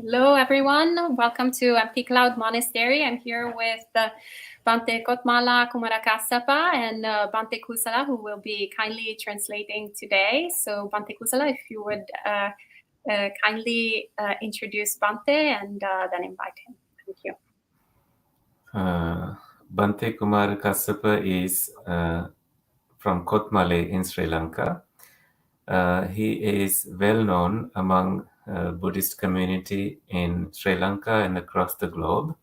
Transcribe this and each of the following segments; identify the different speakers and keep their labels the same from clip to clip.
Speaker 1: Hello, everyone. Welcome to Empty Cloud Monastery. I'm here with Bhante Kothmale Kumārakassapa and Bhante Kusala, who will be kindly translating today. So, Bhante Kusala, if you would kindly introduce Bhante and then invite him. Thank you.
Speaker 2: Bhante Kumarakassapa is from Kothmale in Sri Lanka. He is well known among Buddhist community in Sri Lanka and across the globe.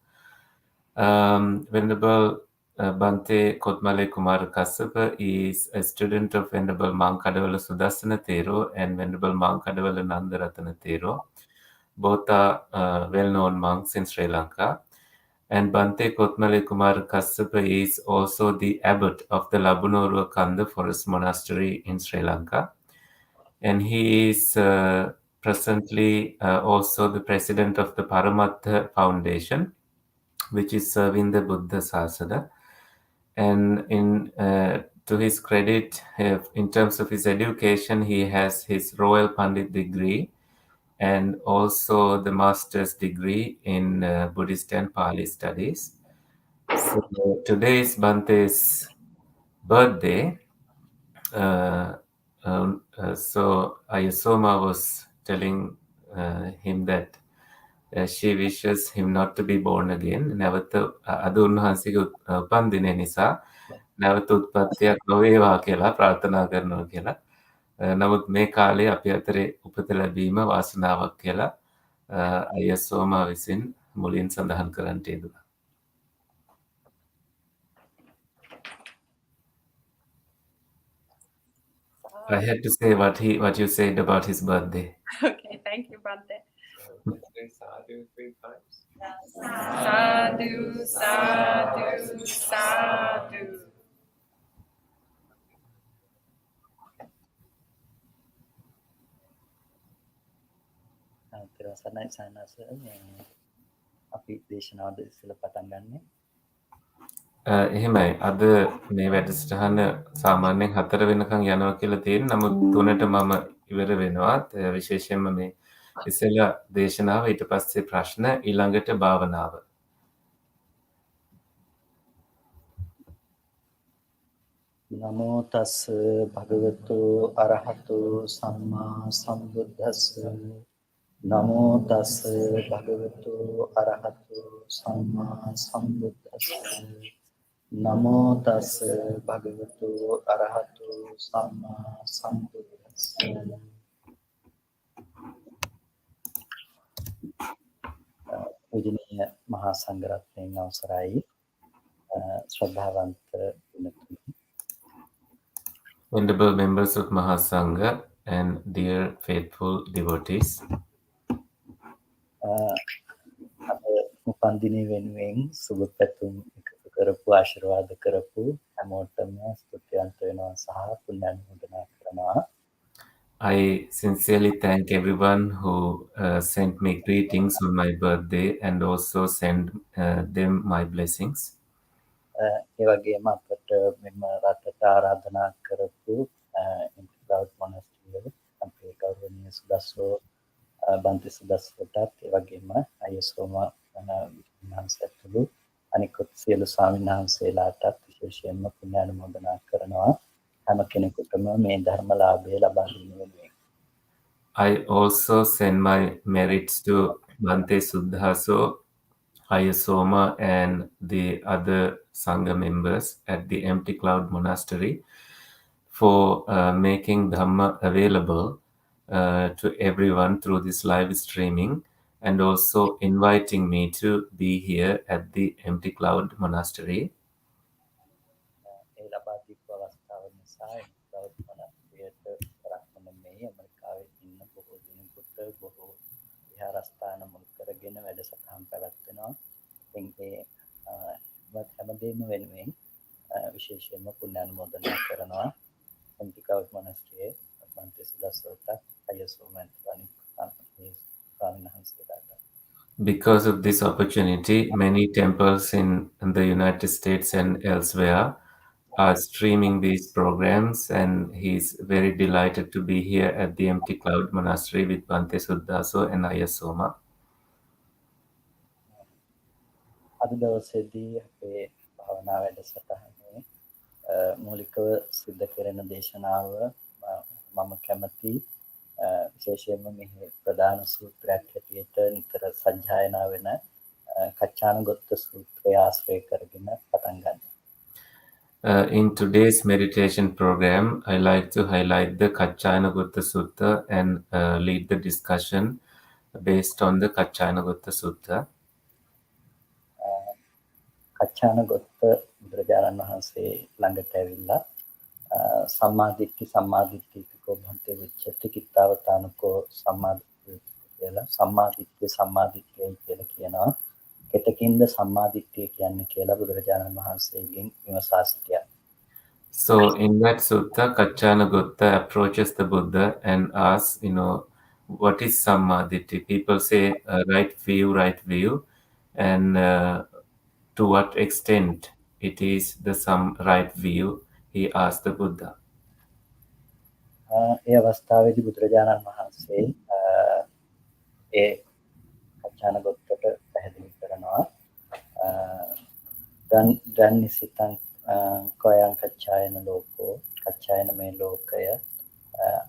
Speaker 2: Venerable Bhante Kothmale Kumārakassapa is a student of Venerable Mankadavala Sudassana Thero and Venerable Mankadavala Nandaratana Thero. Both are well-known monks in Sri Lanka. And Bhante Kothmale Kumārakassapa is also the abbot of the Labunoruwa Kanda Forest Monastery in Sri Lanka. And he is presently also the president of the Paramatha Foundation, which is serving the Buddha Sasana. And to his credit, in terms of his education, he has his Royal Pandit degree and also the master's degree in Buddhist and Pali studies. So today is Bhante's birthday. So Ayasoma was telling him that she wishes him not to be born again. නැවත අද උන්වහන්සේගේ උපන්දිනය නිසා නැවත උත්පත්තියක් නොවේවා කියලා ප්‍රාර්ථනා කරනවා කියලා. නමුත් මේ කාලේ අපි අතරේ උපත ලැබීම වාසනාවක් කියලා අයසෝමා විසින් මුලින් සඳහන් කරන්නට යෙදුණා. I had to say what you said about his birthday.
Speaker 1: Okay, thank you, Bhante.
Speaker 2: Sadhu 3 times.
Speaker 1: Sadhu, sadhu, sadhu.
Speaker 3: තිරසනයි සානස අපි දේශනාව ඉස්සෙල්ලා පටන් ගන්නෙ.
Speaker 2: එහෙමයි. අද මේ වැඩසටහන සාමාන්‍යයෙන් 4 වෙනකන් යනවා කියලා තියෙන. නමුත් 3ට මම ඉවර වෙනවා. විශේෂයෙන්ම මේ ඉස්සෙල්ලා දේශනාව ඊට පස්සේ ප්‍රශ්න ඊළඟට භාවනාව.
Speaker 3: නමෝ තස් භගවතු අරහතු සම්මා සම්බුද්දස්ස නමෝ තස් භගවතු අරහතු සම්මා සම්බුද්දස්ස නමෝ තස් භගවතු අරහතු සම්මා සම්බුද්දස්ස පූජනීය මහා සංඝරත්නයන් අවසරයි ශ්‍රද්ධාවන්ත පින්තුනි
Speaker 2: Venerable members of Mahasangha and dear faithful devotees.
Speaker 3: අද උපන්දිනය වෙනුවෙන් සුබ පැතුම් එකතු කරපු ආශිර්වාද කරපු හැමෝටම ස්තුතිවන්ත වෙනවා සහ පුණ්‍යානුමෝදනා කරනවා.
Speaker 2: I sincerely thank everyone who sent me greetings on my birthday and also send them my blessings.
Speaker 3: ඒ වගේම අපට මෙම රටට ආරාධනා කරපු ඉන්ටිග්‍රේට් මොනස්ටරි අපේ ගෞරවනීය සුදස්සෝ බන්ති සුදස්සෝටත් ඒ වගේම අයසෝම විනාසතුළු අනිකුත් සියලු ස්වාමීන් වහන්සේලාටත් විශේෂයෙන්ම පුණ්‍යානුමෝදනා කරනවා. හැම කෙනෙකුටම මේ ධර්මලාභය ලබා ගැනීම වෙනුවෙන්.
Speaker 2: I also send my merits to Bhante Suddhaso, Ayasoma and the other Sangha members at the Empty Cloud Monastery for making Dhamma available to everyone through this live streaming and also inviting me to be here at the Empty Cloud Monastery.
Speaker 3: ඒ ලබා දීපු අවස්ථාව නිසා integrate මොනස්ටරියට කරක්ම නෙමෙයි ඇමරිකාවේ ඉන්න බොහෝ දෙනෙකුට බොහෝ විහාරස්ථාන මුල් කරගෙන වැඩසටහන් පැවැත්වෙනවා. ඉතින් ඒ හැමදේම වෙනුවෙන් විශේෂයෙන්ම පුණ්‍යානුමෝදනා කරනවා. ඉන්ටිග්‍රේට් මොනස්ටරියේ බන්ති සුදස්සෝට අයසෝමන්ත වනික් ස්වාමීන් වහන්සේලාට.
Speaker 2: Because of this opportunity, many temples in the United States and elsewhere are streaming these programs, and he's very delighted to be here at the Empty Cloud Monastery with Bhante Suddhaso and Ayasoma.
Speaker 3: අද දවසේදී අපේ භාවනා වැඩසටහනේ මූලිකව සිද්ධ කරන දේශනාව මම කැමති විශේෂයෙන්ම මෙහි ප්‍රධාන සූත්‍රයක් හැටියට නිතර සජ්ජායනා වෙන කච්චානගොත්ත සූත්‍රය ආශ්‍රය කරගෙන පටන් ගන්න.
Speaker 2: In today's meditation program, I like to highlight the Kacchayana Sutta and lead the discussion based on the Kacchayana Sutta.
Speaker 3: කච්චානගොත්ත බුදුරජාණන් වහන්සේ ළඟට ඇවිල්ලා සම්මාදිට්ඨිකෝ භන්තේ විච්ඡති කිත්තාවතානකෝ සම්මාදිට්ඨිය කියලා සම්මාදිට්ඨියයි කියලා කියනවා. කෙතකින්ද සම්මාදිට්ඨිය කියන්නේ කියලා බුදුරජාණන් වහන්සේගෙන් විමසා සිටියා.
Speaker 2: So in that sutta, Kacchana approaches the Buddha and asks, what is Sammaditthi? People say right view, and to what extent it is the right view, he asked the Buddha.
Speaker 3: ඒ අවස්ථාවේදී බුදුරජාණන් වහන්සේ ඒ කච්චානගොත්තට පැහැදිලි කරනවා දන්නිසිතං කයං කච්චායන ලෝකෝ කච්චායන මේ ලෝකය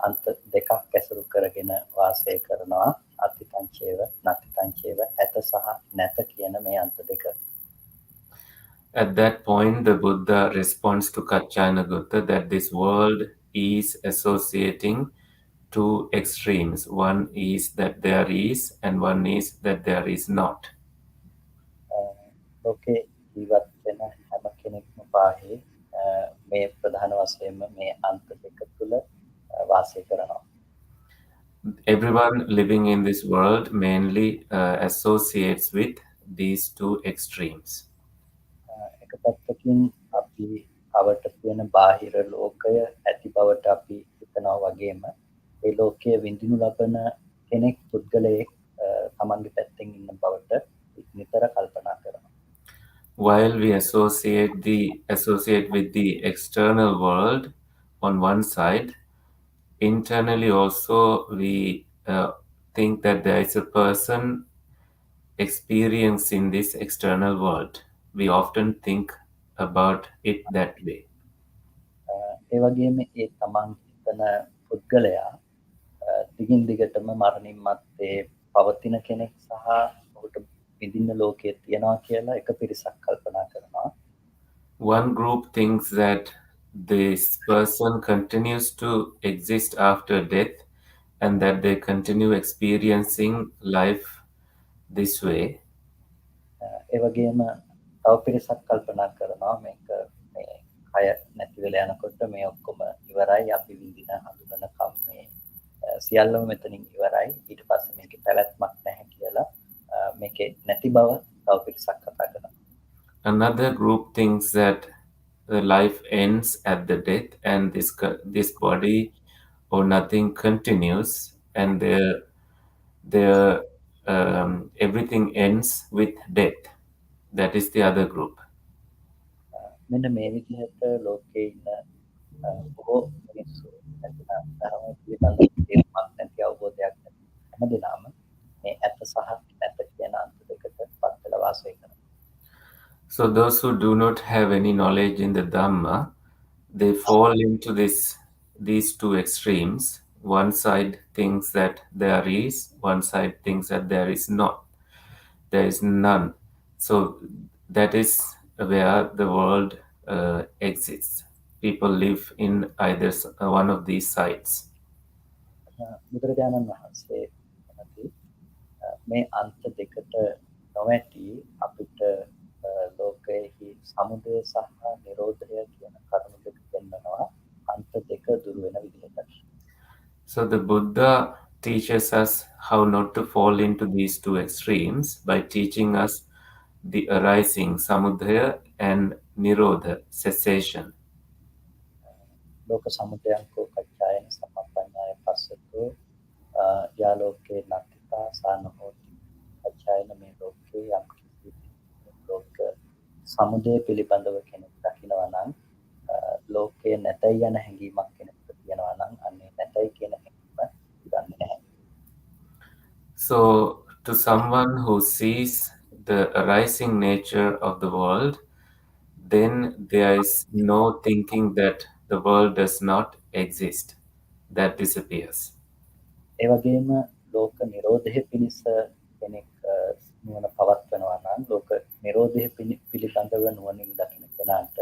Speaker 3: අන්ත දෙකක් ඇසුරු කරගෙන වාසය කරනවා අතිතංචේව නතිතංචේව ඇත සහ නැත කියන මේ අන්ත දෙක.
Speaker 2: At that point, the Buddha responds to Kacchayana that this world is associating two extremes. One is that there is, and one is that there is not.
Speaker 3: ලෝකේ ජීවත් වෙන හැම කෙනෙක්ම පාහේ මේ ප්‍රධාන වශයෙන්ම මේ අන්ත දෙක තුල වාසය කරනවා.
Speaker 2: Everyone living in this world mainly associates with these two extremes.
Speaker 3: එක පැත්තකින් අපි අවට තියෙන බාහිර ලෝකය ඇති බවට අපි හිතනවා වගේම ඒ ලෝකයේ විඳිනු ලබන කෙනෙක් පුද්ගලයෙක් තමන්ගේ පැත්තෙන් ඉන්න බවට නිතර කල්පනා කරනවා.
Speaker 2: While we associate with the external world on one side, internally also we think that there is a person experiencing this external world. We often think about it that way.
Speaker 3: ඒ වගේම ඒ තමන් හිතන පුද්ගලයා දිගින් දිගටම මරණින් මත්තේ පවතින කෙනෙක් සහ ඔහුට විඳින්න ලෝකයේ තියනවා කියලා එක පිරිසක් කල්පනා කරනවා.
Speaker 2: One group thinks that this person continues to exist after death and that they continue experiencing life this way.
Speaker 3: ඒ වගේම තව පිරිසක් කල්පනා කරනවා මේක මේ කය නැති වෙලා යනකොට මේ ඔක්කොම ඉවරයි අපි විඳින හඳුනන කම්මේ සියල්ලම මෙතනින් ඉවරයි ඊට පස්සේ මේකේ පැවැත්මක් නැහැ කියලා මේකේ නැති බව තව පිරිසක් කතා කරනවා.
Speaker 2: Another group thinks that the life ends at the death and this body or nothing continues and everything ends with death. That is the other group.
Speaker 3: මෙන්න මේ විදිහට ලෝකේ ඉන්න බොහෝ මිනිස්සු නැත්නම් ධර්ම පිළිබඳ තේරුමක් නැති අවබෝධයක් නැති හැමදෙනාම මේ ඇත්ත සහ නැත කියන අන්ත දෙකට පත් වෙලා වාසය කරනවා.
Speaker 2: So those who do not have any knowledge in the Dhamma, they fall into these two extremes. One side thinks that there is, one side thinks that there is not. There is none. So that is where the world exists. People live in either one of these sides.
Speaker 3: බුදුරජාණන් වහන්සේ මේ අන්ත දෙකට නොවැටි අපිට ලෝකයේ සමුදය සහ නිරෝධය කියන කරුණු දෙක පෙන්වනවා අන්ත දෙක දුරු වෙන විදිහට.
Speaker 2: So the Buddha teaches us how not to fall into these two extremes by teaching us the arising, samudaya, and nirodha, cessation.
Speaker 3: ලෝක සමුදයන්කෝ කච්චායන සම්පන්නය පස්සතෝ යාලෝකේ නත්තිතා සානහෝති කච්චායන මේ ලෝකේ යම් කිසි ලෝක සමුදය පිළිබඳව කෙනෙක් දකිනවා නම් ලෝකේ නැතයි යන හැඟීමක් කෙනෙකුට තියෙනවා නම් අන්නේ නැතයි කියන හැඟීම දන්නේ නැහැ.
Speaker 2: So to someone who sees the arising nature of the world, then there is no thinking that the world does not exist. That disappears.
Speaker 3: ඒ වගේම ලෝක නිරෝධය පිණිස කෙනෙක් නුවණ පවත්වනවා නම් ලෝක නිරෝධය පිළිබඳව නුවණින් දකින කෙනාට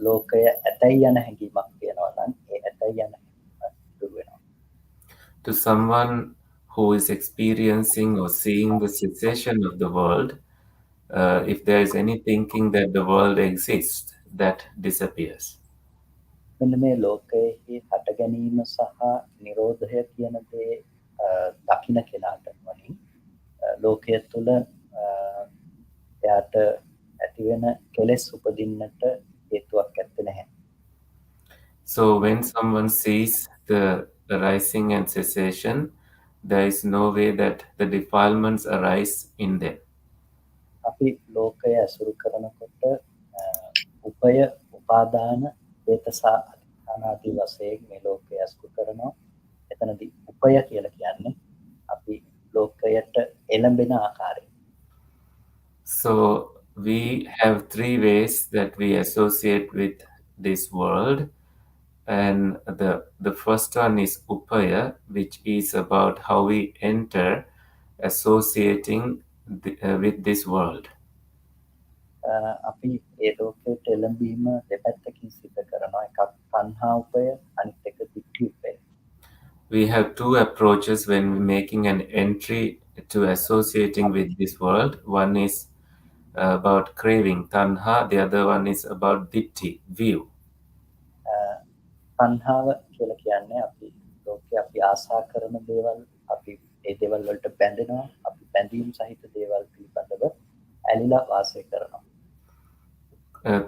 Speaker 3: ලෝකය ඇතයි යන හැඟීමක් තියෙනවා නම් ඒ ඇතයි යන හැඟීම දුර වෙනවා.
Speaker 2: To someone who is experiencing or seeing the cessation of the world, if there is any thinking that the world exists, that disappears.
Speaker 3: මෙන්න මේ ලෝකයේ හට ගැනීම සහ නිරෝධය කියන දේ දකින කෙනාට වලින් ලෝකයේ තුල එයාට ඇතිවෙන කෙලෙස් උපදින්නට හේතුවක් ඇත්තේ නැහැ.
Speaker 2: So when someone sees the arising and cessation, there is no way that the defilements arise in them.
Speaker 3: අපි ලෝකය ඇසුරු කරනකොට උපය උපාදාන හේතසා අධිඨානාදී වශයෙන් මේ ලෝකය ඇසුරු කරනවා. එතනදී උපය කියලා කියන්නේ අපි ලෝකයට එළඹෙන ආකාරය.
Speaker 2: So we have three ways that we associate with this world. And the first one is upaya, which is about how we enter associating with this world.
Speaker 3: අපි ඒ ලෝකයට එළඹීම දෙපැත්තකින් සිද්ධ කරනවා. එකක් තණ්හා උපය, අනිත් එක දිට්ඨි උපය.
Speaker 2: We have two approaches when making an entry to associating with this world. One is about craving, tanha. The other one is about ditti, view.
Speaker 3: තණ්හාව කියලා කියන්නේ අපි ලෝකේ අපි ආශා කරන දේවල් අපි ඒ දේවල් වලට බැඳෙනවා. අපි බැඳීම් සහිත දේවල් පිළිබඳව ඇලිලා වාසය කරනවා.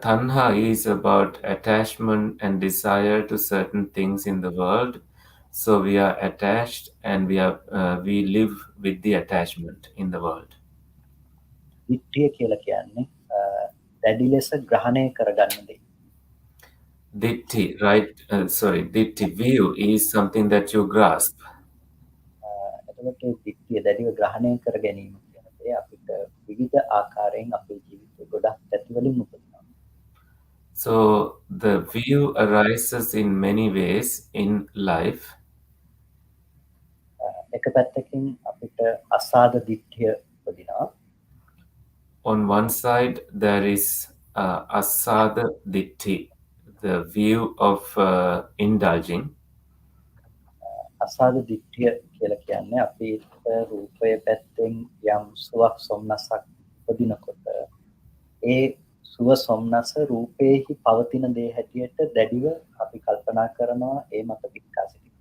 Speaker 2: Tanha is about attachment and desire to certain things in the world. So we are attached and we live with the attachment in the world.
Speaker 3: දිට්ඨිය කියලා කියන්නේ දැඩි ලෙස ග්‍රහණය කරගන්න දේ.
Speaker 2: Ditti, right? Ditti view is something that you grasp.
Speaker 3: එතකොට දිට්ඨිය දැඩිව ග්‍රහණය කර ගැනීම කියන දේ අපිට විවිධ ආකාරයෙන් අපේ ජීවිතේ ගොඩක් පැතිවලින් උපදිනවා.
Speaker 2: So the view arises in many ways in life.
Speaker 3: එක පැත්තකින් අපිට අසාද දිට්ඨිය උපදිනවා.
Speaker 2: On one side, there is asada ditti, the view of indulging.
Speaker 3: අසාද දිට්ඨිය කියලා කියන්නේ අපි රූපයේ පැත්තෙන් යම් සුවක් සොම්නසක් උපදිනකොට ඒ සුව සොම්නස රූපේහි පවතින දේ හැටියට දැඩිව අපි කල්පනා කරනවා ඒ මත පිටකා සිටිනවා.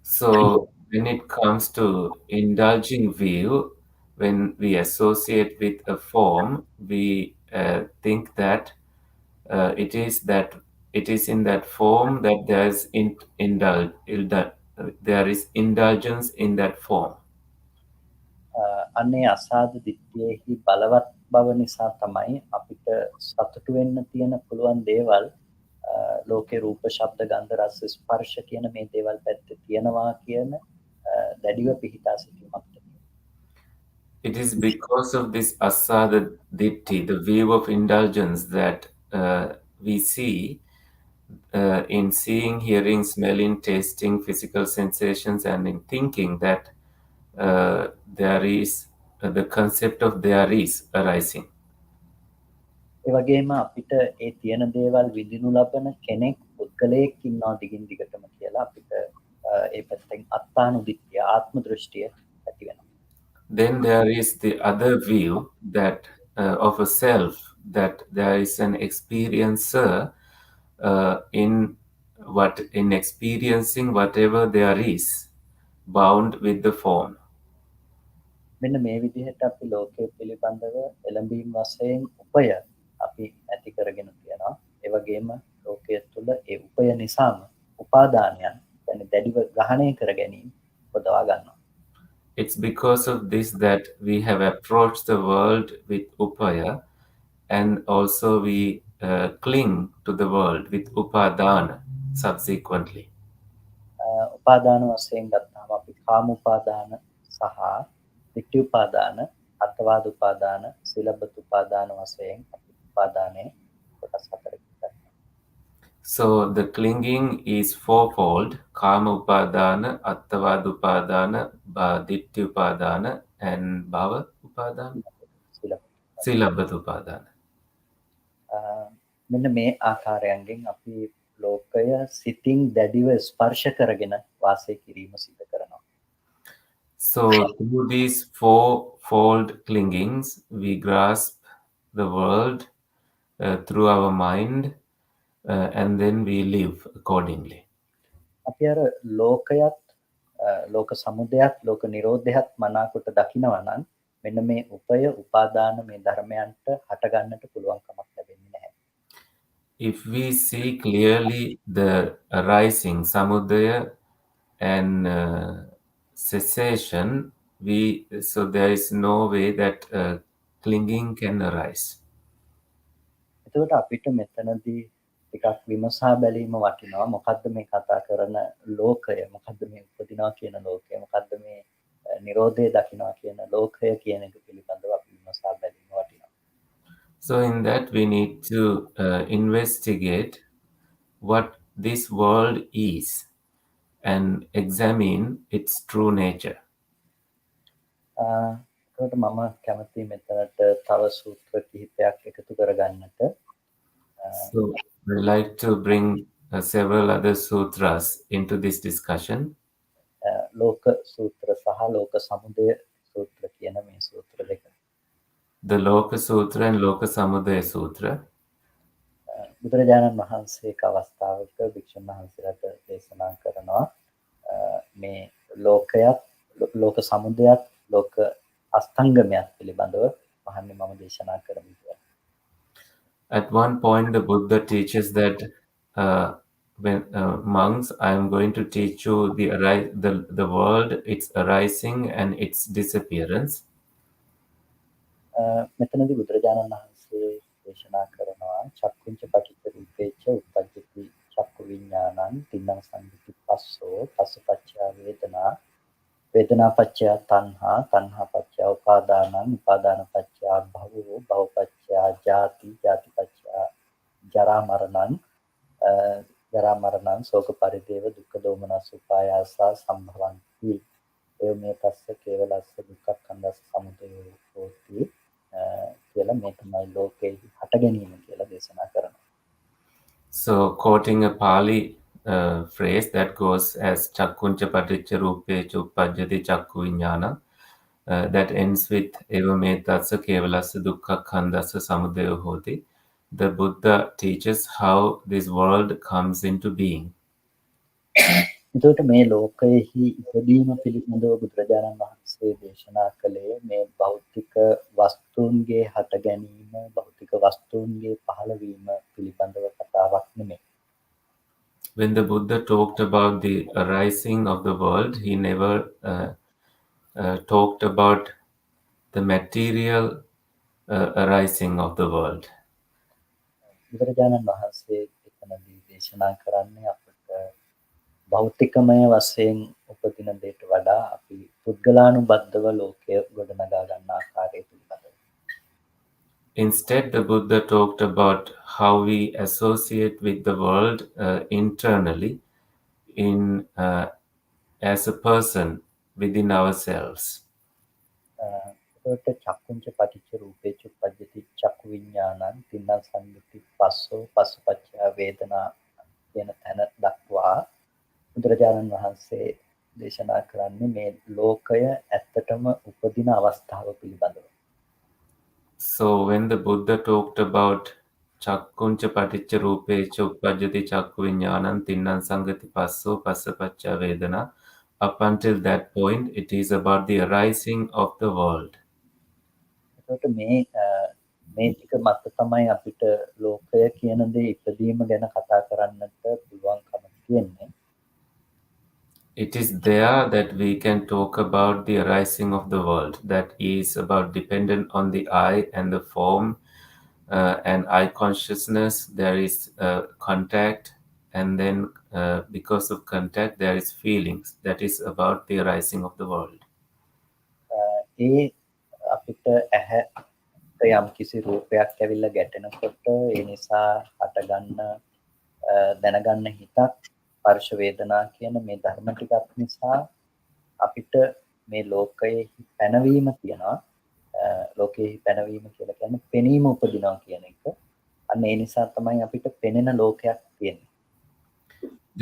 Speaker 2: So when it comes to indulging view, when we associate with a form, we think that it is in that form that there is indulgence in that form.
Speaker 3: අනේ අසාද දිට්ඨියෙහි බලවත් බව නිසා තමයි අපිට සතුටු වෙන්න තියෙන පුළුවන් දේවල් ලෝකේ රූප ශබ්ද ගන්ධ රස ස්පර්ශ කියන මේ දේවල් පැත්තේ තියෙනවා කියන දැඩිව පිහිටා සිටීමක්.
Speaker 2: It is because of this asada ditti, the view of indulgence, that we see in seeing, hearing, smelling, tasting, physical sensations, and in thinking that there is the concept of there is arising.
Speaker 3: ඒ වගේම අපිට ඒ තියෙන දේවල් විඳිනු ලබන කෙනෙක් පුද්ගලයෙක් ඉන්නවා දිගින් දිගටම කියලා අපිට ඒ පැත්තෙන් අත්තානුදිට්ඨිය ආත්ම දෘෂ්ටිය ඇති වෙනවා.
Speaker 2: Then there is the other view that of a self, that there is an experiencer in experiencing whatever there is, bound with the form.
Speaker 3: මෙන්න මේ විදිහට අපි ලෝකයේ පිළිබඳව එළඹීම් වශයෙන් උපය අපි ඇති කරගෙන තියෙනවා. ඒ වගේම ලෝකයේ තුල ඒ උපය නිසාම උපාදානයන් يعني දැඩිව ග්‍රහණය කර ගැනීම උපදවා ගන්නවා.
Speaker 2: It's because of this that we have approached the world with upaya, and also we cling to the world with upadana subsequently.
Speaker 3: උපාදාන වශයෙන් ගත්තාම අපි කාම උපාදාන සහ ditthi උපාදාන අත්වාද උපාදාන, සීලබ්බත උපාදාන වශයෙන් අපි උපාදානයේ කොටස් හතරකට ගන්නවා.
Speaker 2: So the clinging is fourfold: Kama Upadana, Attavada Upadana, Ditti Upadana, and Bhava Upadana, Silabhat Upadana.
Speaker 3: මෙන්න මේ ආකාරයන්ගෙන් අපි ලෝකය සිතින් දැඩිව ස්පර්ශ කරගෙන වාසය කිරීම සිදු කරනවා.
Speaker 2: So through these fourfold clingings, we grasp the world through our mind, and then we live accordingly.
Speaker 3: අපි අර ලෝකයත් ලෝක සමුදයත් ලෝක නිරෝධයත් මනාකොට දකිනවා නම් මෙන්න මේ උපය උපාදාන මේ ධර්මයන්ට හට ගන්නට පුළුවන් කමක් ලැබෙන්නේ නැහැ.
Speaker 2: If we see clearly the arising samudaya and cessation, so there is no way that clinging can arise.
Speaker 3: එතකොට අපිට මෙතනදී ටිකක් විමසා බැලීම වටිනවා. මොකද්ද මේ කතා කරන ලෝකය? මොකද්ද මේ උපදිනවා කියන ලෝකය? මොකද්ද මේ නිරෝධය දකිනවා කියන ලෝකය කියන එක පිළිබඳව අපි විමසා බැලීම වටිනවා.
Speaker 2: So in that we need to investigate what this world is and examine its true nature.
Speaker 3: එතකොට මම කැමතියි මෙතනට තව සූත්‍ර කිහිපයක් එකතු කරගන්නට.
Speaker 2: So I'd like to bring several other sutras into this discussion.
Speaker 3: ලෝක සූත්‍ර සහ ලෝක සමුදය සූත්‍ර කියන මේ සූත්‍ර දෙක.
Speaker 2: The Loka Sutra and Loka Samudaya Sutra.
Speaker 3: බුදුරජාණන් වහන්සේ එක් අවස්ථාවක භික්ෂුන් වහන්සේලාට දේශනා කරනවා මේ ලෝකයත් ලෝක සමුදයත් ලෝක අස්තංගමයත් පිළිබඳව මහන්නේ මම දේශනා කරමි කියලා.
Speaker 2: At one point, the Buddha teaches that when monks, I am going to teach you the world, its arising and its disappearance.
Speaker 3: මෙතනදී බුදුරජාණන් වහන්සේ දේශනා කරනවා චක්කුංච පටිච්ච රූපේච උප්පජ්ජති චක්කු විඥානං තින්නං සංගති පස්සෝ පස්සපච්චය වේදනා වේදනා පච්චය තණ්හා තණ්හා පච්චය උපාදානං උපාදාන පච්චය භවෝ භව පච්චය ජාති ජාති පච්චය ජරා මරණං ශෝක පරිදේව දුක්ඛ දෝමනස් උපායාසා සම්භවಂತಿ ඒ මේ පස්ස කේවලස්ස දුක්ඛ කන්දස්ස සමුදය හෝති කියලා මේ තමයි ලෝකේ හට ගැනීම කියලා දේශනා කරනවා.
Speaker 2: So quoting a Pali phrase that goes as Chakkuncha Paticca Rupecha Uppajjati Chakku Vijnana, that ends with Eva Metatsa Kevalassa Dukkha Khandassa Samudaya Hoti. The Buddha teaches how this world comes into being.
Speaker 3: එතකොට මේ ලෝකයේහි ඉපදීම පිළිබඳව බුදුරජාණන් වහන්සේ දේශනා කළේ මේ භෞතික වස්තුන්ගේ හට ගැනීම භෞතික වස්තුන්ගේ පහළවීම පිළිබඳව කතාවක් නෙමෙයි.
Speaker 2: When the Buddha talked about the arising of the world, he never talked about the material arising of the world.
Speaker 3: බුදුරජාණන් වහන්සේ එතනදී දේශනා කරන්නේ අපට භෞතිකමය වශයෙන් උපදින දෙයට වඩා අපි පුද්ගලානුබද්ධව ලෝකය ගොඩනගා ගන්න ආකාරය පිළිබඳව.
Speaker 2: Instead, the Buddha talked about how we associate with the world internally as a person within ourselves.
Speaker 3: ඒකට චක්කුංච පටිච්ච රූපේච උප්පජ්ජති චක්කු විඥානං තින්නං සංගති පස්සෝ පස්සපච්චය වේදනා කියන තැන දක්වා බුදුරජාණන් වහන්සේ දේශනා කරන්නේ මේ ලෝකය ඇත්තටම උපදින අවස්ථාව පිළිබඳව.
Speaker 2: So when the Buddha talked about Chakkuncha Paticca Rupecha Uppajjati Chakku Vijnanam Tinnan Sangati Passo Passapaccha Vedana, up until that point, it is about the arising of the world.
Speaker 3: එතකොට මේ ටික මත තමයි අපිට ලෝකය කියන දේ ඉපදීම ගැන කතා කරන්නට පුළුවන්කම තියෙන්නේ.
Speaker 2: It is there that we can talk about the arising of the world, that is about dependent on the eye and the form and eye consciousness. There is contact, and then because of contact there is feelings. That is about the arising of the world.
Speaker 3: ඒ අපිට ඇහැ යම් කිසි රූපයක් ඇවිල්ලා ගැටෙනකොට ඒ නිසා හටගන්න දැනගන්න හිතක් ස්පර්ශ වේදනා කියන මේ ධර්ම ටිකක් නිසා අපිට මේ ලෝකයේ පැනවීම තියෙනවා. ලෝකයේ පැනවීම කියලා කියන්නේ පෙනීම උපදිනවා කියන එක. අන්න ඒ නිසා තමයි අපිට පෙනෙන ලෝකයක් තියෙන්නේ.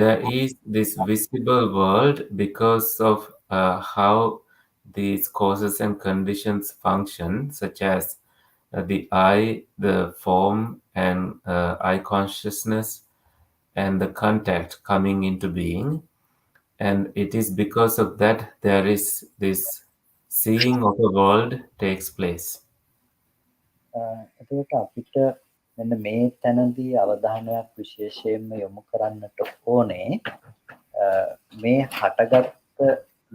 Speaker 2: There is this visible world because of how these causes and conditions function, such as the eye, the form, and eye consciousness, and the contact coming into being. And it is because of that there is this seeing of the world takes place.
Speaker 3: එතකොට අපිට මෙන්න මේ තැනදී අවධානයක් විශේෂයෙන්ම යොමු කරන්නට ඕනේ මේ හටගත්ත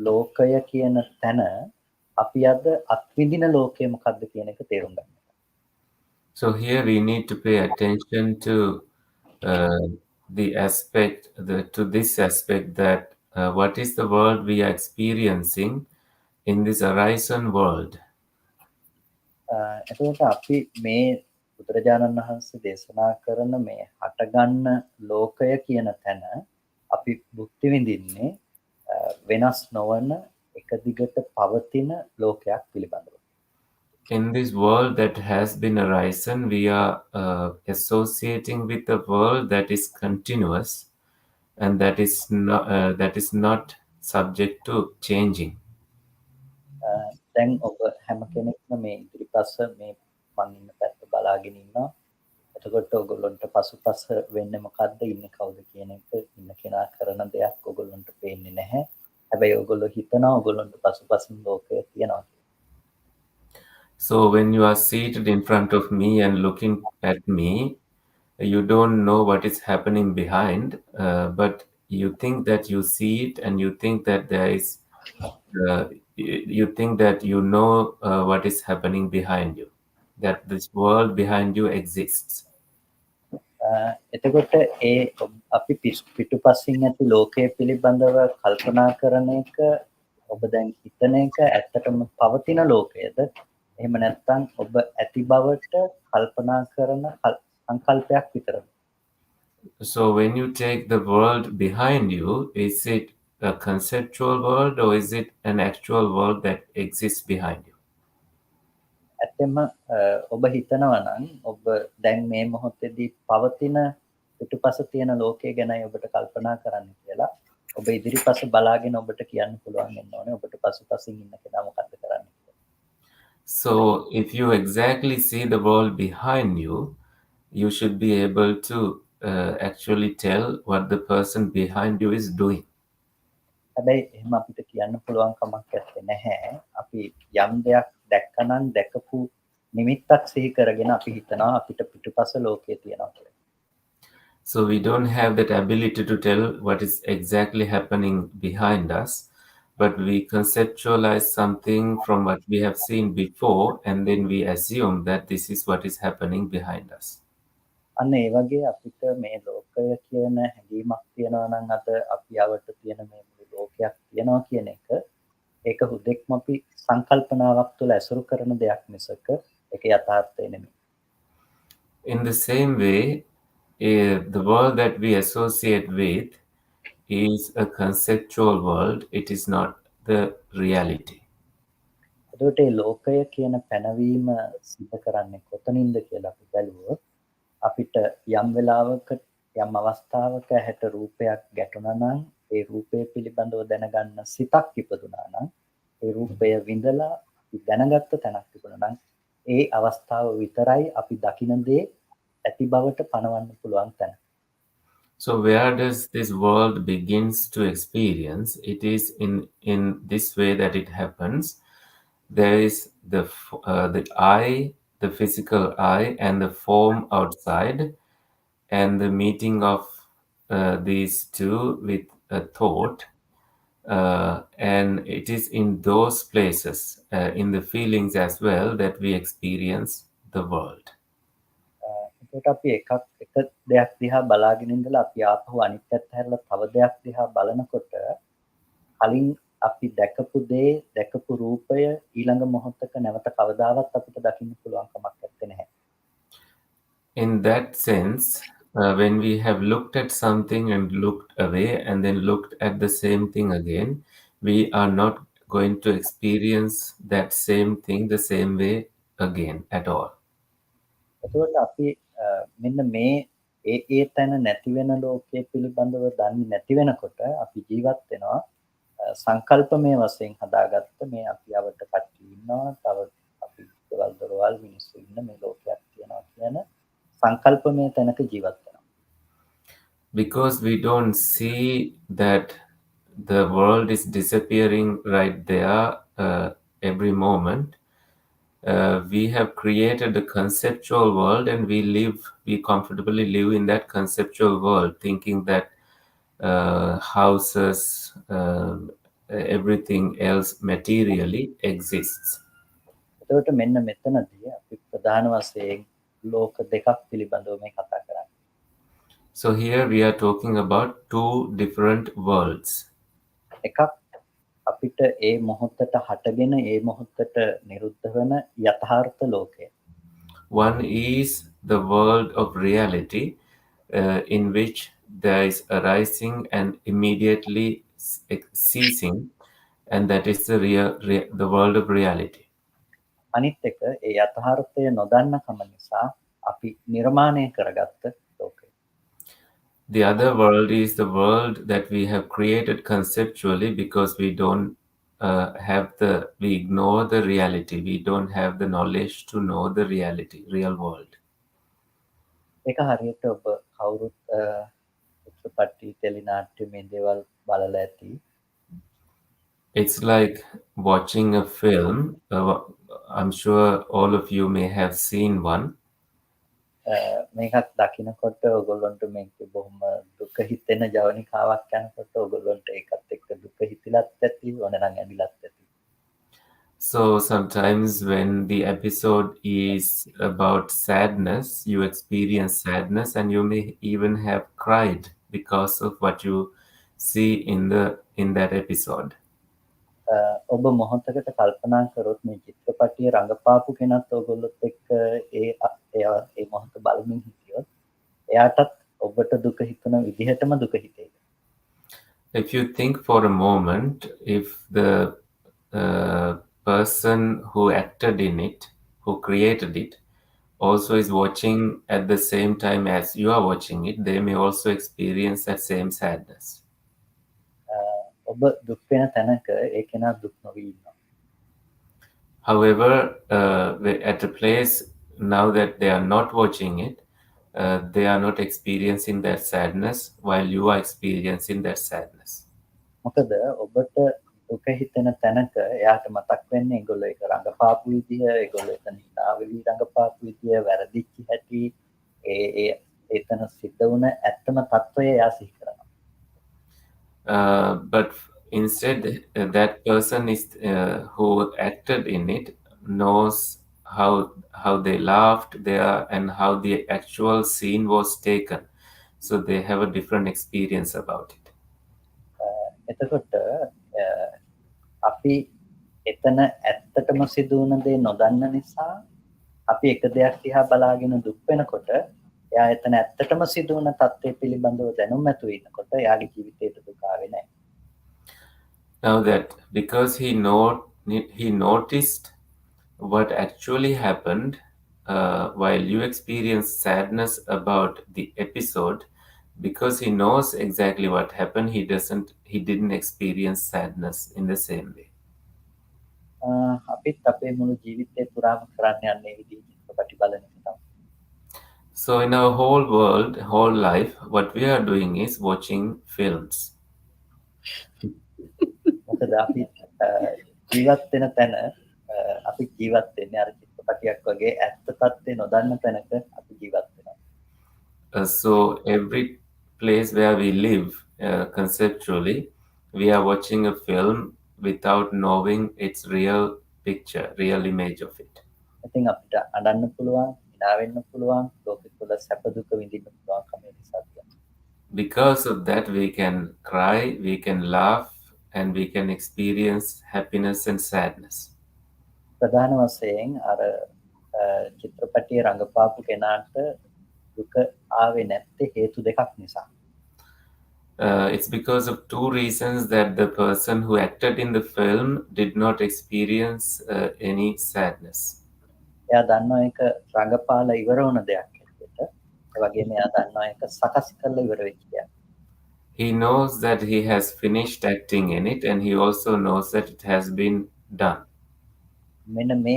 Speaker 3: ලෝකය කියන තැන අපි අද අත්විඳින ලෝකය මොකක්ද කියන එක තේරුම් ගන්න.
Speaker 2: So here we need to pay attention to the aspect, to this aspect that what is the world we are experiencing in this horizon world.
Speaker 3: එතකොට අපි මේ බුදුරජාණන් වහන්සේ දේශනා කරන මේ හටගන්න ලෝකය කියන තැන අපි භුක්ති විඳින්නේ වෙනස් නොවන එක දිගට පවතින ලෝකයක් පිළිබඳව.
Speaker 2: In this world that has been arisen, we are associating with a world that is continuous and that is not subject to changing.
Speaker 3: දැන් ඔබ හැම කෙනෙක්ම මේ ඉදිරිපස්ස මේ මං ඉන්න පැත්ත බලාගෙන ඉන්නවා. එතකොට ඔයගොල්ලන්ට පසුපස වෙන්නේ මොකද්ද, ඉන්නේ කවුද කියන එක ඉන්න කෙනා කරන දෙයක් ඔයගොල්ලන්ට පේන්නේ නැහැ. හැබැයි ඔයගොල්ලෝ හිතනවා ඔයගොල්ලන්ට පසුපසින් ලෝකය තියෙනවා.
Speaker 2: So when you are seated in front of me and looking at me, you don't know what is happening behind, but you think that you see it, and you think that there is you think that you know what is happening behind you, that this world behind you exists.
Speaker 3: එතකොට ඒ අපි පිටුපසින් ඇති ලෝකයේ පිළිබඳව කල්පනා කරන එක ඔබ දැන් හිතන එක ඇත්තටම පවතින ලෝකයේද? එහෙම නැත්නම් ඔබ ඇති බවට කල්පනා කරන සංකල්පයක් විතරද?
Speaker 2: So when you take the world behind you, is it a conceptual world or is it an actual world that exists behind you?
Speaker 3: ඇත්තම ඔබ හිතනවා නම් ඔබ දැන් මේ මොහොතේදී පවතින පිටුපස තියෙන ලෝකය ගැනයි ඔබට කල්පනා කරන්න කියලා. ඔබ ඉදිරිපස බලාගෙන ඔබට කියන්න පුළුවන් වෙන්න ඕනේ ඔබට පසුපසින් ඉන්න කෙනා මොකක්ද කරන්නේ.
Speaker 2: So if you exactly see the world behind you, you should be able to actually tell what the person behind you is doing.
Speaker 3: හැබැයි එහෙම අපිට කියන්න පුළුවන් කමක් නැහැ. අපි යම් දෙයක් දැක්කනම් දැකපු නිමිත්තක් සිහි කරගෙන අපි හිතනවා අපිට පිටුපස ලෝකය තියෙනවා කියලා.
Speaker 2: So we don't have that ability to tell what is exactly happening behind us, but we conceptualize something from what we have seen before, and then we assume that this is what is happening behind us.
Speaker 3: අන්න ඒ වගේ අපිට මේ ලෝකය කියන හැඟීමක් තියෙනවා නම් අද අපි යවට තියෙන මේ මුළු ලෝකයක් තියෙනවා කියන එක ඒක හුදෙක්ම අපි සංකල්පනාවක් තුළ ඇසුරු කරන දෙයක් මිසක ඒක යථාර්ථය නෙමෙයි.
Speaker 2: In the same way, the world that we associate with is a conceptual world. It is not the reality.
Speaker 3: එතකොට මේ ලෝකය කියන පැනවීම සිද්ධ කරන්නේ කොතනින්ද කියලා අපි බැලුවොත් අපිට යම් වෙලාවක යම් අවස්ථාවක හැට රූපයක් ගැටුණා නම් ඒ රූපය පිළිබඳව දැනගන්න සිතක් ඉපදුනා නම් ඒ රූපය විඳලා අපි දැනගත්ත තැනක් තිබුණා නම් ඒ අවස්ථාව විතරයි අපි දකින දේ ඇති බවට පනවන්න පුළුවන් තැන.
Speaker 2: So where does this world begins to experience? It is in this way that it happens. There is the eye, the physical eye, and the form outside, and the meeting of these two with a thought, and it is in those places, in the feelings as well, that we experience the world.
Speaker 3: එතකොට අපි එක දෙයක් දිහා බලාගෙන ඉඳලා අපි ආපහු අනිත් පැත්ත හැරලා තව දෙයක් දිහා බලනකොට කලින් අපි දැකපු දේ දැකපු රූපය ඊළඟ මොහොතක නැවත කවදාවත් අපිට දකින්න පුළුවන් කමක් නැත්තේ නැහැ.
Speaker 2: In that sense, when we have looked at something and looked away and then looked at the same thing again, we are not going to experience that same thing the same way again at all.
Speaker 3: එතකොට අපි මෙන්න මේ ඒ තැන නැති වෙන ලෝකයේ පිළිබඳව දන්නේ නැති වෙනකොට අපි ජීවත් වෙනවා සංකල්පමය වශයෙන් හදාගත්ත මේ අපි අවට කට්ටිය ඉන්නවා තව අපි දේවල් දරවල් මිනිස්සු ඉන්න මේ ලෝකයක් තියෙනවා කියන සංකල්පමය තැනක ජීවත් වෙනවා.
Speaker 2: Because we don't see that the world is disappearing right there every moment, we have created a conceptual world and we comfortably live in that conceptual world, thinking that houses, everything else materially exists.
Speaker 3: එතකොට මෙන්න මෙතනදී අපි ප්‍රධාන වශයෙන් ලෝක දෙකක් පිළිබඳව මේ කතා කරන්නේ.
Speaker 2: So here we are talking about two different worlds.
Speaker 3: එකක් අපිට ඒ මොහොතට හටගෙන ඒ මොහොතට නිරුද්ධ වෙන යථාර්ථ ලෝකය.
Speaker 2: One is the world of reality, in which there is arising and immediately ceasing, and that is the world of reality.
Speaker 3: අනිත් එක ඒ යථාර්ථය නොදන්නකම නිසා අපි නිර්මාණය කරගත්ත ලෝකය.
Speaker 2: The other world is the world that we have created conceptually because we don't we ignore the reality. We don't have the knowledge to know the reality, real world.
Speaker 3: ඒක හරියට ඔබ කවුරුත් චිත්‍රපටි ටෙලිනාට්‍ය මේ දේවල් බලලා ඇති.
Speaker 2: It's like watching a film. I'm sure all of you may have seen one.
Speaker 3: මේකත් දකිනකොට ඔයගොල්ලන්ට මේක බොහොම දුක හිතෙන ජවනිකාවක් යනකොට ඔයගොල්ලන්ට ඒකත් එක්ක දුක හිතිලත් ඇති ඕනනම් ඇවිලත් ඇති.
Speaker 2: So sometimes when the episode is about sadness, you experience sadness and you may even have cried because of what you see in that episode.
Speaker 3: ඔබ මොහොතකට කල්පනා කරොත් මේ චිත්‍රපටියේ රඟපාපු කෙනත් ඔයගොල්ලොත් එක්ක ඒ මොහොත බලමින් හිටියොත් එයාටත් ඔබට දුක හිතන විදිහටම දුක හිතේද?
Speaker 2: If you think for a moment, if the person who acted in it, who created it, also is watching at the same time as you are watching it, they may also experience that same sadness.
Speaker 3: ඔබ දුක් වෙන තැනක ඒ කෙනා දුක් නොවී ඉන්නවා.
Speaker 2: However, at a place now that they are not watching it, they are not experiencing that sadness while you are experiencing that sadness.
Speaker 3: මොකද ඔබට දුක හිතෙන තැනක එයාට මතක් වෙන්නේ ඒගොල්ලෝ ඒක රඟපාපු විදිය, ඒගොල්ලෝ එතන hina වෙවි රඟපාපු විදිය, වැරදිච්ච හැටි, එතන සිද්ධ වුණ ඇත්තම තත්ත්වය එයා සිහි කරනවා.
Speaker 2: But instead, that person is who acted in it knows how they laughed there and how the actual scene was taken. So they have a different experience about it.
Speaker 3: එතකොට අපි එතන ඇත්තටම සිදු වුණ දේ නොදන්න නිසා අපි එක දෙයක් දිහා බලාගෙන දුක් වෙනකොට එයා එතන ඇත්තටම සිදු වුණ තත්ත්වය පිළිබඳව දැනුම් නැතුව ඉන්නකොට එයාගේ ජීවිතේට දුක ආවේ නැහැ.
Speaker 2: Now that because he noticed what actually happened while you experience sadness about the episode, because he knows exactly what happened, he didn't experience sadness in the same way.
Speaker 3: අපිත් අපේ මුළු ජීවිතේ පුරාම කරන්න යන්නේ විදිහ චිත්‍රපටි බලන එක තමයි.
Speaker 2: So in our whole life, what we are doing is watching films.
Speaker 3: මොකද අපි ජීවත් වෙන තැන අපි ජීවත් වෙන්නේ අර චිත්‍රපටියක් වගේ ඇත්ත තත්ත්වය නොදන්න තැනක අපි ජීවත් වෙනවා.
Speaker 2: So every place where we live conceptually, we are watching a film without knowing its real picture, real image of it.
Speaker 3: ඉතින් අපිට අඬන්න පුළුවන්, hina වෙන්න පුළුවන්, ලෝකෙ තුල සැප දුක විඳින්න පුළුවන් කම නිසා.
Speaker 2: Because of that, we can cry, we can laugh, and we can experience happiness and sadness.
Speaker 3: ප්‍රධාන වශයෙන් අර චිත්‍රපටයේ රඟපාපු කෙනාට දුක ආවේ නැත්තේ හේතු දෙකක් නිසා.
Speaker 2: It's because of two reasons that the person who acted in the film did not experience any sadness.
Speaker 3: එයා දන්නවා ඒක රඟපාලා ඉවර වුණ දෙයක් හැටියට. ඒ වගේම එයා දන්නවා ඒක සකස් කරලා ඉවර වෙච්ච දෙයක්.
Speaker 2: He knows that he has finished acting in it, and he also knows that it has been done.
Speaker 3: මෙන්න මේ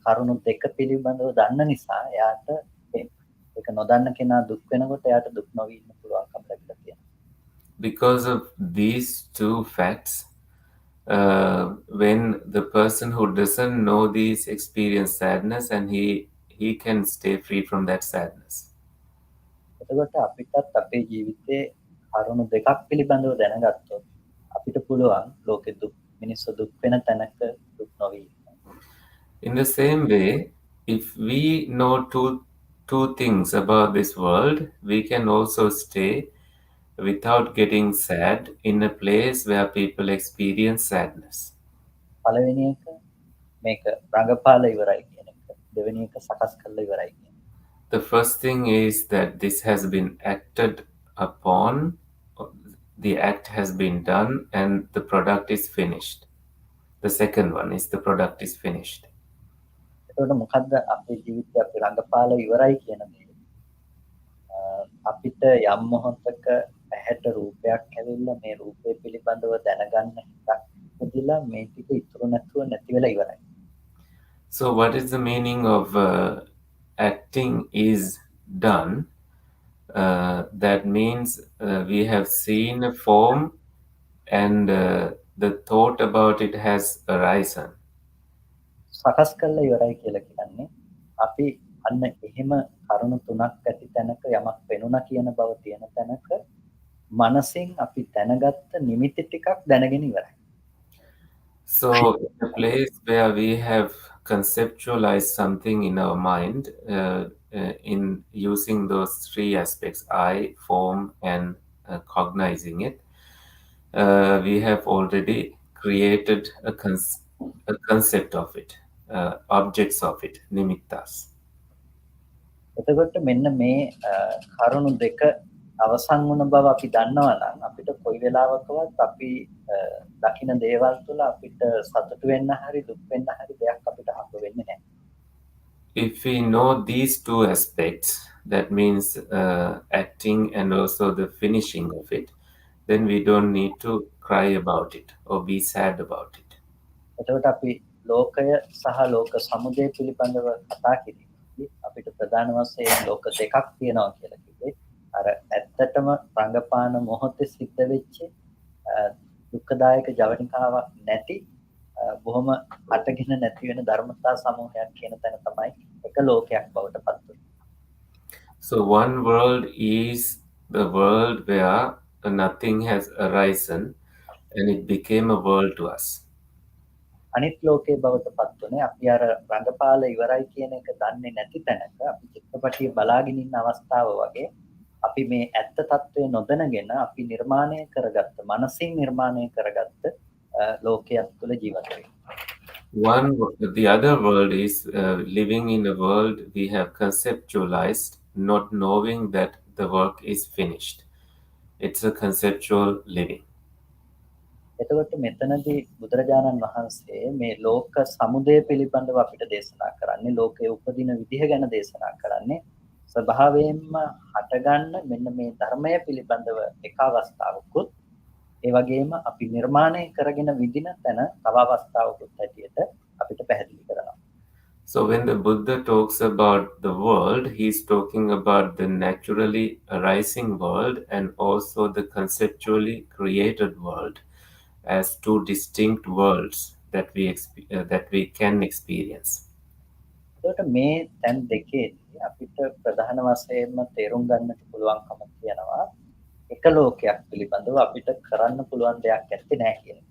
Speaker 3: කරුණු දෙක පිළිබඳව දන්න නිසා එයාට ඒක නොදන්න කෙනා දුක් වෙනකොට එයාට දුක් නොවී ඉන්න පුළුවන්කම ලැබිලා තියෙනවා.
Speaker 2: Because of these two facts, when the person who doesn't know these experience sadness, and he can stay free from that sadness.
Speaker 3: එතකොට අපිටත් අපේ ජීවිතේ කරුණු දෙකක් පිළිබඳව දැනගත්තොත් අපිට පුළුවන් ලෝකෙ දුක් මිනිස්සු දුක් වෙන තැනක දුක් නොවී ඉන්න.
Speaker 2: In the same way, if we know two things about this world, we can also stay without getting sad in a place where people experience sadness.
Speaker 3: පළවෙනි එක මේක රඟපාලා ඉවරයි කියන එක. දෙවෙනි එක සකස් කරලා ඉවරයි කියන එක.
Speaker 2: The first thing is that this has been acted upon, the act has been done, and the product is finished. The second one is the product is finished.
Speaker 3: එතකොට මොකද්ද අපේ ජීවිතේ අපි රඟපාලා ඉවරයි කියන දේ? අපිට යම් මොහොතක ඇහැට රූපයක් ඇවිල්ලා මේ රූපය පිළිබඳව දැනගන්න හිතක් උදිලා මේ ටික ඉතුරු නැතුව නැති වෙලා ඉවරයි.
Speaker 2: So what is the meaning of acting is done? That means we have seen a form, and the thought about it has arisen.
Speaker 3: සකස් කරලා ඉවරයි කියලා කියන්නේ අපි අන්න එහෙම කරුණු තුනක් ඇති තැනක යමක් වෙනුණා කියන බව තියෙන තැනක මනසින් අපි දැනගත්ත නිමිති ටිකක් දැනගෙන ඉවරයි.
Speaker 2: So in a place where we have conceptualized something in our mind, in using those three aspects, I, form, and cognizing it, we have already created a concept of it, objects of it, nimittas.
Speaker 3: එතකොට මෙන්න මේ කරුණු දෙක අවසන් වුණ බව අපි දන්නවා නම් අපිට කොයි වෙලාවකවත් අපි දකින දේවල් තුළ අපිට සතුටු වෙන්න හරි දුක් වෙන්න හරි දෙයක් අපිට හම්බ වෙන්නේ නැහැ.
Speaker 2: If we know these two aspects, that means acting and also the finishing of it, then we don't need to cry about it or be sad about it.
Speaker 3: එතකොට අපි ලෝකය සහ ලෝක සමුදය පිළිබඳව කතා කිරීමේදී අපිට ප්‍රධාන වශයෙන් ලෝක දෙකක් තියෙනවා කියලා කිව්වේ. අර ඇත්තටම රංගපාන මොහොතේ සිද්ධ වෙච්ච දුක්ඛදායක ජවනිකාවක් නැති බොහොම අටගෙන නැති වෙන ධර්මතා සමූහයක් කියන තැන තමයි එක ලෝකයක් බවට පත් වෙන්නේ.
Speaker 2: So one world is the world where nothing has arisen and it became a world to us.
Speaker 3: අනිත් ලෝකයේ බවට පත් වුණේ අපි අර රංගපාල ඉවරයි කියන එක දන්නේ නැති තැනක අපි චිත්‍රපටිය බලාගෙන ඉන්න අවස්ථාව වගේ අපි මේ ඇත්ත తත්වය නොදැනගෙන අපි නිර්මාණය කරගත්ත මනසින් නිර්මාණය කරගත්ත ලෝකයක් තුළ ජීවත් වෙනවා.
Speaker 2: The other world is living in a world we have conceptualized, not knowing that the work is finished. It's a conceptual living.
Speaker 3: එතකොට මෙතනදී බුදුරජාණන් වහන්සේ මේ ලෝක සමුදය පිළිබඳව අපිට දේශනා කරන්නේ ලෝකයේ උපදින විදිහ ගැන දේශනා කරන්නේ ස්වභාවයෙන්ම හටගන්න මෙන්න මේ ධර්මය පිළිබඳව එක අවස්ථාවකුත් ඒ වගේම අපි නිර්මාණය කරගෙන විදින තැන තව අවස්ථාවකුත් හැටියට අපිට පැහැදිලි කරනවා.
Speaker 2: So when the Buddha talks about the world, he's talking about the naturally arising world and also the conceptually created world as two distinct worlds that we can experience.
Speaker 3: එතකොට මේ තැන් දෙකේදී අපිට ප්‍රධාන වශයෙන්ම තේරුම් ගන්නට පුළුවන්කම තියෙනවා එක ලෝකයක් පිළිබඳව අපිට කරන්න පුළුවන් දෙයක් ඇත්තේ නැහැ කියන.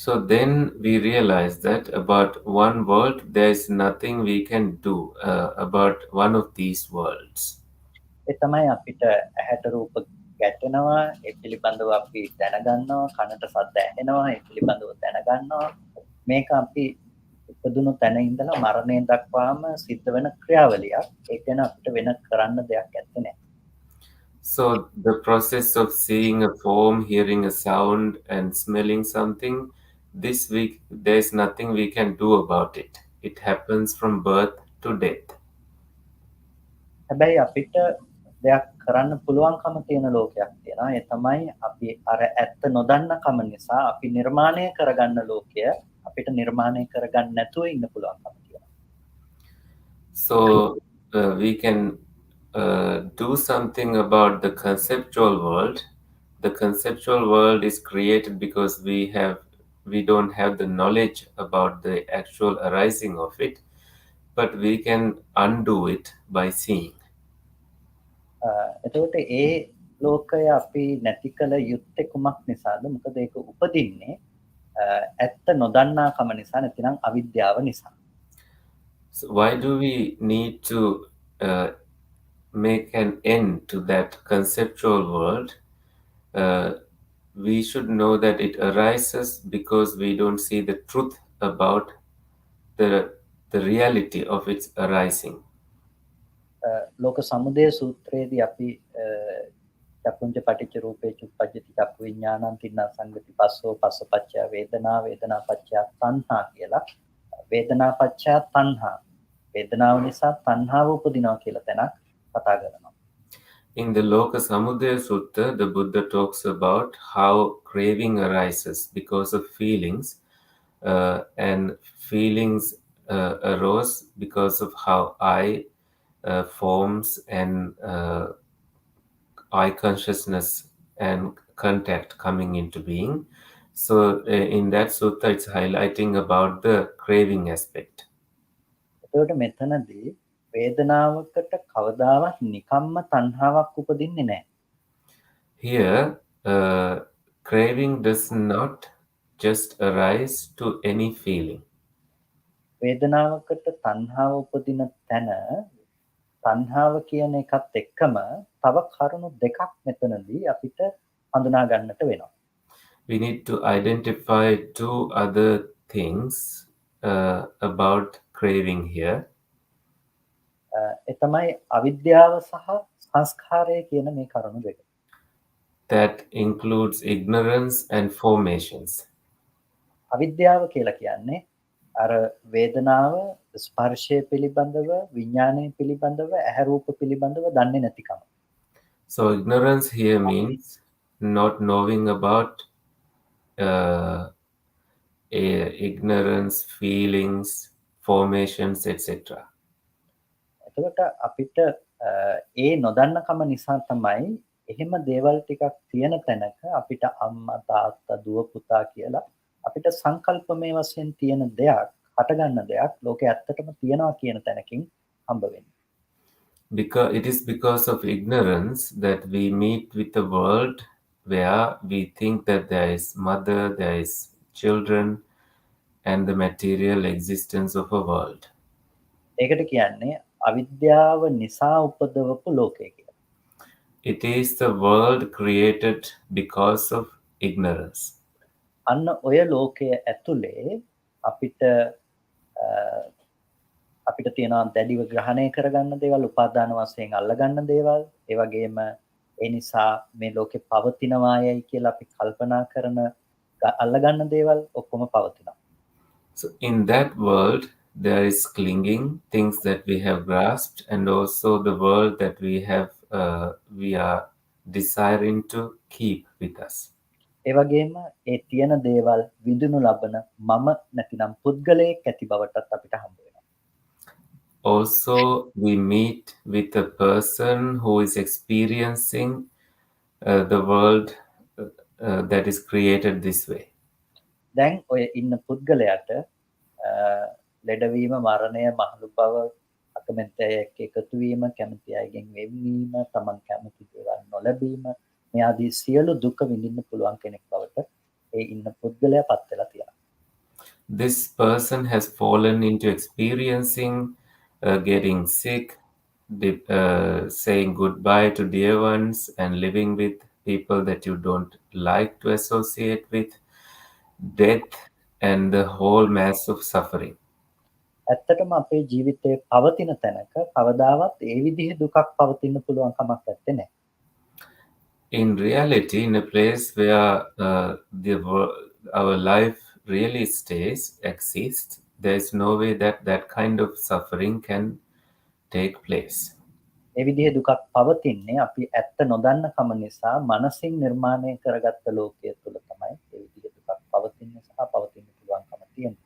Speaker 2: So then we realize that about one world, there is nothing we can do about one of these worlds.
Speaker 3: ඒ තමයි අපිට ඇහැට රූප ගැටෙනවා ඒ පිළිබඳව අපි දැනගන්නවා කනට සද්ද ඇහෙනවා ඒ පිළිබඳව දැනගන්නවා මේක අපි ඉපදුණු තැන ඉඳලා මරණය දක්වාම සිද්ධ වෙන ක්‍රියාවලියක් ඒක ගැන අපිට වෙන කරන්න දෙයක් නැත්තේ නෑ.
Speaker 2: So the process of seeing a form, hearing a sound, and smelling something, this week there's nothing we can do about it. It happens from birth to death.
Speaker 3: හැබැයි අපිට දෙයක් කරන්න පුළුවන්කම තියෙන ලෝකයක් තියෙනවා. ඒ තමයි අපි අර ඇත්ත නොදන්නකම නිසා අපි නිර්මාණය කරගන්න ලෝකය අපිට නිර්මාණය කරගන්න නැතුව ඉන්න පුළුවන්කම තියෙනවා.
Speaker 2: So we can do something about the conceptual world. The conceptual world is created because we don't have the knowledge about the actual arising of it, but we can undo it by seeing.
Speaker 3: එතකොට ඒ ලෝකය අපි නැති කළ යුත්තේ කුමක් නිසාද? මොකද ඒක උපදින්නේ ඇත්ත නොදන්නාකම නිසා නැතිනම් අවිද්‍යාව නිසා.
Speaker 2: So why do we need to make an end to that conceptual world? We should know that it arises because we don't see the truth about the reality of its arising.
Speaker 3: ලෝක සමුදය සූත්‍රයේදී අපි චක්කුංච පටිච්ච රූපේ චුප්පජ්ජති චක්කු විඥානං තින්නා සංගති පස්සෝ පස්සපච්චය වේදනා වේදනා පච්චය තණ්හා කියලා වේදනා පච්චය තණ්හා වේදනාව නිසා තණ්හාව උපදිනවා කියලා තැනක් කතා කරනවා.
Speaker 2: In the Loka Samudaya Sutta, the Buddha talks about how craving arises because of feelings, and feelings arose because of how I forms and eye consciousness and contact coming into being. So in that sutta, it's highlighting about the craving aspect.
Speaker 3: එතකොට මෙතනදී වේදනාවකට කවදාවත් නිකම්ම තණ්හාවක් උපදින්නේ නැහැ.
Speaker 2: Here, craving does not just arise to any feeling.
Speaker 3: වේදනාවකට තණ්හාව උපදින තැන තණ්හාව කියන එකත් එක්කම තව කරුණු දෙකක් මෙතනදී අපිට හඳුනා ගන්නට වෙනවා.
Speaker 2: We need to identify two other things about craving here.
Speaker 3: ඒ තමයි අවිද්‍යාව සහ සංස්කාරය කියන මේ කරුණු දෙක.
Speaker 2: That includes ignorance and formations.
Speaker 3: අවිද්‍යාව කියලා කියන්නේ අර වේදනාව ස්පර්ශය පිළිබඳව විඥානය පිළිබඳව ඇහැ රූප පිළිබඳව දන්නේ නැතිකම.
Speaker 2: So ignorance here means not knowing about ignorance, feelings, formations, etc.
Speaker 3: එතකොට අපිට ඒ නොදන්නකම නිසා තමයි එහෙම දේවල් ටිකක් තියෙන තැනක අපිට අම්මා තාත්තා දුව පුතා කියලා අපිට සංකල්පමය වශයෙන් තියෙන දෙයක් හටගන්න දෙයක් ලෝකේ ඇත්තටම තියෙනවා කියන තැනකින් හම්බ වෙන්නේ.
Speaker 2: Because it is because of ignorance that we meet with a world where we think that there is mother, there is children, and the material existence of a world.
Speaker 3: ඒකට කියන්නේ අවිද්‍යාව නිසා උපදවපු ලෝකය කියලා.
Speaker 2: It is the world created because of ignorance.
Speaker 3: අන්න ඔය ලෝකය ඇතුලේ අපිට අපිට තියෙනවා දැඩිව ග්‍රහණය කරගන්න දේවල් උපාදාන වශයෙන් අල්ලගන්න දේවල් ඒ වගේම ඒ නිසා මේ ලෝකේ පවතිනවායයි කියලා අපි කල්පනා කරන අල්ලගන්න දේවල් ඔක්කොම පවතිනවා.
Speaker 2: So in that world there is clinging, things that we have grasped, and also the world that we are desiring to keep with us.
Speaker 3: ඒ වගේම ඒ තියෙන දේවල් විඳිනු ලබන මම නැතිනම් පුද්ගලයෙක් ඇති බවටත් අපිට හම්බ වෙනවා.
Speaker 2: Also, we meet with a person who is experiencing the world that is created this way.
Speaker 3: දැන් ඔය ඉන්න පුද්ගලයාට ලෙඩවීම මරණය මහලු බව අකමැත්තයක් එකතු වීම කැමති අයගෙන් වෙන්වීම තමන් කැමති දේවල් නොලැබීම මේ ආදී සියලු දුක විඳින්න පුළුවන් කෙනෙක් බවට ඒ ඉන්න පුද්ගලයා පත් වෙලා තියෙනවා.
Speaker 2: This person has fallen into experiencing getting sick, saying goodbye to dear ones, and living with people that you don't like to associate with, death, and the whole mass of suffering.
Speaker 3: ඇත්තටම අපේ ජීවිතයේ පවතින තැනක කවදාවත් ඒ විදිහේ දුකක් පවතින්න පුළුවන් කමක් නැත්තේ නෑ.
Speaker 2: In reality, in a place where our life really exists, there is no way that that kind of suffering can take place.
Speaker 3: ඒ විදිහේ දුකක් පවතින්නේ අපි ඇත්ත නොදන්න කම නිසා මනසින් නිර්මාණය කරගත්ත ලෝකයේ තුල තමයි ඒ විදිහේ දුකක් පවතින්නේ සහ පවතින්න පුළුවන්කම තියෙන්නේ.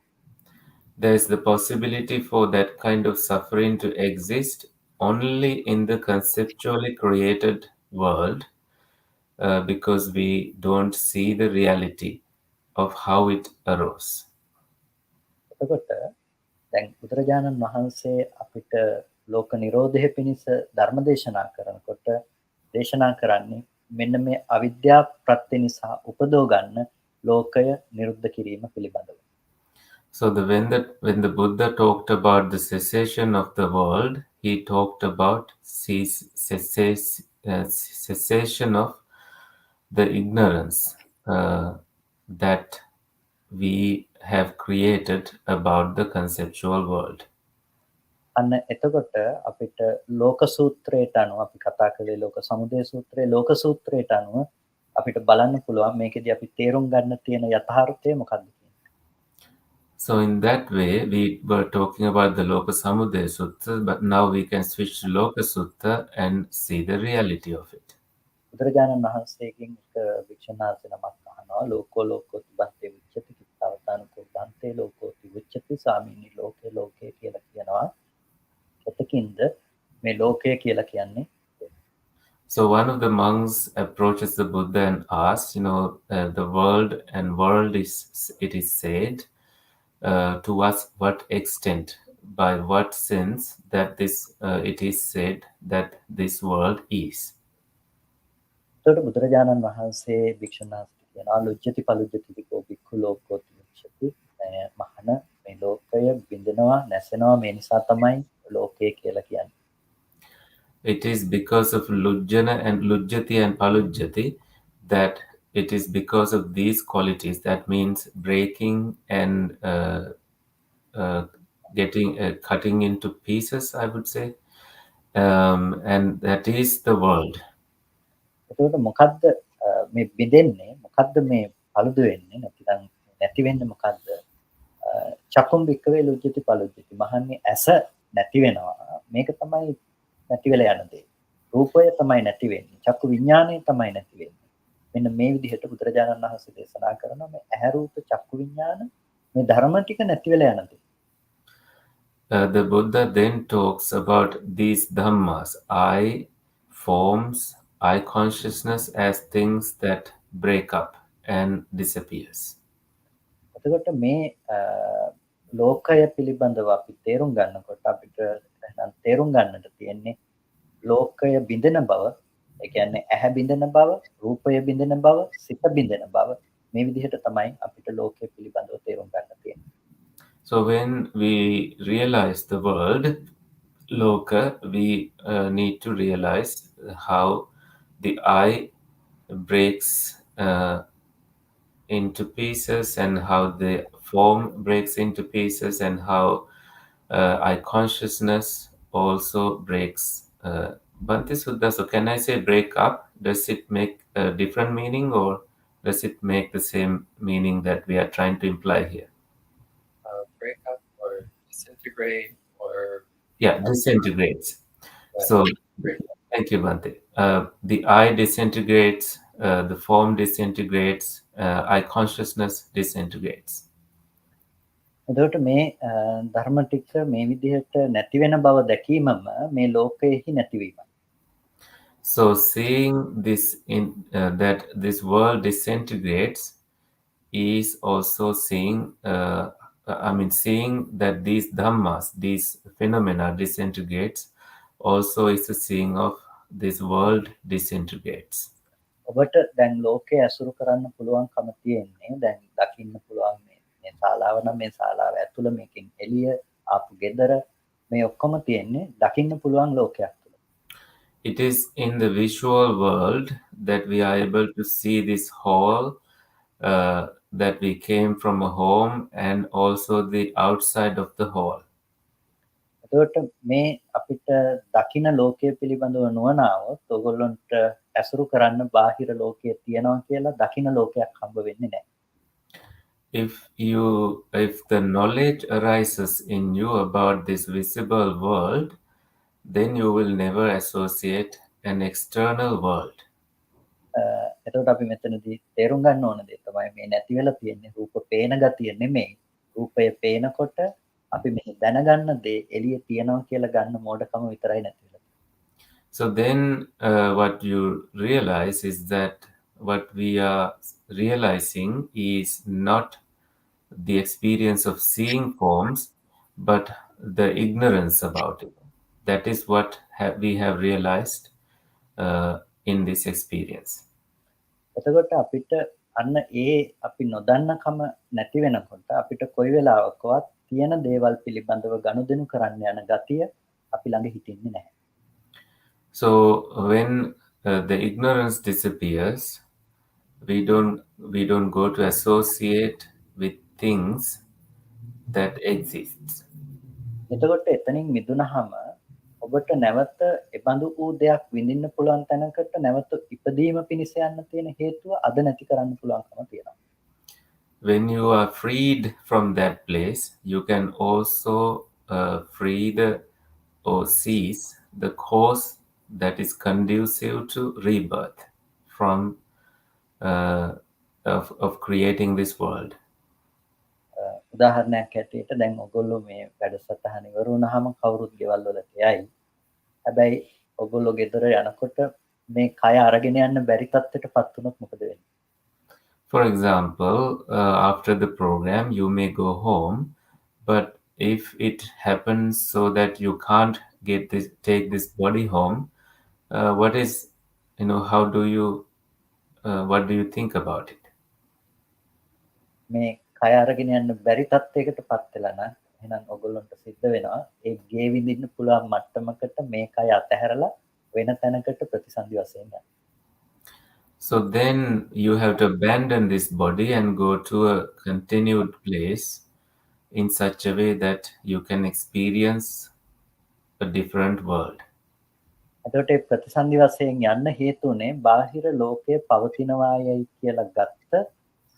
Speaker 2: There is the possibility for that kind of suffering to exist only in the conceptually created world, because we don't see the reality of how it arose.
Speaker 3: එතකොට දැන් බුදුරජාණන් වහන්සේ අපිට ලෝක නිරෝධය පිණිස ධර්ම දේශනා කරනකොට දේශනා කරන්නේ මෙන්න මේ අවිද්‍යා ප්‍රත්‍ය නිසා උපදව ගන්න ලෝකය නිරුද්ධ කිරීම පිළිබඳව.
Speaker 2: So when the Buddha talked about the cessation of the world, he talked about cessation of the ignorance that we have created about the conceptual world.
Speaker 3: අන්න එතකොට අපිට ලෝක සූත්‍රයට අනුව අපි කතා කළේ ලෝක සමුදය සූත්‍රයේ ලෝක සූත්‍රයට අනුව අපිට බලන්න පුළුවන් මේකෙදි අපි තේරුම් ගන්න තියෙන යථාර්ථය මොකක්ද කියන්නේ.
Speaker 2: So in that way, we were talking about the Loka Samudaya Sutta, but now we can switch to Loka Sutta and see the reality of it.
Speaker 3: බුදුරජාණන් වහන්සේගෙන් එක වික්ෂණාස නමක් අහනවා ලෝකෝ ලෝකෝති බන්තේ උච්චති කිත්තවතානකෝ බන්තේ ලෝකෝති උච්චති සාමීනි ලෝකේ ලෝකේ කියලා කියනවා. එතකින්ද මේ ලෝකය කියලා කියන්නේ.
Speaker 2: So one of the monks approaches the Buddha and asks, the world it is said, to what extent, by what sense that it is said that this world is.
Speaker 3: එතකොට බුදුරජාණන් වහන්සේ වික්ෂණාසට කියනවා ලුජ්ජති පලුජ්ජති කෝ බික්ඛු ලෝකෝති උච්චති මහණ මේ ලෝකය බිඳෙනවා නැසෙනවා මේ නිසා තමයි ලෝකය කියලා කියන්නේ.
Speaker 2: It is because of lujjati and palujjati that it is because of these qualities, that means breaking and cutting into pieces, I would say, and that is the world.
Speaker 3: එතකොට මොකද්ද මේ බිඳෙන්නේ මොකද්ද මේ පළුදු වෙන්නේ නැතිනම් නැති වෙන්නේ මොකද්ද? චක්කුම් බික්කවේ ලුජ්ජති පලුජ්ජති මහන්නේ ඇස නැති වෙනවා මේක තමයි නැති වෙලා යන දේ. රූපය තමයි නැති වෙන්නේ. චක්කු විඥානය තමයි නැති වෙන්නේ. මෙන්න මේ විදිහට බුදුරජාණන් වහන්සේ දේශනා කරනවා මේ ඇහැ රූප චක්කු විඥාන මේ ධර්ම ටික නැති වෙලා යන දේ.
Speaker 2: The Buddha then talks about these dhammas, eye, forms, eye consciousness as things that break up and disappears.
Speaker 3: එතකොට මේ ලෝකය පිළිබඳව අපි තේරුම් ගන්නකොට අපිට එහෙනම් තේරුම් ගන්නට තියෙන්නේ ලෝකය බිඳෙන බව, ඒ කියන්නේ ඇහැ බිඳෙන බව, රූපය බිඳෙන බව, සිත බිඳෙන බව මේ විදිහට තමයි අපිට ලෝකය පිළිබඳව තේරුම් ගන්න තියෙන්නේ.
Speaker 2: So when we realize the world, Loka, we need to realize how the eye breaks into pieces and how the form breaks into pieces and how eye consciousness also breaks. Bhante Sudha, so can I say break up? Does it make a different meaning or does it make the same meaning that we are trying to imply here?
Speaker 4: Break up or disintegrate or...
Speaker 2: Yeah, disintegrates. So, thank you, Bhante. The eye disintegrates, the form disintegrates, eye consciousness disintegrates.
Speaker 3: එතකොට මේ ධර්ම ටික මේ විදිහට නැති වෙන බව දැකීමම මේ ලෝකයේහි නැතිවීමයි.
Speaker 2: So seeing this that this world disintegrates is also seeing that these dhammas, these phenomena disintegrates, also is a seeing of this world disintegrates.
Speaker 3: ඔබට දැන් ලෝකය අසුරු කරන්න පුළුවන්කම තියෙන්නේ දැන් දකින්න පුළුවන් මේ ශාලාව නම් මේ ශාලාව ඇතුළ මේකෙන් එළිය ආපු ගෙදර මේ ඔක්කොම තියෙන්නේ දකින්න පුළුවන් ලෝකයක් තුළ.
Speaker 2: It is in the visual world that we are able to see this whole, that we came from a home, and also the outside of the hall.
Speaker 3: එතකොට මේ අපිට දකින ලෝකයේ පිළිබඳව නුවණාවොත් ඔයගොල්ලන්ට ඇසුරු කරන්න බාහිර ලෝකයේ තියෙනවා කියලා දකින ලෝකයක් හම්බ වෙන්නේ නැහැ.
Speaker 2: If the knowledge arises in you about this visible world, then you will never associate an external world.
Speaker 3: එතකොට අපි මෙතනදී තේරුම් ගන්න ඕන දේ තමයි මේ නැති වෙලා තියෙන්නේ රූප පේන ගතිය නෙමෙයි. රූපය පේනකොට අපි මේ දැනගන්න දේ එළියේ තියෙනවා කියලා ගන්න මෝඩකම විතරයි නැති වෙලා.
Speaker 2: So then what you realize is that what we are realizing is not the experience of seeing forms, but the ignorance about it. That is what we have realized in this experience.
Speaker 3: එතකොට අපිට අන්න ඒ අපි නොදන්නකම නැති වෙනකොට අපිට කොයි වෙලාවකවත් තියෙන දේවල් පිළිබඳව ගනුදෙනු කරන්න යන ගතිය අපි ළඟ හිටින්නේ නැහැ.
Speaker 2: So when the ignorance disappears, we don't go to associate with things that exists.
Speaker 3: එතකොට එතනින් මිදුනහම ඔබට නැවත එබඳු වූ දෙයක් විඳින්න පුළුවන් තැනකට නැවත ඉපදීම පිණිස යන්න තියෙන හේතුව අද නැති කරන්න පුළුවන්කම තියෙනවා.
Speaker 2: When you are freed from that place, you can also free or seize the cause that is conducive to rebirth of creating this world.
Speaker 3: උදාහරණයක් ඇටියට දැන් ඔයගොල්ලෝ මේ වැඩසටහන ඉවර වුණාම කවුරුත් ගෙවල් වලට යයි. හැබැයි ඔයගොල්ලෝ ගෙදර යනකොට මේ කය අරගෙන යන්න බැරි තත්ත්වයටපත් වුණොත් මොකද වෙන්නේ?
Speaker 2: For example, after the program, you may go home, but if it happens so that you can't take this body home, what do you think about it?
Speaker 3: මේ කය අරගෙන යන්න බැරි තත්ත්වයකටපත් වෙලා නම් එහෙනම් ඔයගොල්ලන්ට සිද්ධ වෙනවා ඒ ගේ විඳින්න පුළුවන් මට්ටමකට මේ කය අතහැරලා වෙන තැනකට ප්‍රතිසන්දි වශයෙන් යන්න.
Speaker 2: So then you have to abandon this body and go to a continued place in such a way that you can experience a different world.
Speaker 3: එතකොට ඒ ප්‍රතිසන්දි වශයෙන් යන්න හේතුනේ බාහිර ලෝකයේ පවතිනවායයි කියලා ගත්ත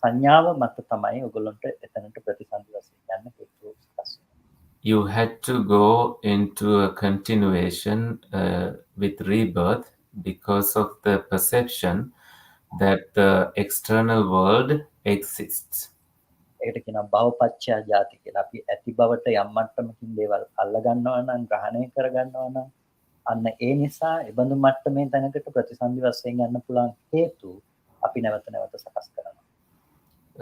Speaker 3: සංඥාව මත තමයි ඔයගොල්ලන්ට එතනට ප්‍රතිසන්දි වශයෙන් යන්න හේතුව සකස් වෙන්නේ.
Speaker 2: You had to go into a continuation with rebirth because of the perception that the external world exists.
Speaker 3: ඒකට කියනවා භවපච්චය ජාති කියලා. අපි ඇති බවට යම් මට්ටමකින් දේවල් අල්ල ගන්නවා නම් ග්‍රහණය කර ගන්නවා නම් අන්න ඒ නිසා එබඳු මට්ටමේ තැනකට ප්‍රතිසන්දි වශයෙන් යන්න පුළුවන් හේතු අපි නැවත නැවත සකස් කරනවා.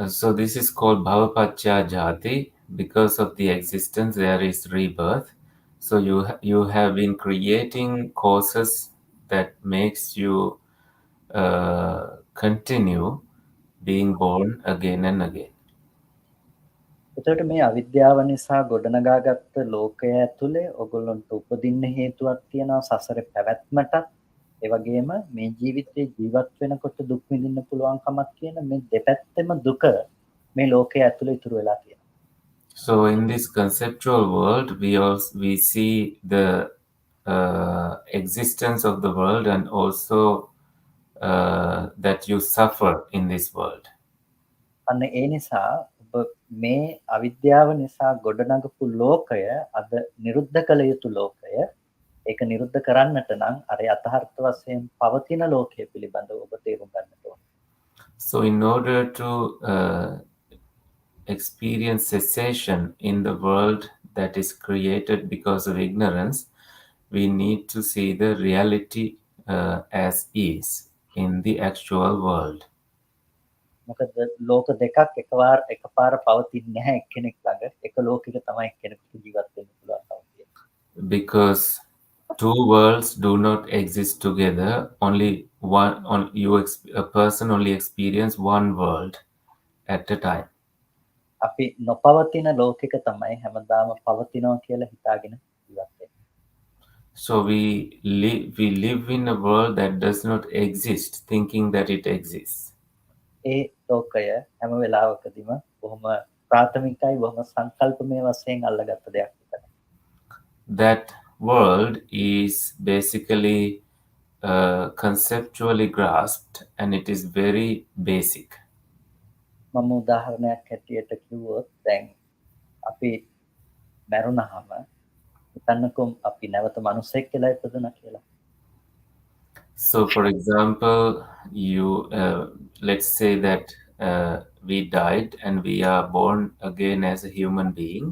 Speaker 2: So this is called bhavapacchya jati. Because of the existence, there is rebirth. So you have been creating causes that makes you continue being born again and again.
Speaker 3: එතකොට මේ අවිද්‍යාව නිසා ගොඩනගාගත්ත ලෝකය ඇතුලේ ඔයගොල්ලන්ට උපදින්න හේතුවක් තියෙනවා සසරේ පැවැත්මටත් ඒ වගේම මේ ජීවිතේ ජීවත් වෙනකොට දුක් විඳින්න පුළුවන්කමක් කියන මේ දෙපැත්තෙම දුක මේ ලෝකය ඇතුලේ ඉතුරු වෙලා තියෙනවා.
Speaker 2: So in this conceptual world, we see the existence of the world and also that you suffer in this world.
Speaker 3: අන්න ඒ නිසා ඔබ මේ අවිද්‍යාව නිසා ගොඩනගපු ලෝකය අද නිරුද්ධ කළ යුතු ලෝකය. ඒක නිරුද්ධ කරන්නට නම් අර යථාර්ථ වශයෙන් පවතින ලෝකය පිළිබඳව ඔබ තේරුම් ගන්නට ඕනේ.
Speaker 2: So in order to experience cessation in the world that is created because of ignorance, we need to see the reality as is in the actual world.
Speaker 3: මොකද ලෝක දෙකක් එකපාර පවතින්නේ නැහැ එක්කෙනෙක් ළඟ. එක ලෝකයක තමයි කෙනෙකුට ජීවත් වෙන්න පුළුවන්කම තියෙන්නේ.
Speaker 2: Because two worlds do not exist together. A person only experience one world at a time.
Speaker 3: අපි නොපවතින ලෝකයක තමයි හැමදාම පවතිනවා කියලා හිතාගෙන ජීවත් වෙන්නේ.
Speaker 2: So we live in a world that does not exist, thinking that it exists.
Speaker 3: ඒ ලෝකය හැම වෙලාවකදීම බොහොම ප්‍රාථමිකයි බොහොම සංකල්පමය වශයෙන් අල්ලගත්ත දෙයක් විතරයි.
Speaker 2: That world is basically conceptually grasped, and it is very basic.
Speaker 3: මම උදාහරණයක් හැටියට කිව්වොත් දැන් අපි මැරුණාම හිතන්නකෝ අපි නැවත මිනිසෙක් කියලා ඉපදුණා කියලා.
Speaker 2: So, for example, let's say that we died and we are born again as a human being.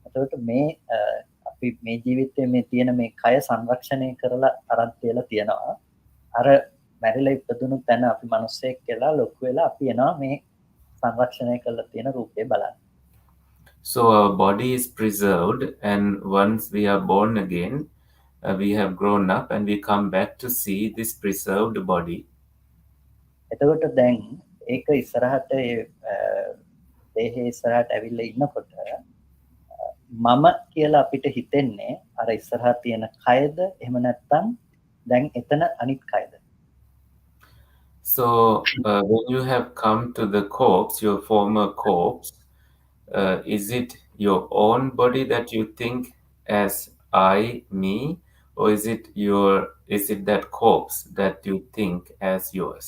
Speaker 3: එතකොට මේ අපි මේ ජීවිතයේ මේ තියෙන මේ කය සංරක්ෂණය කරලා අරන් තියලා තියෙනවා. අර මැරිලා ඉපදුණු තැන අපි මිනිසෙක් කියලා ලොකු වෙලා අපි එනවා මේ සංරක්ෂණය කරලා තියෙන රූපේ බලන්න.
Speaker 2: So our body is preserved, and once we are born again, we have grown up and we come back to see this preserved body.
Speaker 3: එතකොට දැන් ඒක ඉස්සරහට දේහේ ඉස්සරහට ඇවිල්ලා ඉන්නකොට මම කියලා අපිට හිතෙන්නේ අර ඉස්සරහා තියෙන කයද එහෙම නැත්නම් දැන් එතන අනිත් කයද?
Speaker 2: So when you have come to the corpse, your former corpse, is it your own body that you think as I, me, or is it that corpse that you think as yours?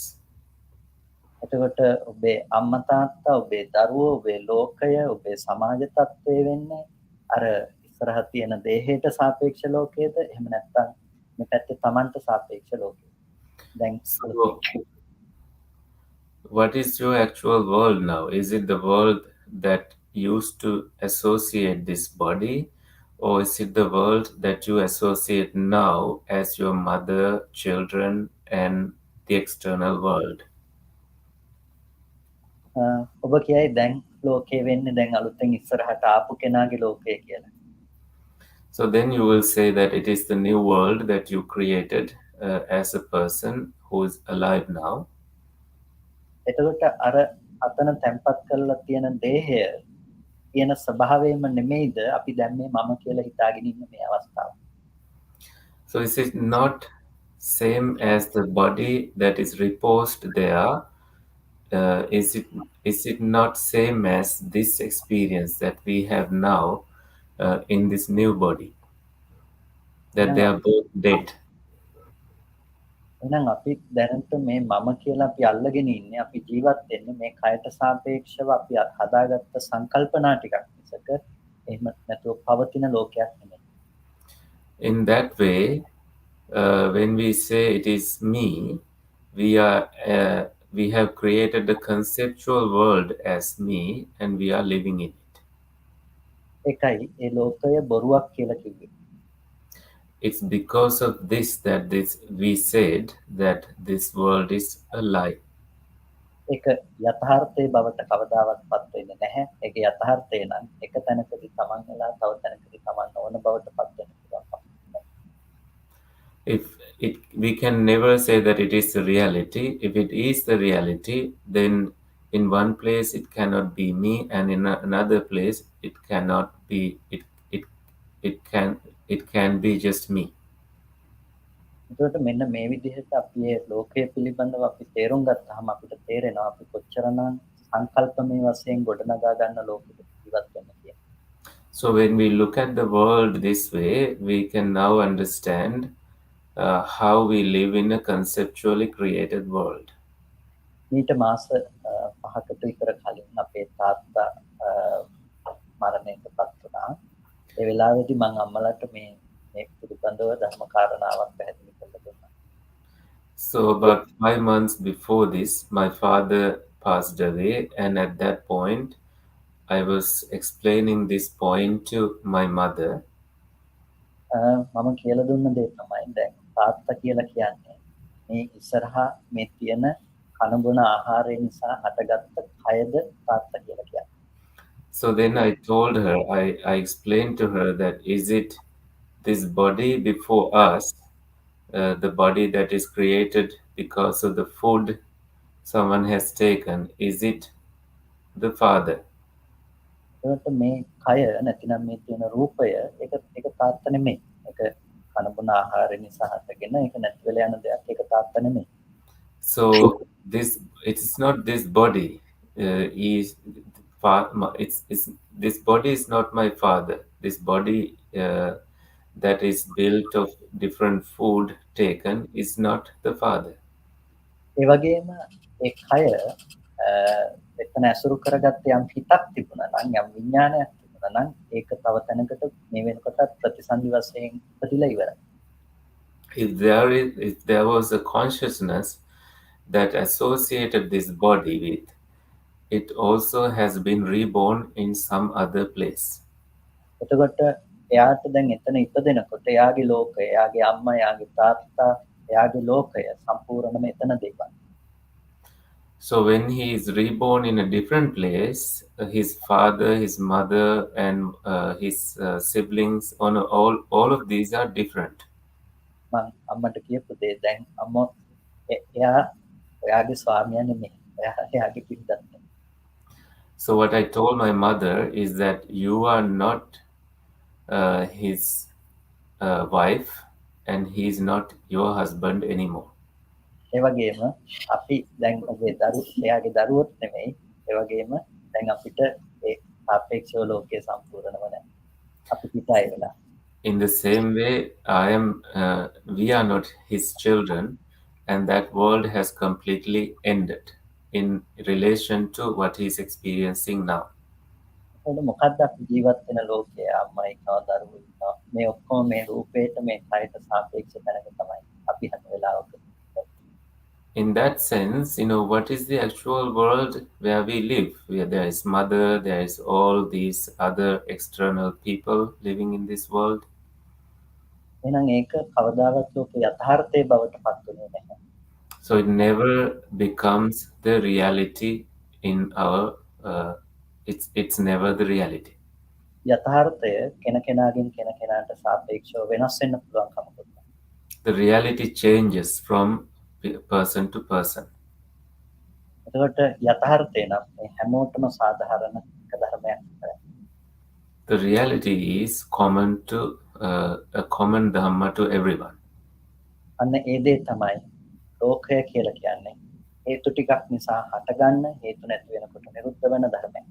Speaker 3: එතකොට ඔබේ අම්මා තාත්තා ඔබේ දරුවෝ ඔබේ ලෝකය ඔබේ සමාජ තත්ත්වය වෙන්නේ අර ඉස්සරහ තියෙන දේහයට සාපේක්ෂ ලෝකයේද එහෙම නැත්නම් මේ පැත්තේ Tamanට සාපේක්ෂ ලෝකයේද? දැන්
Speaker 2: So, what is your actual world now? Is it the world that used to associate this body, or is it the world that you associate now as your mother, children, and the external world?
Speaker 3: ඔබ කියයි දැන් ලෝකේ වෙන්නේ දැන් අලුතෙන් ඉස්සරහට ආපු කෙනාගේ ලෝකය කියලා.
Speaker 2: So then you will say that it is the new world that you created as a person who is alive now.
Speaker 3: එතකොට අර අතන තැම්පත් කරලා තියෙන දේහය තියෙන ස්වභාවයෙන්ම නෙමෙයිද අපි දැන් මේ මම කියලා හිතාගෙන ඉන්න මේ අවස්ථාව.
Speaker 2: So is it not same as the body that is reposed there? Is it not same as this experience that we have now in this new body? That they are both dead.
Speaker 3: එහෙනම් අපි දැනට මේ මම කියලා අපි අල්ලගෙන ඉන්නේ අපි ජීවත් වෙන්නේ මේ කයට සාපේක්ෂව අපි හදාගත්ත සංකල්පනා ටිකක් මිසක එහෙම නැතුව පවතින ලෝකයක් නෙමෙයි.
Speaker 2: In that way, when we say it is me, we have created the conceptual world as me, and we are living in it.
Speaker 3: ඒකයි ඒ ලෝකය බොරුවක් කියලා කිව්වේ.
Speaker 2: It's because of this that we said that this world is a lie.
Speaker 3: ඒක යථාර්ථයේ බවට කවදාවත් පත් වෙන්නේ නැහැ. ඒක යථාර්ථය නම් එක තැනකදී තමන් වෙලා තව තැනකදී තමන් නොවන බවට පත් වෙන්න පුළුවන්.
Speaker 2: We can never say that it is the reality. If it is the reality, then in one place it cannot be me, and in another place it cannot be. It can be just me.
Speaker 3: එතකොට මෙන්න මේ විදිහට අපි මේ ලෝකයේ පිළිබඳව අපි තේරුම් ගත්තාම අපිට තේරෙනවා අපි කොච්චරනම් සංකල්පමය වශයෙන් ගොඩනගා ගන්න ලෝකෙක ජීවත් වෙන්නේ කියලා.
Speaker 2: So when we look at the world this way, we can now understand how we live in a conceptually created world.
Speaker 3: මීට මාස 5කට විතර කලින් අපේ තාත්තා මරණයටපත් වුණා. ඒ වෙලාවේදී මම අම්මලාට මේ පිළිබඳව ධර්ම කාරණාවක් පැහැදිලි කරලා දුන්නා.
Speaker 2: So about 5 months before this, my father passed away, and at that point, I was explaining this point to my mother.
Speaker 3: මම කියලා දුන්න දේ තමයි දැන් තාත්තා කියලා කියන්නේ මේ ඉස්සරහා මේ තියෙන කනබුන ආහාරය නිසා හටගත්ත කයද තාත්තා කියලා කියන්නේ.
Speaker 2: So then I told her, I explained to her that is it this body before us, the body that is created because of the food someone has taken, is it the father?
Speaker 3: ඒකට මේ කය නැතිනම් මේ තියෙන රූපය ඒක තාත්තා නෙමෙයි. ඒක කනබුන ආහාරය නිසා හටගෙන ඒක නැති වෙලා යන දෙයක් ඒක තාත්තා නෙමෙයි.
Speaker 2: So it is not this body. It's this body is not my father. This body that is built of different food taken is not the father.
Speaker 3: ඒ වගේම ඒ කය එතන ඇසුරු කරගත්ත යම් හිතක් තිබුණා නම් යම් විඥානයක් තිබුණා නම් ඒක තව තැනකට මේ වෙනකොටත් ප්‍රතිසන්දි වශයෙන් ඉපදිලා ඉවරයි.
Speaker 2: If there was a consciousness that associated this body with, it also has been reborn in some other place.
Speaker 3: එතකොට එයාට දැන් එතන ඉපදෙනකොට එයාගේ ලෝකය, එයාගේ අම්මා, එයාගේ තාත්තා, එයාගේ ලෝකය සම්පූර්ණයෙන්ම එතන දෙපන්.
Speaker 2: So when he is reborn in a different place, his father, his mother, and his siblings, all of these are different.
Speaker 3: මම අම්මට කියපු දේ දැන් අම්මා එයා ඔයාගේ ස්වාමියා නෙමෙයි. එයාගේ පිටත් නෙමෙයි.
Speaker 2: So what I told my mother is that you are not his wife, and he is not your husband anymore.
Speaker 3: ඒ වගේම අපි දැන් ඔබේ එයාගේ දරුවොත් නෙමෙයි. ඒ වගේම දැන් අපිට ඒ සාපේක්ෂව ලෝකයේ සම්පූර්ණව නැහැ. අපි පිටයි වෙලා.
Speaker 2: In the same way, we are not his children, and that world has completely ended in relation to what he is experiencing now.
Speaker 3: එතකොට මොකද්ද අපි ජීවත් වෙන ලෝකය? අම්මා ඉන්නවා, දරුවෝ ඉන්නවා. මේ ඔක්කොම මේ රූපේට මේ කයට සාපේක්ෂ තැනක තමයි අපි හැම වෙලාවකම.
Speaker 2: In that sense, what is the actual world where we live? Where there is mother, there is all these other external people living in this world.
Speaker 3: එහෙනම් ඒක කවදාවත් ලෝක යථාර්ථයේ බවට පත් වෙන්නේ නැහැ.
Speaker 2: So it never becomes the reality in our. It's never the reality.
Speaker 3: යථාර්ථය කෙනකෙනාගෙන් කෙනකෙනාට සාපේක්ෂව වෙනස් වෙන්න පුළුවන් කමකුත් නැහැ.
Speaker 2: The reality changes from person to person.
Speaker 3: එතකොට යථාර්ථය නම් මේ හැමෝටම සාධාරණ එක ධර්මයක් විතරයි.
Speaker 2: The reality is common to a common dhamma to everyone.
Speaker 3: අන්න ඒ දේ තමයි ලෝකය කියලා කියන්නේ. හේතු ටිකක් නිසා හටගන්න හේතු නැති වෙනකොට නිරුද්ධ වෙන ධර්මයක්.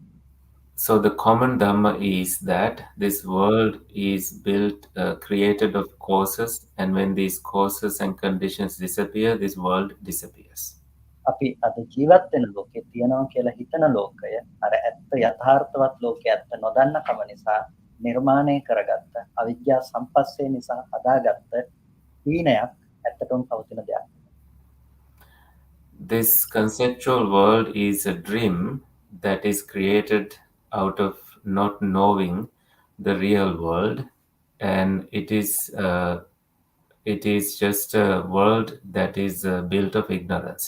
Speaker 2: So the common dhamma is that this world is built, created of causes, and when these causes and conditions disappear, this world disappears.
Speaker 3: අපි අද ජීවත් වෙන ලෝකේ තියනවා කියලා හිතන ලෝකය අර ඇත්ත යථාර්ථවත් ලෝකයේ ඇත්ත නොදන්න කම නිසා නිර්මාණය කරගත්ත අවිද්‍යා සම්පස්සේ නිසා හදාගත්ත හීනයක් ඇත්තටම පවතින දෙයක්.
Speaker 2: This conceptual world is a dream that is created out of not knowing the real world, and it is just a world that is built of ignorance.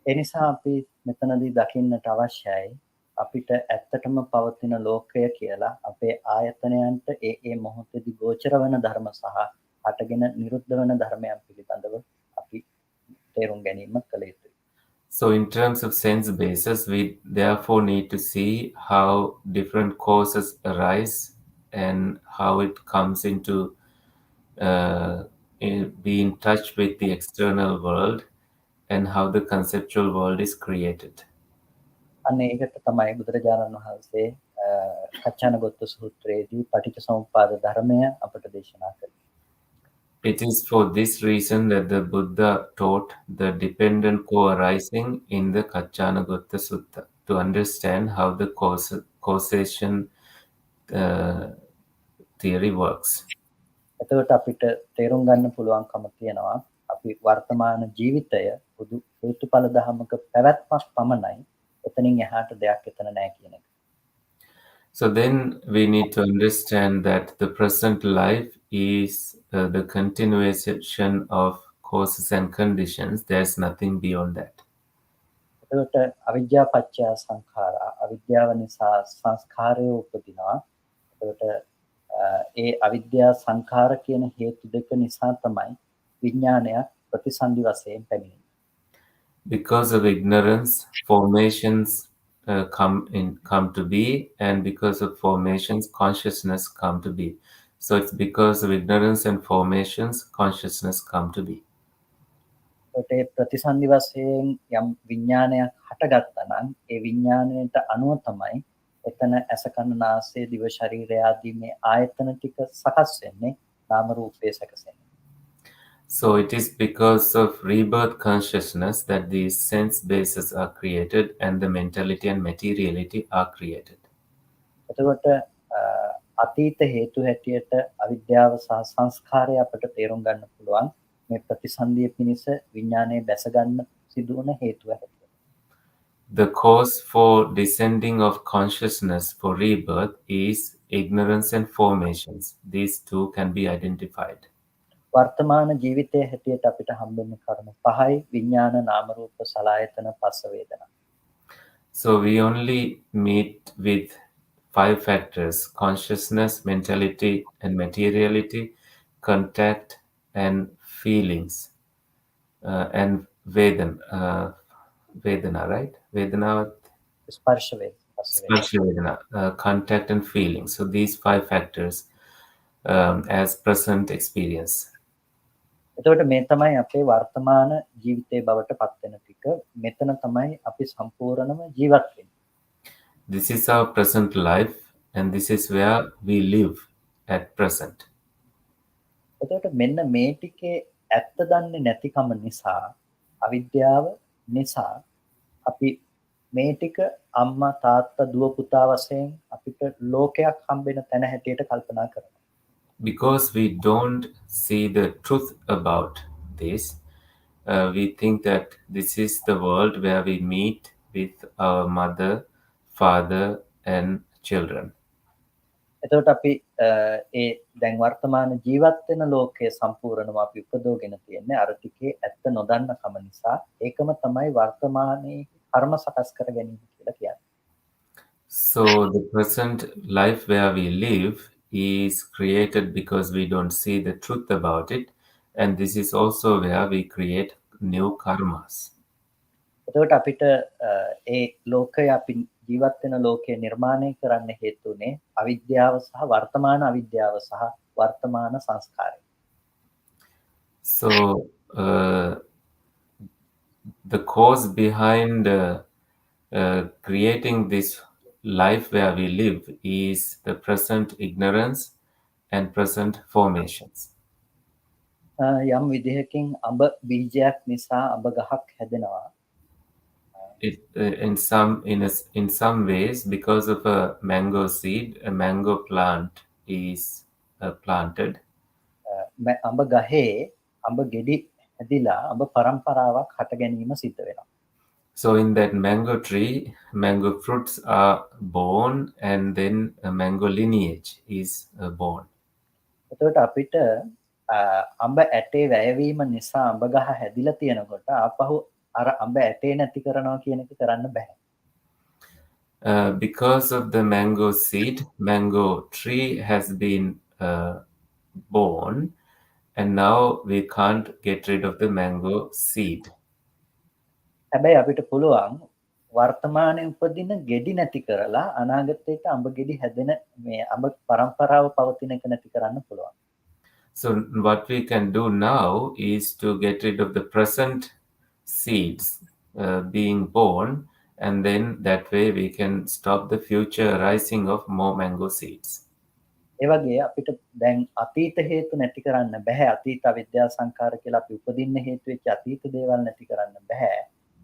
Speaker 3: ඒ නිසා අපි මෙතනදී දකින්නට අවශ්‍යයි අපිට ඇත්තටම පවතින ලෝකය කියලා අපේ ආයතනයන්ට ඒ මොහොතේදී ගෝචර වෙන ධර්ම සහ හටගෙන නිරුද්ධ වෙන ධර්මයන් පිළිබඳව අපි තේරුම් ගැනීම කළ යුතුයි.
Speaker 2: So in terms of sense basis, we therefore need to see how different causes arise and how it comes into be in touch with the external world and how the conceptual world is created.
Speaker 3: අන්න ඒකට තමයි බුදුරජාණන් වහන්සේ කච්චානගොත්ත සූත්‍රයේදී පටිච්චසමුප්පාද ධර්මය අපට දේශනා කළේ.
Speaker 2: It is for this reason that the Buddha taught the dependent co-arising in the Kacchanagotta Sutta, to understand how the causation theory works.
Speaker 3: එතකොට අපිට තේරුම් ගන්න පුළුවන්කම තියෙනවා අපි වර්තමාන ජීවිතය පොදු හේතුඵල ධර්මක පැවැත්මක් පමණයි. එතනින් එහාට දෙයක් එතන නැහැ කියන එක.
Speaker 2: So then we need to understand that the present life is the continuation of causes and conditions. There's nothing beyond that.
Speaker 3: එතකොට අවිද්‍යා පත්‍ය සංඛාරා අවිද්‍යාව නිසා සංස්කාරය උපදිනවා. එතකොට ඒ අවිද්‍යා සංඛාර කියන හේතු දෙක නිසා තමයි විඥානයක් ප්‍රතිසන්දි වශයෙන් පැමිණෙන්නේ.
Speaker 2: Because of ignorance, formations come to be, and because of formations, consciousness come to be. So it's because of ignorance and formations consciousness come to be.
Speaker 3: ඒකට ඒ ප්‍රතිසන්දි වශයෙන් යම් විඥානයක් හටගත්තා නම් ඒ විඥාණයට අනුව තමයි එතන ඇස කන නාසය දිව ශරීරය ආදී මේ ආයතන ටික සකස් වෙන්නේ නාම රූපයේ සකසෙන්නේ.
Speaker 2: So it is because of rebirth consciousness that these sense bases are created and the mentality and materiality are created.
Speaker 3: එතකොට අතීත හේතු හැටියට අවිද්‍යාව සහ සංස්කාරය අපට තේරුම් ගන්න පුළුවන් මේ ප්‍රතිසන්දිය පිණිස විඥානයේ බැස ගන්න සිදු වන හේතුව හැටියට.
Speaker 2: The cause for descending of consciousness for rebirth is ignorance and formations. These two can be identified.
Speaker 3: වර්තමාන ජීවිතයේ හැටියට අපිට හම්බෙන කරුණු පහයි විඥාන නාම රූප සලආයතන පස්ස වේදනා.
Speaker 2: So we only meet with 5 factors: consciousness, mentality and materiality, contact and feelings, and vedana, right? Vedana,
Speaker 3: ස්පර්ශ වේදනා පස්ස වේදනා.
Speaker 2: sparsha vedana, contact and feelings. So these 5 factors as present experience.
Speaker 3: එතකොට මේ තමයි අපේ වර්තමාන ජීවිතයේ බවට පත් වෙන ටික. මෙතන තමයි අපි සම්පූර්ණම ජීවත් වෙන්නේ.
Speaker 2: This is our present life and this is where we live at present.
Speaker 3: එතකොට මෙන්න මේ ටිකේ ඇත්ත දන්නේ නැතිකම නිසා අවිද්‍යාව නිසා අපි මේ ටික අම්මා තාත්තා දුව පුතා වශයෙන් අපිට ලෝකයක් හම්බෙන තැන හැටියට කල්පනා කරනවා.
Speaker 2: Because we don't see the truth about this, we think that this is the world where we meet with our mother, father and children.
Speaker 3: එතකොට අපි ඒ දැන් වර්තමාන ජීවත් වෙන ලෝකයේ සම්පූර්ණව අපි උපදවගෙන තියෙන්නේ අර ටිකේ ඇත්ත නොදන්න කම නිසා ඒකම තමයි වර්තමානයේ කර්ම සකස් කර ගැනීම කියලා කියන්නේ.
Speaker 2: So the present life where we live is created because we don't see the truth about it, and this is also where we create new karmas.
Speaker 3: එතකොට අපිට ඒ ලෝකය අපි ජීවත් වෙන ලෝකය නිර්මාණය කරන්න හේතුනේ අවිද්‍යාව සහ වර්තමාන අවිද්‍යාව සහ වර්තමාන සංස්කාරය.
Speaker 2: So the cause behind creating this life where we live is the present ignorance and present formations.
Speaker 3: යම් විදිහකින් අඹ බීජයක් නිසා අඹ ගහක් හැදෙනවා.
Speaker 2: In some ways, because of a mango seed, a mango plant is planted.
Speaker 3: අඹ ගහේ අඹ ගෙඩි හැදිලා අඹ පරම්පරාවක් හට ගැනීම සිද්ධ වෙනවා.
Speaker 2: So in that mango tree, mango fruits are born and then a mango lineage is born.
Speaker 3: එතකොට අපිට අඹ ඇටේ වැයවීම නිසා අඹ ගහ හැදිලා තියෙනකොට ආපහු අර අඹ ඇටේ නැති කරනවා කියන එක කරන්න බෑ.
Speaker 2: Because of the mango seed, mango tree has been born, and now we can't get rid of the mango seed.
Speaker 3: හැබැයි අපිට පුළුවන් වර්තමානයේ උපදින ගෙඩි නැති කරලා අනාගතයට අඹ ගෙඩි හැදෙන මේ අඹ පරම්පරාව පවතින එක නැති කරන්න පුළුවන්.
Speaker 2: So what we can do now is to get rid of the present seeds being born, and then that way we can stop the future rising of more mango seeds.
Speaker 3: ඒ වගේ අපිට දැන් අතීත හේතු නැති කරන්න බෑ. අතීත අවිද්‍යා සංකාර කියලා අපි උපදින්න හේතු වෙච්ච අතීත දේවල් නැති කරන්න බෑ.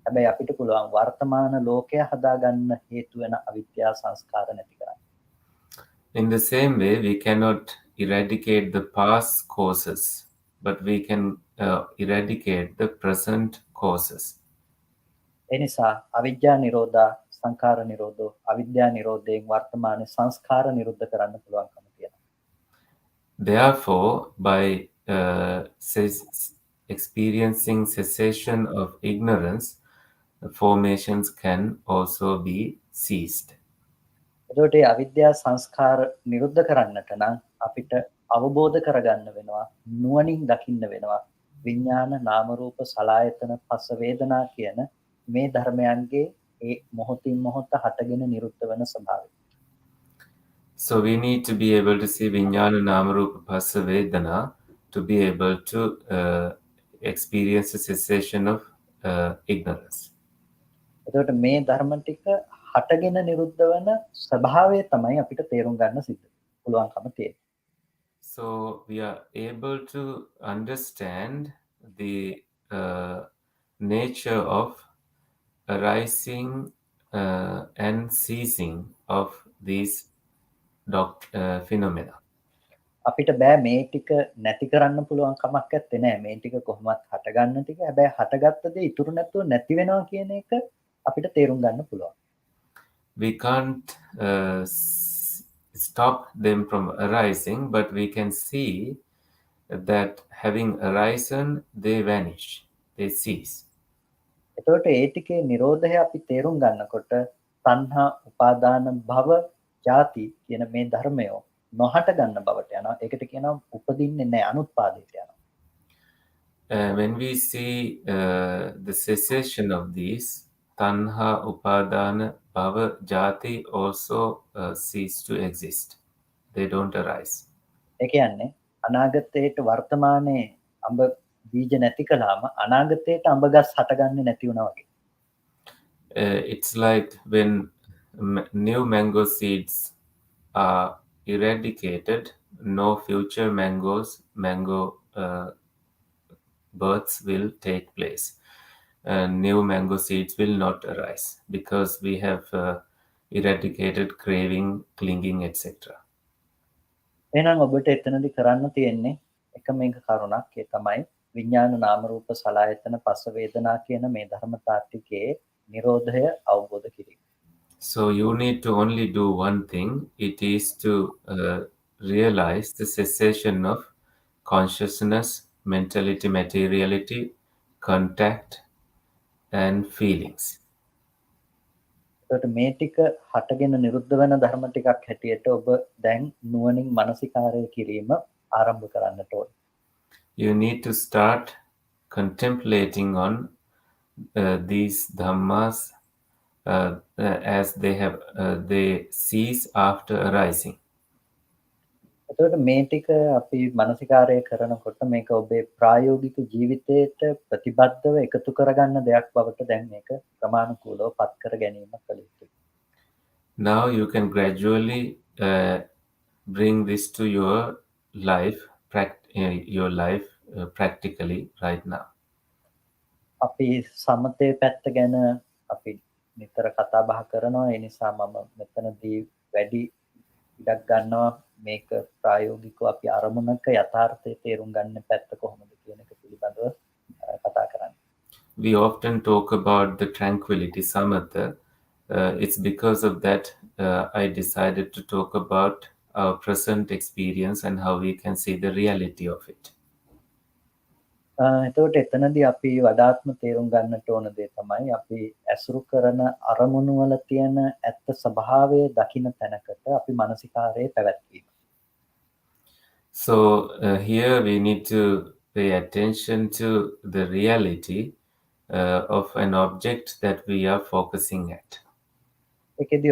Speaker 3: හැබැයි අපිට පුළුවන් වර්තමාන ලෝකය හදාගන්න හේතු වෙන අවිද්‍යා සංස්කාර නැති කරන්න.
Speaker 2: In the same way, we cannot eradicate the past causes, but we can eradicate the present causes.
Speaker 3: ඒ නිසා අවිද්‍යා නිරෝධා සංඛාර නිරෝධෝ අවිද්‍යා නිරෝධයෙන් වර්තමානයේ සංස්කාර නිරුද්ධ කරන්න පුළුවන්කම තියෙනවා.
Speaker 2: Therefore, by experiencing cessation of ignorance, the formations can also be ceased.
Speaker 3: එතකොට මේ අවිද්‍යා සංස්කාර නිරුද්ධ කරන්නට නම් අපිට අවබෝධ කරගන්න වෙනවා නුවණින් දකින්න වෙනවා විඥාන නාම රූප සලආයතන පස්ස වේදනා කියන මේ ධර්මයන්ගේ ඒ මොහොතින් මොහොත හටගෙන නිරුද්ධ වෙන ස්වභාවය.
Speaker 2: So we need to be able to see Vijnana Namarupa Phassa Vedana to be able to experience the cessation of ignorance.
Speaker 3: එතකොට මේ ධර්ම ටික හටගෙන නිරුද්ධ වෙන ස්වභාවය තමයි අපිට තේරුම් ගන්න පුළුවන්කම තියෙන්නේ.
Speaker 2: So we are able to understand the nature of arising and ceasing of these phenomena.
Speaker 3: අපිට බෑ මේ ටික නැති කරන්න පුළුවන් කමක් නැත්තේ නෑ. මේ ටික කොහොමත් හටගන්න ටික. හැබැයි හටගත්ත දේ ඉතුරු නැතුව නැති වෙනවා කියන එක අපිට තේරුම් ගන්න පුළුවන්.
Speaker 2: We can't stop them from arising, but we can see that having arisen, they vanish, they cease.
Speaker 3: එතකොට ඒ ටිකේ නිරෝධය අපි තේරුම් ගන්නකොට තණ්හා, උපාදාන, භව, ජාති කියන මේ ධර්මයෝ නොහට ගන්න බවට යනවා. ඒකට කියනවා උපදින්නේ නැහැ, අනුත්පාදයට යනවා.
Speaker 2: When we see the cessation of these, tanha, upadana, bhava, jati also cease to exist. They don't arise.
Speaker 3: ඒ කියන්නේ අනාගතයට වර්තමානයේ අඹ බීජ නැති කළාම අනාගතයට අඹ ගස් හටගන්නේ නැති වුණා වගේ.
Speaker 2: It's like when new mango seeds are eradicated, no future mango births will take place. New mango seeds will not arise because we have eradicated craving, clinging, etc.
Speaker 3: එහෙනම් ඔබට එතනදී කරන්න තියෙන්නේ එකම එක කරුණක්. ඒ තමයි විඥාන නාම රූප සලආයතන පස්ස වේදනා කියන මේ ධර්මතා ටිකේ නිරෝධය අවබෝධ කිරීම.
Speaker 2: So you need to only do one thing. It is to realize the cessation of consciousness, mentality, materiality, contact, and feelings.
Speaker 3: ඒකට මේ ටික හටගෙන නිරුද්ධ වෙන ධර්ම ටිකක් හැටියට ඔබ දැන් නුවණින් මානසිකාරය කිරීම ආරම්භ කරන්නට ඕන.
Speaker 2: You need to start contemplating on these dhammas as they cease after arising.
Speaker 3: එතකොට මේ ටික අපි මානසිකාරය කරනකොට මේක ඔබේ ප්‍රායෝගික ජීවිතයට ප්‍රතිබද්ධව එකතු කරගන්න දෙයක් බවට දැන් මේක ප්‍රමාණිකූලව පත් කර ගැනීම කළ යුතුයි.
Speaker 2: Now you can gradually bring this to your life practically right now.
Speaker 3: අපි සමතේ පැත්ත ගැන අපි නිතර කතා බහ කරනවා. ඒ නිසා මම මෙතනදී වැඩි ඉඩක් ගන්නවා මේක ප්‍රායෝගිකව අපි අරමුණක යථාර්ථය තේරුම් ගන්න පැත්ත කොහොමද කියන එක පිළිබඳව කතා කරන්න.
Speaker 2: We often talk about the tranquility samatha. It's because of that I decided to talk about our present experience and how we can see the reality of it.
Speaker 3: එතකොට එතනදී අපි වඩාත්ම තේරුම් ගන්නට ඕන දේ තමයි අපි ඇසුරු කරන අරමුණු වල තියෙන ඇත්ත ස්වභාවය දකින්න තැනකට අපි මානසිකාරයේ පැවැත්වීම.
Speaker 2: So here we need to pay attention to the reality of an object that we are focusing at.
Speaker 3: ඒකෙදී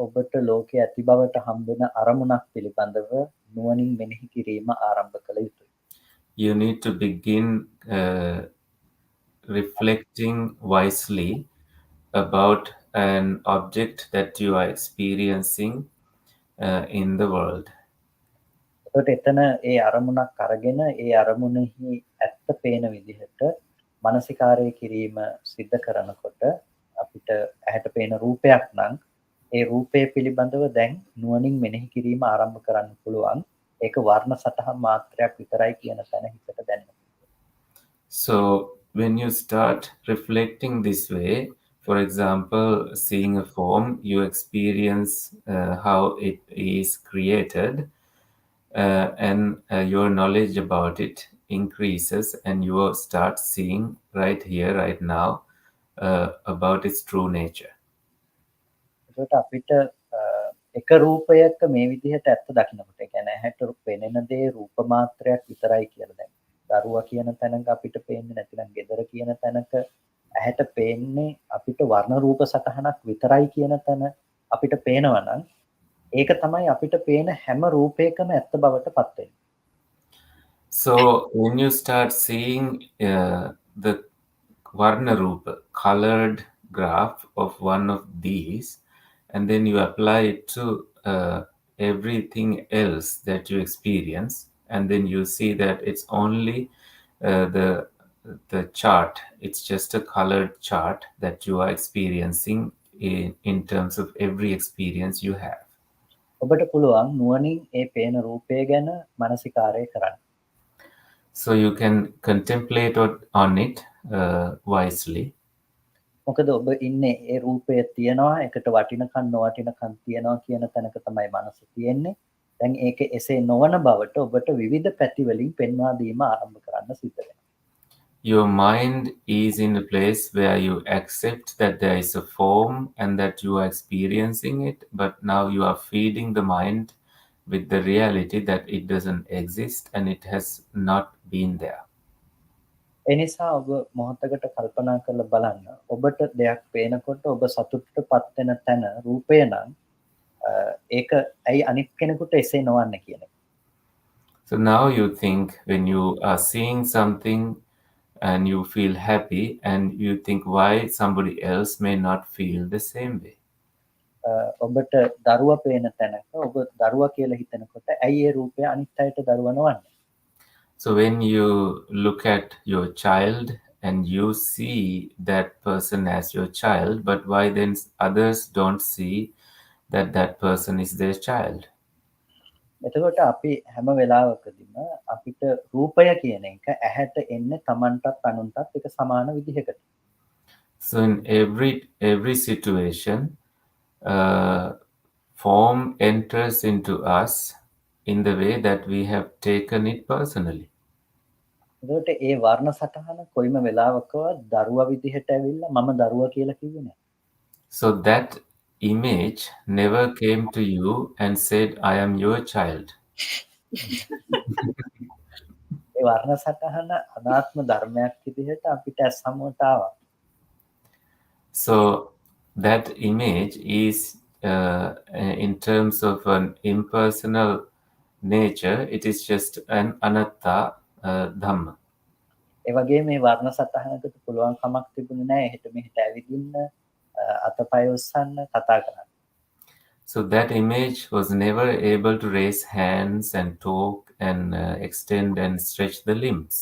Speaker 3: ඔබට ලෝකයේ ඇති බවට හම්බෙන අරමුණක් පිළිබඳව නුවණින් මෙනෙහි කිරීම ආරම්භ කළ යුතුයි.
Speaker 2: You need to begin reflecting wisely about an object that you are experiencing in the world.
Speaker 3: ඒකට එතන ඒ අරමුණක් අරගෙන ඒ අරමුණෙහි ඇත්ත පේන විදිහට මානසිකාරය කිරීම සිද්ධ කරනකොට අපිට ඇහැට පේන රූපයක් නම් ඒ රූපය පිළිබඳව දැන් නුවණින් මෙනෙහි කිරීම ආරම්භ කරන්න පුළුවන්. ඒක වර්ණ සටහන් මාත්‍රයක් විතරයි කියන තැන හිතට දැනෙනවා.
Speaker 2: So when you start reflecting this way, for example, seeing a form, you experience how it is created, and your knowledge about it increases, and you will start seeing right here, right now, about its true nature.
Speaker 3: ඒකට අපිට එක රූපයක මේ විදිහට ඇත්ත දකින්නකොට ඒ කියන්නේ ඇහැට පෙනෙන දේ රූප මාත්‍රයක් විතරයි කියලා දැන්. දරුවා කියන තැනක අපිට පේන්නේ නැතිනම් ගෙදර කියන තැනක ඇහැට පේන්නේ අපිට වර්ණ රූප සටහනක් විතරයි කියන තැන අපිට පේනවා නම් ඒක තමයි අපිට පේන හැම රූපයකම ඇත්ත බවට පත් වෙන්නේ.
Speaker 2: So when you start seeing the Varna Rupa, colored graph of one of these, and then you apply it to everything else that you experience, and then you see that it's only the chart. It's just a colored chart that you are experiencing in terms of every experience you have.
Speaker 3: ඔබට පුළුවන් නුවණින් ඒ පේන රූපය ගැන මානසිකාරය කරන්න.
Speaker 2: So you can contemplate on it wisely.
Speaker 3: මොකද ඔබ ඉන්නේ ඒ රූපය තියනවා එකට වටිනකම් නොවටිනකම් තියනවා කියන තැනක තමයි මනස තියෙන්නේ. දැන් ඒක එසේ නොවන බවට ඔබට විවිධ පැති වලින් පෙන්වා දීම ආරම්භ කරන්න සිද්ධ වෙනවා.
Speaker 2: Your mind is in a place where you accept that there is a form and that you are experiencing it, but now you are feeding the mind with the reality that it doesn't exist and it has not been there.
Speaker 3: ඒ නිසා ඔබ මොහොතකට කල්පනා කරලා බලන්න. ඔබට දෙයක් පේනකොට ඔබ සතුටටපත් වෙන තැන රූපය නම් ඒක ඇයි අනිත් කෙනෙකුට එසේ නොවන්නේ කියන එක.
Speaker 2: So now you think when you are seeing something and you feel happy and you think why somebody else may not feel the same way.
Speaker 3: ඔබට දරුවා පේන තැනක ඔබ දරුවා කියලා හිතනකොට ඇයි ඒ රූපය අනිත් අයට දරුවා නොවන්නේ?
Speaker 2: So when you look at your child and you see that person as your child, but why then others don't see that that person is their child?
Speaker 3: එතකොට අපි හැම වෙලාවකදීම අපිට රූපය කියන එක ඇහැට එන්නේ Tamanටත් අනුන්ටත් එක සමාන විදිහකට.
Speaker 2: So in every situation, form enters into us in the way that we have taken it personally.
Speaker 3: එතකොට ඒ වර්ණ සටහන කොයිම වෙලාවකවත් දරුවා විදිහට ඇවිල්ලා මම දරුවා කියලා කිව්වේ නැහැ.
Speaker 2: So that image never came to you and said, I am your child.
Speaker 3: ඒ වර්ණ සටහන අනාත්ම ධර්මයක් විදිහට අපිට සම්මුත ආවා.
Speaker 2: So that image is in terms of an impersonal nature, it is just an anatta dhamma.
Speaker 3: ඒ වගේ මේ වර්ණ සටහනකට පුළුවන් කමක් තිබුණේ නැහැ එහෙට මෙහෙට ඇවිදින්න අතපය උස්සන්න කතා කරන්න.
Speaker 2: So that image was never able to raise hands and talk and extend and stretch the limbs.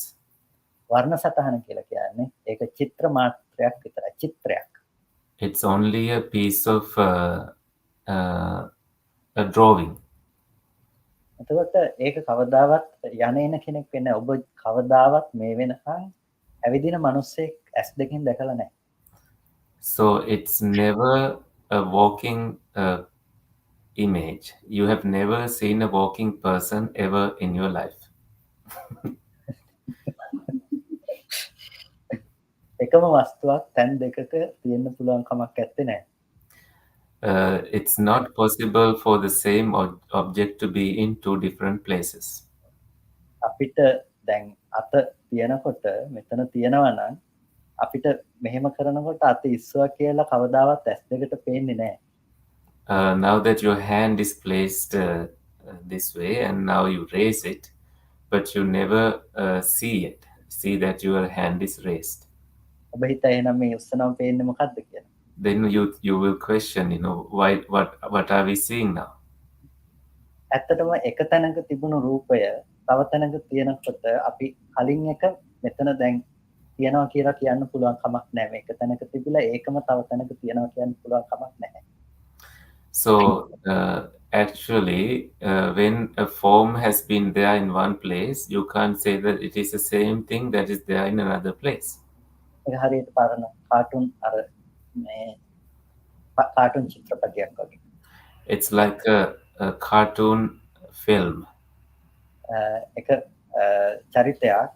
Speaker 3: වර්ණ සටහන කියලා කියන්නේ ඒක චිත්‍ර මාත්‍රයක් විතරයි චිත්‍රයක්.
Speaker 2: It's only a piece of a drawing.
Speaker 3: එතකොට ඒක කවදාවත් යන්නේන කෙනෙක් වෙන්නේ ඔබ කවදාවත් මේ වෙනකන් ඇවිදින මිනිස්සෙක් ඇස් දෙකෙන් දැකලා නැහැ.
Speaker 2: So it's never a walking image. You have never seen a walking person ever in your life.
Speaker 3: එකම වස්තුවක් තැන් දෙකක තියෙන්න පුළුවන් කමක් නැත්තේ නෑ.
Speaker 2: It's not possible for the same object to be in two different places.
Speaker 3: අපිට දැන් අත තියනකොට මෙතන තියනවා නම් අපිට මෙහෙම කරනකොට අත ඉස්සුවා කියලා කවදාවත් ඇස් දෙකට පේන්නේ නෑ.
Speaker 2: Now that your hand is placed this way and now you raise it, but you never see that your hand is raised.
Speaker 3: ඔබ හිත එහෙනම් මේ උස්සනම පේන්නේ මොකද්ද කියලා.
Speaker 2: Then you will question, what are we seeing now?
Speaker 3: ඇත්තටම එක තැනක තිබුණු රූපය තව තැනක තියෙනකොට අපි කලින් එක මෙතන දැන් තියනවා කියලා කියන්න පුළුවන් කමක් නැහැ. මේක තැනක තිබිලා ඒකම තව තැනක තියනවා කියන්න පුළුවන් කමක් නැහැ.
Speaker 2: So actually, when a form has been there in one place, you can't say that it is the same thing that is there in another place.
Speaker 3: ඒක හරියට පාරන කාටුන් අර මේ කාටුන් චිත්‍රපටයක් වගේ.
Speaker 2: It's like a cartoon film.
Speaker 3: එක චරිතයක්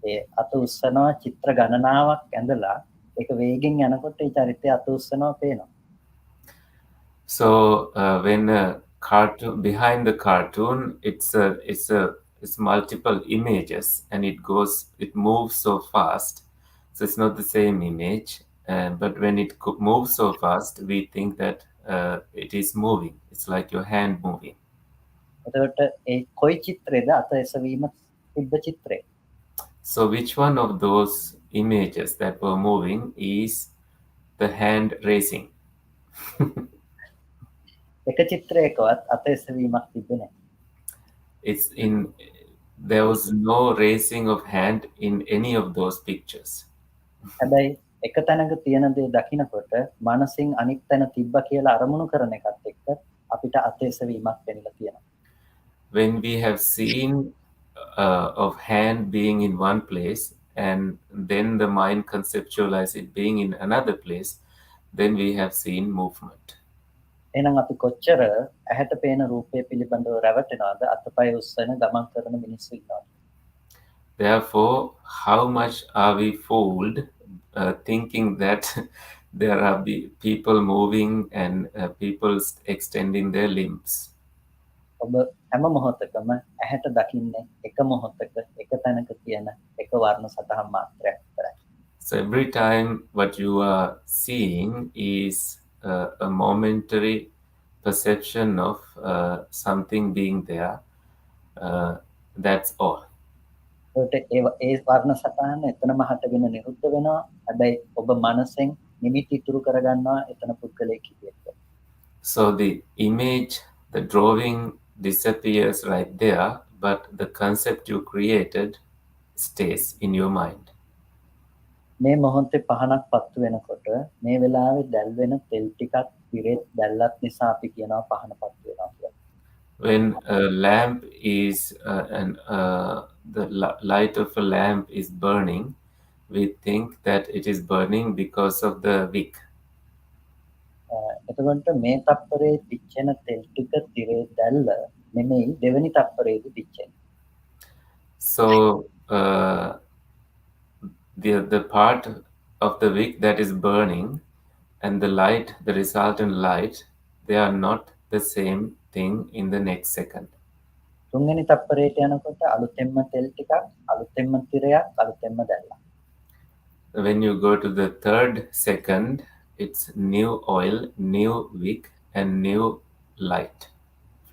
Speaker 3: ඒ අත උස්සනවා චිත්‍ර ගණනාවක් ඇඳලා ඒක වේගෙන් යනකොට ඒ චරිතය අත උස්සනවා පේනවා.
Speaker 2: So when a cartoon behind the cartoon, it's multiple images and it moves so fast. So it's not the same image, but when it moves so fast, we think that it is moving. It's like your hand moving.
Speaker 3: එතකොට ඒ කොයි චිත්‍රයේද අත එසවීම තිබ්බ චිත්‍රය?
Speaker 2: So which one of those images that were moving is the hand raising?
Speaker 3: එක චිත්‍රයකවත් අත එසවීමක් තිබ්බේ නැහැ.
Speaker 2: It's in there was no raising of hand in any of those pictures.
Speaker 3: හැබැයි එක තැනක තියෙන දේ දකිනකොට මනසින් අනිත් තැන තිබ්බ කියලා අරමුණු කරන එකත් එක්ක අපිට අත එසවීමක් වෙන්නලා තියෙනවා.
Speaker 2: When we have seen of hand being in one place and then the mind conceptualize it being in another place, then we have seen movement.
Speaker 3: එහෙනම් අපි කොච්චර ඇහැට පේන රූපය පිළිබඳව රැවටෙනවද අතපය උස්සන ගමන් කරන මිනිස්සු ඉන්නවද?
Speaker 2: Therefore, how much are we fooled thinking that there are people moving and people extending their limbs?
Speaker 3: ඔබ හැම මොහොතකම ඇහැට දකින්නේ එක මොහොතක එක තැනක තියෙන එක වර්ණ සටහන් මාත්‍රයක් විතරයි.
Speaker 2: So every time what you are seeing is a momentary perception of something being there. That's all.
Speaker 3: ඒකට ඒ වර්ණ සටහන එතනම හටගෙන නිරුද්ධ වෙනවා. හැබැයි ඔබ මනසෙන් නිමිති ඉතුරු කරගන්නවා එතන පුද්ගලයෙක් විදියට.
Speaker 2: So the image, the drawing disappears right there, but the concept you created stays in your mind.
Speaker 3: මේ මොහොතේ පහනක් පත්තු වෙනකොට මේ වෙලාවේ දැල් වෙන තෙල් ටිකක් පිරෙත් දැල්ලත් නිසා අපි කියනවා පහන පත්තු වෙනවා කියලා.
Speaker 2: When a lamp is and the light of a lamp is burning, we think that it is burning because of the wick.
Speaker 3: එතකොට මේ තප්පරේ පිච්චෙන තෙල් ටික තිරේ දැල්ල නෙමෙයි දෙවෙනි තප්පරේදී පිච්චෙන්නේ.
Speaker 2: So the part of the wick that is burning and the light, the resultant light, they are not the same thing in the next second.
Speaker 3: තුන්වෙනි තප්පරේට යනකොට අලුතෙන්ම තෙල් ටිකක් අලුතෙන්ම තිරයක් අලුතෙන්ම දැල්ලක්.
Speaker 2: When you go to the third second, it's new oil, new wick, and new light,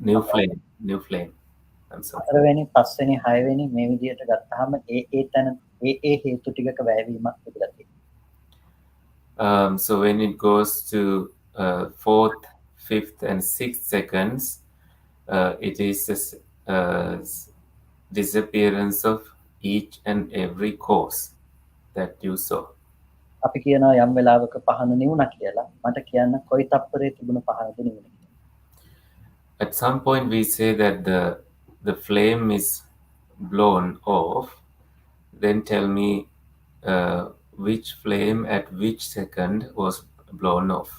Speaker 2: new flame. I'm sorry.
Speaker 3: හතරවෙනි පස්වෙනි හයවෙනි මේ විදිහට ගත්තාම ඒ තැන ඒ හේතු ටිකක වැයවීමක් තිබුණා තියෙනවා.
Speaker 2: So when it goes to fourth, fifth, and sixth seconds, it is a disappearance of each and every cause that you saw.
Speaker 3: අපි කියනවා යම් වෙලාවක පහන නිවුණා කියලා. මට කියන්න කොයි තප්පරේ තිබුණ පහනද නිවුනේ කියලා.
Speaker 2: At some point we say that the flame is blown off. Then tell me which flame at which second was blown off.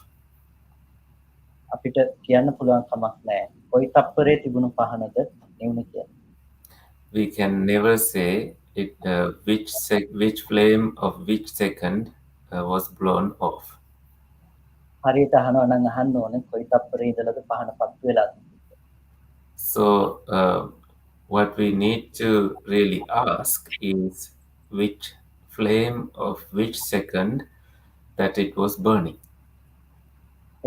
Speaker 3: අපිට කියන්න පුළුවන් කමක් නැහැ. කොයි තප්පරේ තිබුණ පහනද නිවුනේ කියලා.
Speaker 2: We can never say it which flame of which second was blown off.
Speaker 3: හරියට අහනවා නම් අහන්න ඕනේ කොයි තප්පරේ ඉඳලාද පහන පත්තු වෙලාද.
Speaker 2: So what we need to really ask is which flame of which second that it was burning.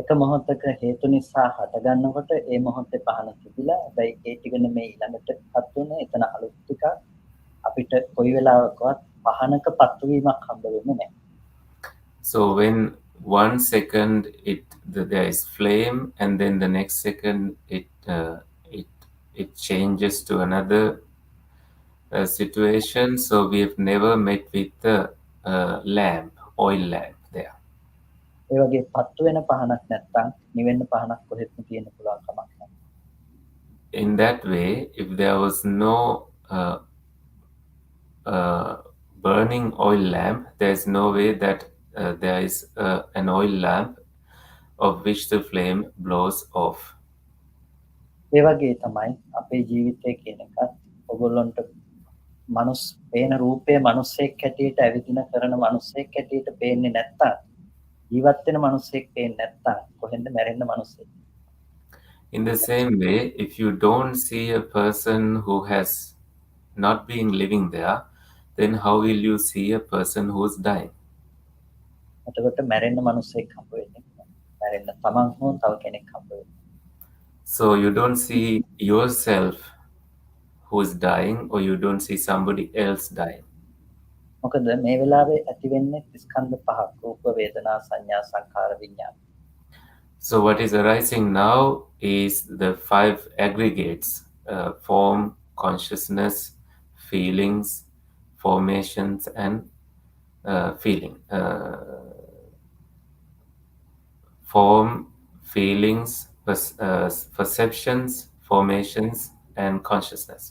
Speaker 3: එක මොහොතක හේතු නිසා හටගන්නකොට ඒ මොහොතේ පහන තිබිලා හැබැයි ඒ ටික නෙමෙයි ඊළඟට පත් වෙන්නේ එතන අලුත් ටික අපිට කොයි වෙලාවකවත් පහනක පත්තු වීමක් හම්බ වෙන්නේ නැහැ.
Speaker 2: So when 1 second there is flame and then the next second it changes to another situation, so we have never met with the lamp, oil lamp there.
Speaker 3: ඒ වගේ පත්තු වෙන පහනක් නැත්තම් නිවෙන්න පහනක් කොහෙත්ම තියෙන්න පුළුවන් කමක් නැහැ.
Speaker 2: In that way, if there was no burning oil lamp, there is no way that there is an oil lamp of which the flame blows off.
Speaker 3: ඒ වගේ තමයි අපේ ජීවිතය කියන එකත් ඔයගොල්ලන්ට මනුස්ස පේන රූපය මනුස්සෙක් හැටියට ඇවිදින කරන මනුස්සෙක් හැටියට පේන්නේ නැත්තම් ජීවත් වෙන මනුස්සෙක් පේන්නේ නැත්තම් කොහෙන්ද මැරෙන්න මනුස්සෙක්.
Speaker 2: In the same way, if you don't see a person who has not been living there, then how will you see a person who's dying?
Speaker 3: එතකොට මැරෙන්න මනුස්සෙක් හම්බ වෙන්නේ. මැරෙන්න තමන් හෝ තව කෙනෙක් හම්බ වෙනවා.
Speaker 2: So you don't see yourself who's dying, or you don't see somebody else dying.
Speaker 3: මොකද මේ වෙලාවේ ඇති වෙන්නේ ස්කන්ධ පහක් රූප වේදනා සංඥා සංඛාර විඥාන.
Speaker 2: So what is arising now is the 5 aggregates: form, consciousness, feelings, formations, and feeling. Form, feelings, perceptions, formations, and consciousness.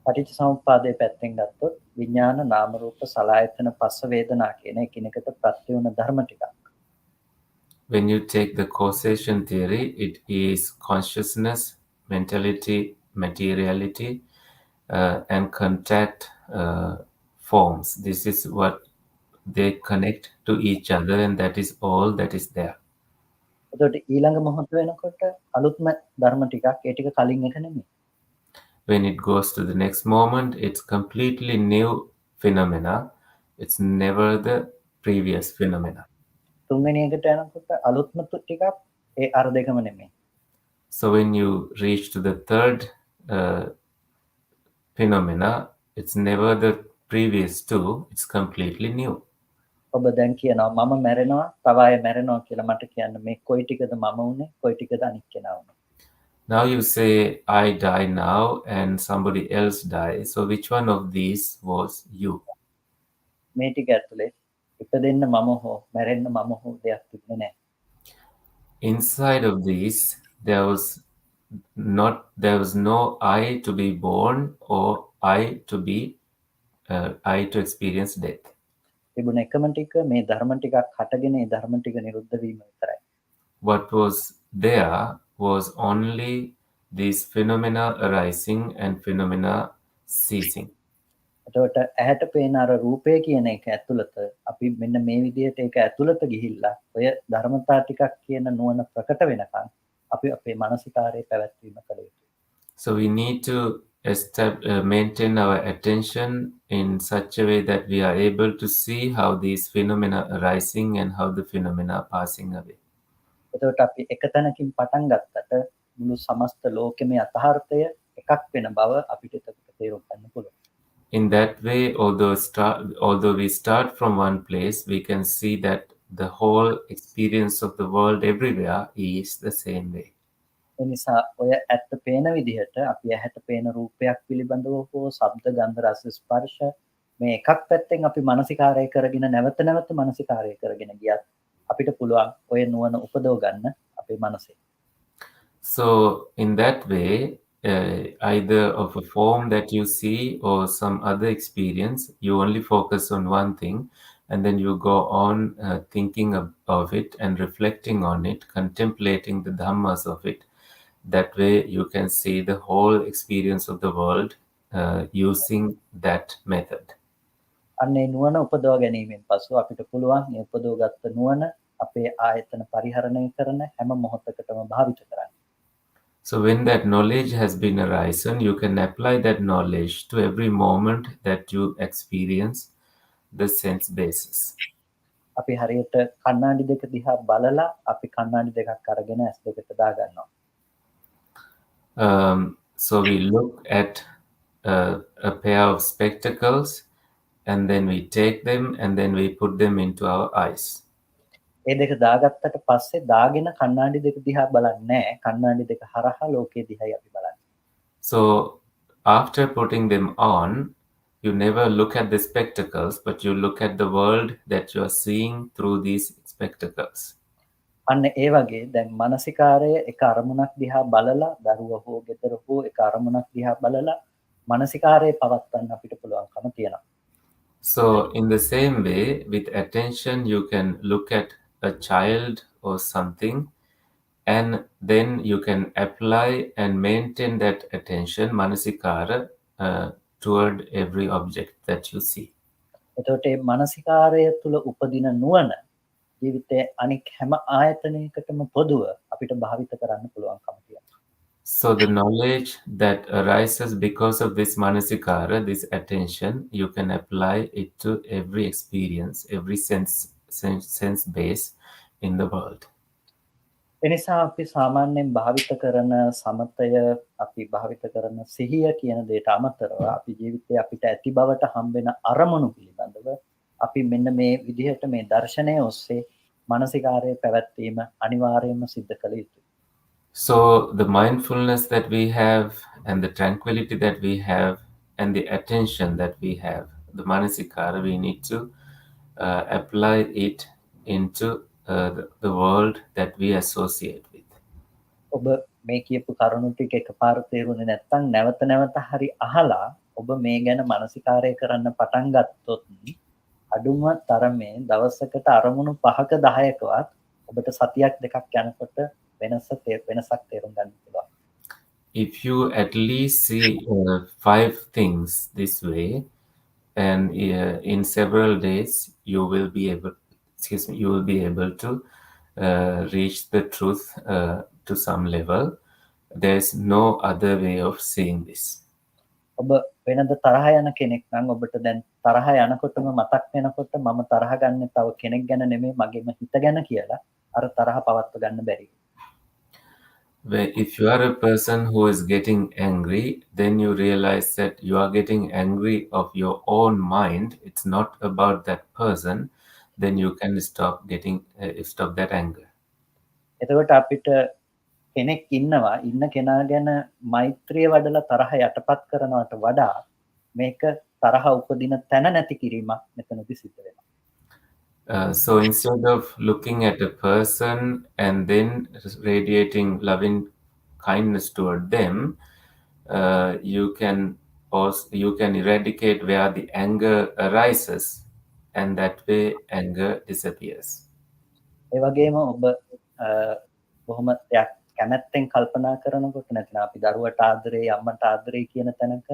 Speaker 3: පටිච්චසමුප්පාදයේ පැත්තෙන් ගත්තොත් විඥාන නාම රූප සලආයතන පස්ස වේදනා කියන එකිනෙකට ප්‍රත්‍ය වුණ ධර්ම ටිකක්.
Speaker 2: When you take the causation theory, it is consciousness, mentality, materiality, and contact forms. This is what they connect to each other, and that is all that is there.
Speaker 3: එතකොට ඊළඟ මොහොත වෙනකොට අලුත්ම ධර්ම ටිකක් ඒ ටික කලින් එක නෙමෙයි.
Speaker 2: When it goes to the next moment, it's completely new phenomena. It's never the previous phenomena.
Speaker 3: තුන්වෙනි එකට යනකොට අලුත්ම ටිකක් ඒ අර දෙකම නෙමෙයි.
Speaker 2: So when you reach to the third phenomena, it's never the previous two, it's completely new.
Speaker 3: ඔබ දැන් කියනවා මම මැරෙනවා තව අය මැරෙනවා කියලා මට කියන්න මේ කොයි ටිකද මම උනේ කොයි ටිකද අනිත් කෙනා උනේ.
Speaker 2: Now you say, I die now and somebody else dies. So which one of these was you?
Speaker 3: මේ ටික ඇතුලේ ඉපදෙන්න මම හෝ මැරෙන්න මම හෝ දෙයක් තිබුණේ නැහැ.
Speaker 2: Inside of these, there was no I to be born or I to experience death.
Speaker 3: තිබුණ එකම ටික මේ ධර්ම ටිකක් හටගෙන ඒ ධර්ම ටික නිරුද්ධ වීම විතරයි.
Speaker 2: What was there was only these phenomena arising and phenomena ceasing.
Speaker 3: එතකොට ඇහැට පේන අර රූපය කියන එක ඇතුළත අපි මෙන්න මේ විදිහට ඒක ඇතුළත ගිහිල්ලා ඔය ධර්මතා ටිකක් කියන නුවණ ප්‍රකට වෙනකන් අපි අපේ මානසිකාරයේ පැවැත්වීම කළ යුතුයි.
Speaker 2: So we need to maintain our attention in such a way that we are able to see how these phenomena arising and how the phenomena are passing away.
Speaker 3: එතකොට අපි එක තැනකින් පටන් ගත්තට මුළු සමස්ත ලෝකෙම යථාර්ථය එකක් වෙන බව අපිට එතකොට තේරුම් ගන්න පුළුවන්.
Speaker 2: In that way, although we start from one place, we can see that the whole experience of the world everywhere is the same way.
Speaker 3: එනිසා ඔය ඇත්ත පේන විදිහට අපි ඇහැට පේන රූපයක් පිළිබඳව හෝ ශබ්ද ගන්ධ රස ස්පර්ශ මේ එකක් පැත්තෙන් අපි මානසිකාරය කරගෙන නැවත නැවත මානසිකාරය කරගෙන ගියත් අපිට පුළුවන් ඔය නුවණ උපදව ගන්න අපේ මනසේ.
Speaker 2: So in that way, either of a form that you see or some other experience, you only focus on one thing, and then you go on thinking of it and reflecting on it, contemplating the dhammas of it. That way you can see the whole experience of the world using that method.
Speaker 3: අන්නේ නුවණ උපදව ගැනීමෙන් පසු අපිට පුළුවන් මේ උපදවගත්ත නුවණ අපේ ආයතන පරිහරණය කරන හැම මොහොතකටම භාවිත කරන්න.
Speaker 2: So when that knowledge has been arisen, you can apply that knowledge to every moment that you experience the sense basis.
Speaker 3: අපි හරියට කණ්ණාඩි දෙක දිහා බලලා අපි කණ්ණාඩි දෙකක් අරගෙන ඇස් දෙකට දා ගන්නවා.
Speaker 2: So we look at a pair of spectacles, and then we take them and then we put them into our eyes.
Speaker 3: ඒ දෙක දාගත්තට පස්සේ දාගෙන කණ්ණාඩි දෙක දිහා බලන්නේ නැහැ. කණ්ණාඩි දෙක හරහා ලෝකයේ දිහායි අපි බලන්නේ.
Speaker 2: So after putting them on, you never look at the spectacles, but you look at the world that you are seeing through these spectacles.
Speaker 3: අන්න ඒ වගේ දැන් මානසිකාරය එක අරමුණක් දිහා බලලා දරුවා හෝ ගෙදර හෝ එක අරමුණක් දිහා බලලා මානසිකාරය පවත්වන්න අපිට පුළුවන්කම තියෙනවා.
Speaker 2: So in the same way, with attention, you can look at a child or something, and then you can apply and maintain that attention, manasikara, toward every object that you see.
Speaker 3: එතකොට මේ මානසිකාරය තුල උපදින නුවණ ජීවිතයේ අනික් හැම ආයතනයකටම පොදුව අපිට භාවිත කරන්න පුළුවන්කම තියෙනවා.
Speaker 2: So the knowledge that arises because of this manasikara, this attention, you can apply it to every experience, every sense base in the world.
Speaker 3: එනිසා අපි සාමාන්‍යයෙන් භාවිත කරන සමතය අපි භාවිත කරන සිහිය කියන දේට අමතරව අපි ජීවිතේ අපිට ඇති බවට හම්බෙන අරමුණු පිළිබඳව අපි මෙන්න මේ විදිහට මේ දර්ශනය ඔස්සේ මානසිකාරයේ පැවැත්වීම අනිවාර්යයෙන්ම සිද්ධ කළ යුතුයි.
Speaker 2: So the mindfulness that we have and the tranquility that we have and the attention that we have, the manasikara, we need to apply it into the world that we associate with.
Speaker 3: ඔබ මේ කියපු කරුණු ටික එකපාර තේරුනේ නැත්නම් නැවත නැවත හරි අහලා ඔබ මේ ගැන මානසිකාරය කරන්න පටන් ගත්තොත් අඩුම තරමේ දවසකට අරමුණු 5ක 10කවත් ඔබට සතියක් දෙකක් යනකොට වෙනසක් තේරුම් ගන්න පුළුවන්.
Speaker 2: If you at least see 5 things this way, and in several days you will be able to reach the truth to some level. There's no other way of seeing this.
Speaker 3: ඔබ වෙනද තරහ යන කෙනෙක් නම් ඔබට දැන් තරහ යනකොටම මතක් වෙනකොට මම තරහ ගන්න තව කෙනෙක් ගැන නෙමෙයි මගේම හිත ගැන කියලා අර තරහ පවත්ව ගන්න බැරි.
Speaker 2: If you are a person who is getting angry, then you realize that you are getting angry of your own mind. It's not about that person. Then you can stop that anger.
Speaker 3: එතකොට අපිට කෙනෙක් ඉන්නවා ඉන්න කෙනා ගැන මෛත්‍රිය වඩලා තරහ යටපත් කරනවට වඩා මේක තරහ උපදින තැන නැති කිරීමක් මෙතනදී සිද්ධ වෙනවා.
Speaker 2: So instead of looking at a person and then radiating loving kindness toward them, you can eradicate where the anger arises, and that way anger disappears.
Speaker 3: ඒ වගේම ඔබ බොහොම කැමැත්තෙන් කල්පනා කරනකොට නැත්නම් අපි දරුවට ආදරේ අම්මට ආදරේ කියන තැනක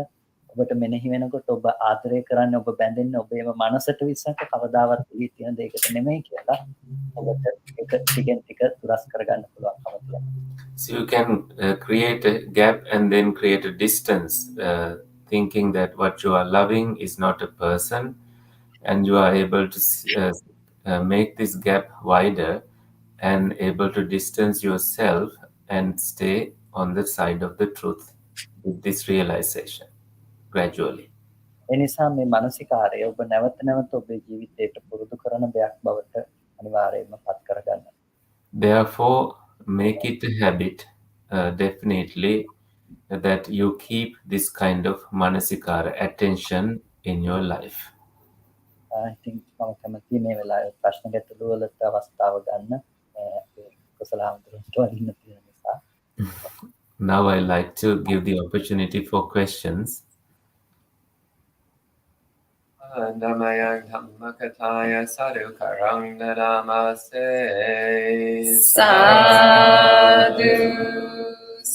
Speaker 3: ඔබට මෙනෙහි වෙනකොට ඔබ ආදරේ කරන්නේ ඔබ බැඳෙන්නේ ඔබේම මනසට විසක කවදාවත් එළිය තියෙන දෙයකට නෙමෙයි කියලා ඔබට ඒක ටිකෙන් ටික දුරස් කරගන්න පුළුවන්කම තියෙනවා.
Speaker 2: So you can create a gap and then create a distance, thinking that what you are loving is not a person, and you are able to make this gap wider and able to distance yourself and stay on the side of the truth with this realization gradually.
Speaker 3: එනිසා මේ මානසිකාරය ඔබ නැවත නැවත ඔබේ ජීවිතයට පුරුදු කරන දෙයක් බවට අනිවාර්යයෙන්ම පත් කරගන්න.
Speaker 2: Therefore, make it a habit, definitely, that you keep this kind of manasikara attention in your life.
Speaker 3: I think මම කැමතියි මේ වෙලාවේ ප්‍රශ්න ගැටළු වලට අවස්ථාව ගන්න. කුසලාම්තුරට වදින්න තියෙන නිසා.
Speaker 2: Now I like to give the opportunity for questions.
Speaker 4: Namayang Dhammakataya Sadhukarang Nadamase.
Speaker 1: Sadhu,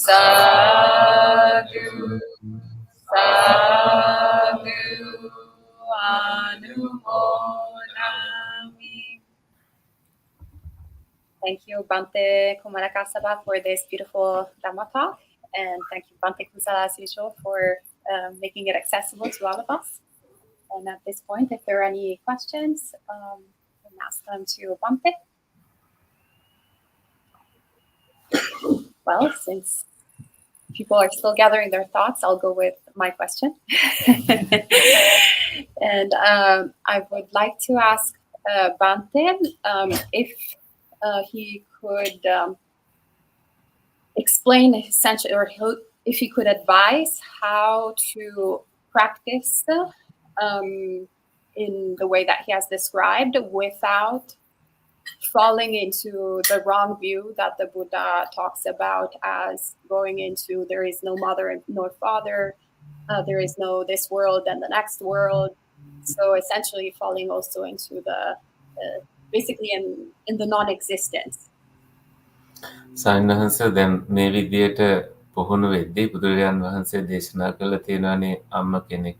Speaker 1: sadhu, sadhu, anumodami. Thank you, Bhante Kumarakassapa, for this beautiful Dhamma talk. And thank you, Bhante Kusala, as usual, for making it accessible to all of us. And at this point, if there are any questions, you can ask them to Bhante. Well, since people are still gathering their thoughts, I'll go with my question. And I would like to ask Bhante if he could explain essentially, or if he could advise how to practice in the way that he has described without falling into the wrong view that the Buddha talks about as going into there is no mother nor father, there is no this world and the next world. So essentially falling also into the basically in the non-existence.
Speaker 2: සායනහන්ස දැන් මේ විදියට පුහුණු වෙද්දී බුදුරජාන් වහන්සේ දේශනා කළ තියෙනවානේ අම්ම කෙනෙක්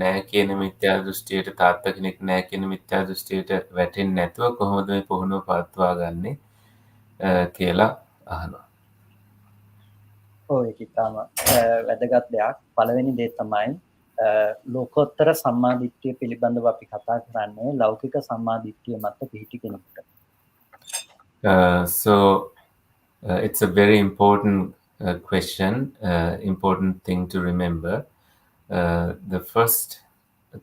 Speaker 2: නෑ කියන මිත්‍යා දෘෂ්ටියට තාත්තා කෙනෙක් නෑ කියන මිත්‍යා දෘෂ්ටියට වැටෙන්නේ නැතුව කොහොමද මේ පුහුණුව පවත්වා ගන්නෙ කියලා අහනවා.
Speaker 3: ඔව් ඒක ඉතාම වැදගත් දෙයක්. පළවෙනි දේ තමයි ලෝකෝත්තර සම්මාදිට්ඨිය පිළිබඳව අපි කතා කරන්නේ ලෞකික සම්මාදිට්ඨිය මත පිහිටි කෙනෙකුට.
Speaker 2: So It's a very important question, important thing to remember. The first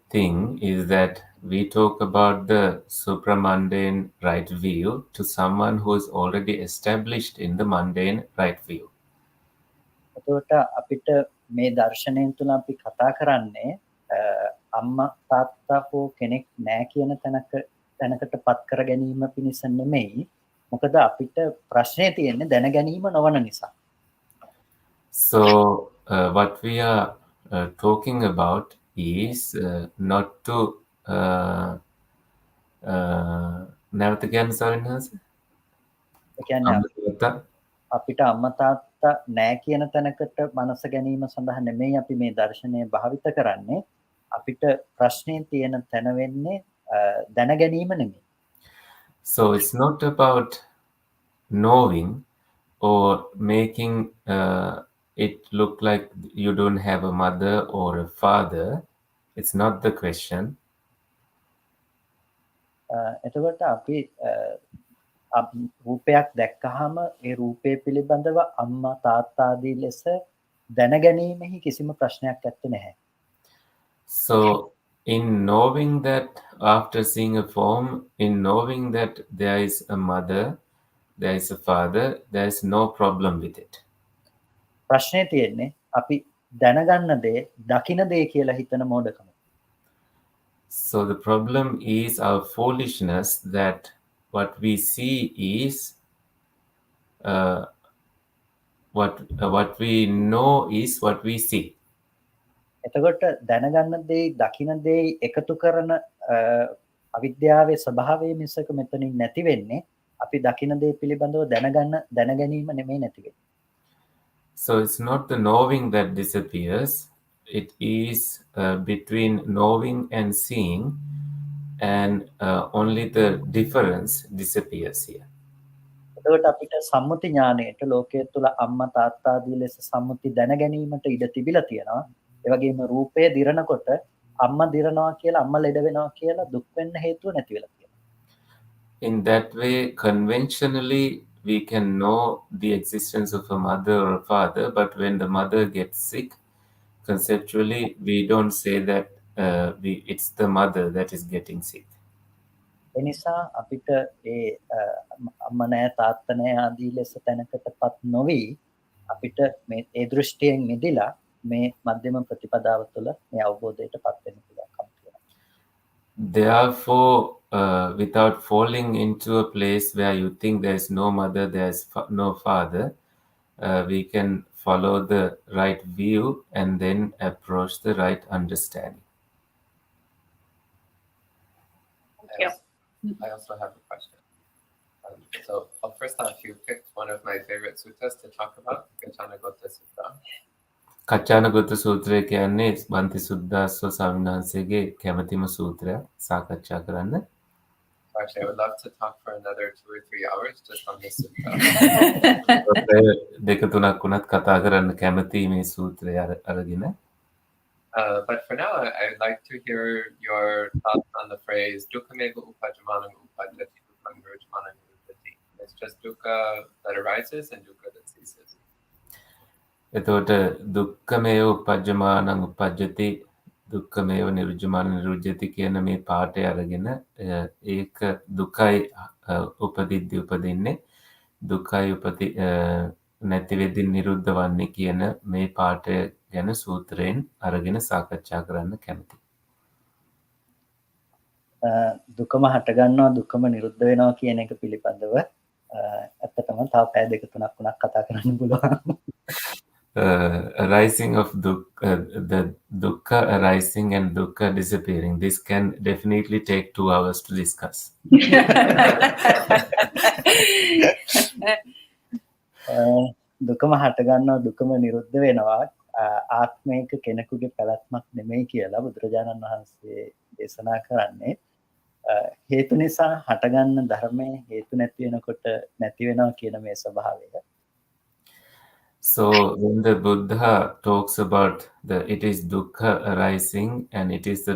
Speaker 2: thing is that we talk about the supramundane right view to someone who is already established in the mundane right view.
Speaker 3: එතකොට අපිට මේ දර්ශනයෙන් තුල අපි කතා කරන්නේ අම්මා තාත්තා හෝ කෙනෙක් නැහැ කියන තැනකට පත් කර ගැනීම පිණිස නෙමෙයි. මොකද අපිට ප්‍රශ්නේ තියෙන්නේ දැන ගැනීම නොවන නිසා.
Speaker 2: So what we are talking about is not to නැවත කියන්න සවින්හස
Speaker 3: අපිට අම්මා තාත්තා නැහැ කියන තැනකට මනස ගැනීම සඳහා නෙමෙයි අපි මේ දර්ශනය භාවිත කරන්නේ. අපිට ප්‍රශ්නේ තියෙන තැන වෙන්නේ දැන ගැනීම නෙමෙයි.
Speaker 2: So it's not about knowing or making it look like you don't have a mother or a father. It's not the question.
Speaker 3: එතකොට අපි රූපයක් දැක්කහම ඒ රූපය පිළිබඳව අම්මා තාත්තා ආදී ලෙස දැනගැනීමෙහි කිසිම ප්‍රශ්නයක් ඇත්තේ නැහැ.
Speaker 2: So in knowing that after seeing a form, in knowing that there is a mother, there is a father, there is no problem with it.
Speaker 3: ප්‍රශ්නේ තියෙන්නේ අපි දැනගන්න දේ දකින දේ කියලා හිතන මෝඩකම.
Speaker 2: So the problem is our foolishness that what we see is what we know is what we see.
Speaker 3: එතකොට දැනගන්න දේ දකින දේ එකතු කරන අවිද්‍යාවේ ස්වභාවය මිසක මෙතනින් නැති වෙන්නේ අපි දකින දේ පිළිබඳව දැනගැනීම නෙමෙයි නැති වෙන්නේ.
Speaker 2: So it's not the knowing that disappears. It is between knowing and seeing, and only the difference disappears here.
Speaker 3: එතකොට අපිට සම්මුති ඥාණයට ලෝකයේ තුල අම්මා තාත්තා ආදී ලෙස සම්මුති දැනගැනීමට ඉඩ තිබිලා තියෙනවා. ඒ වගේම රූපය දිරනකොට අම්මා දිරනවා කියලා අම්මා ලෙඩ වෙනවා කියලා දුක් වෙන්න හේතුව නැති වෙලා තියෙනවා.
Speaker 2: In that way, conventionally, we can know the existence of a mother or a father, but when the mother gets sick, conceptually, we don't say that it's the mother that is getting sick.
Speaker 3: එනිසා අපිට ඒ අම්මා නැහැ තාත්තා නැහැ ආදී ලෙස තැනකටපත් නොවි අපිට මේ ඒ දෘෂ්ටියෙන් මිදලා මේ මධ්‍යම ප්‍රතිපදාව තුළ මේ අවබෝධයටපත් වෙන්න පුළුවන්කම තියෙනවා.
Speaker 2: Therefore, without falling into a place where you think there is no mother, there is no father, we can follow the right view and then approach the right understanding.
Speaker 4: I also have a question. So first off, you picked one of my favorite suttas to talk about, Kachanagota Sutta.
Speaker 2: කච්චානගොත්ත සූත්‍රය කියන්නේ බන්ති සුද්දාස්ව ස්වාමීන් වහන්සේගේ කැමැතිම සූත්‍රයක් සාකච්ඡා කරන්න.
Speaker 4: Actually, I would love to talk for another 2 or 3 hours just on this sutta.
Speaker 2: දෙක තුනක් වුණත් කතා කරන්න කැමැති මේ සූත්‍රය අරගෙන.
Speaker 4: But for now, I'd like to hear your thoughts on the phrase "Dukkhameva upajjamanam upajjati, dukkham nirujjmanam nirujjati." It's just dukkha that arises and dukkha that ceases.
Speaker 2: එතකොට දුක්ඛමේව උපජ්ජමානං උපජ්ජති දුක්ඛමේව නිරුජ්ජමානං නිරුජ්ජති කියන මේ පාඩය අරගෙන ඒක දුකයි උපදිද්දී උපදින්නේ දුකයි උපති නැති වෙද්දී නිරුද්ධ වන්නේ කියන මේ පාඩය ගැන සූත්‍රයෙන් අරගෙන සාකච්ඡා කරන්න කැමතියි.
Speaker 3: දුකම හට ගන්නවා දුකම නිරුද්ධ වෙනවා කියන එක පිළිබඳව ඇත්තටම තව පැය දෙක තුනක් වුණත් කතා කරන්න පුළුවන්.
Speaker 2: Arising of the dukkha arising and dukkha disappearing. This can definitely take 2 hours to discuss.
Speaker 3: දුකම හට ගන්නවා දුකම නිරුද්ධ වෙනවා ආත්මයක කෙනෙකුගේ පැවැත්මක් නෙමෙයි කියලා බුදුරජාණන් වහන්සේ දේශනා කරන්නේ. හේතු නිසා හටගන්න ධර්මයේ හේතු නැති වෙනකොට නැති වෙනවා කියන මේ ස්වභාවය.
Speaker 2: So when the Buddha talks about it is dukkha arising and it is the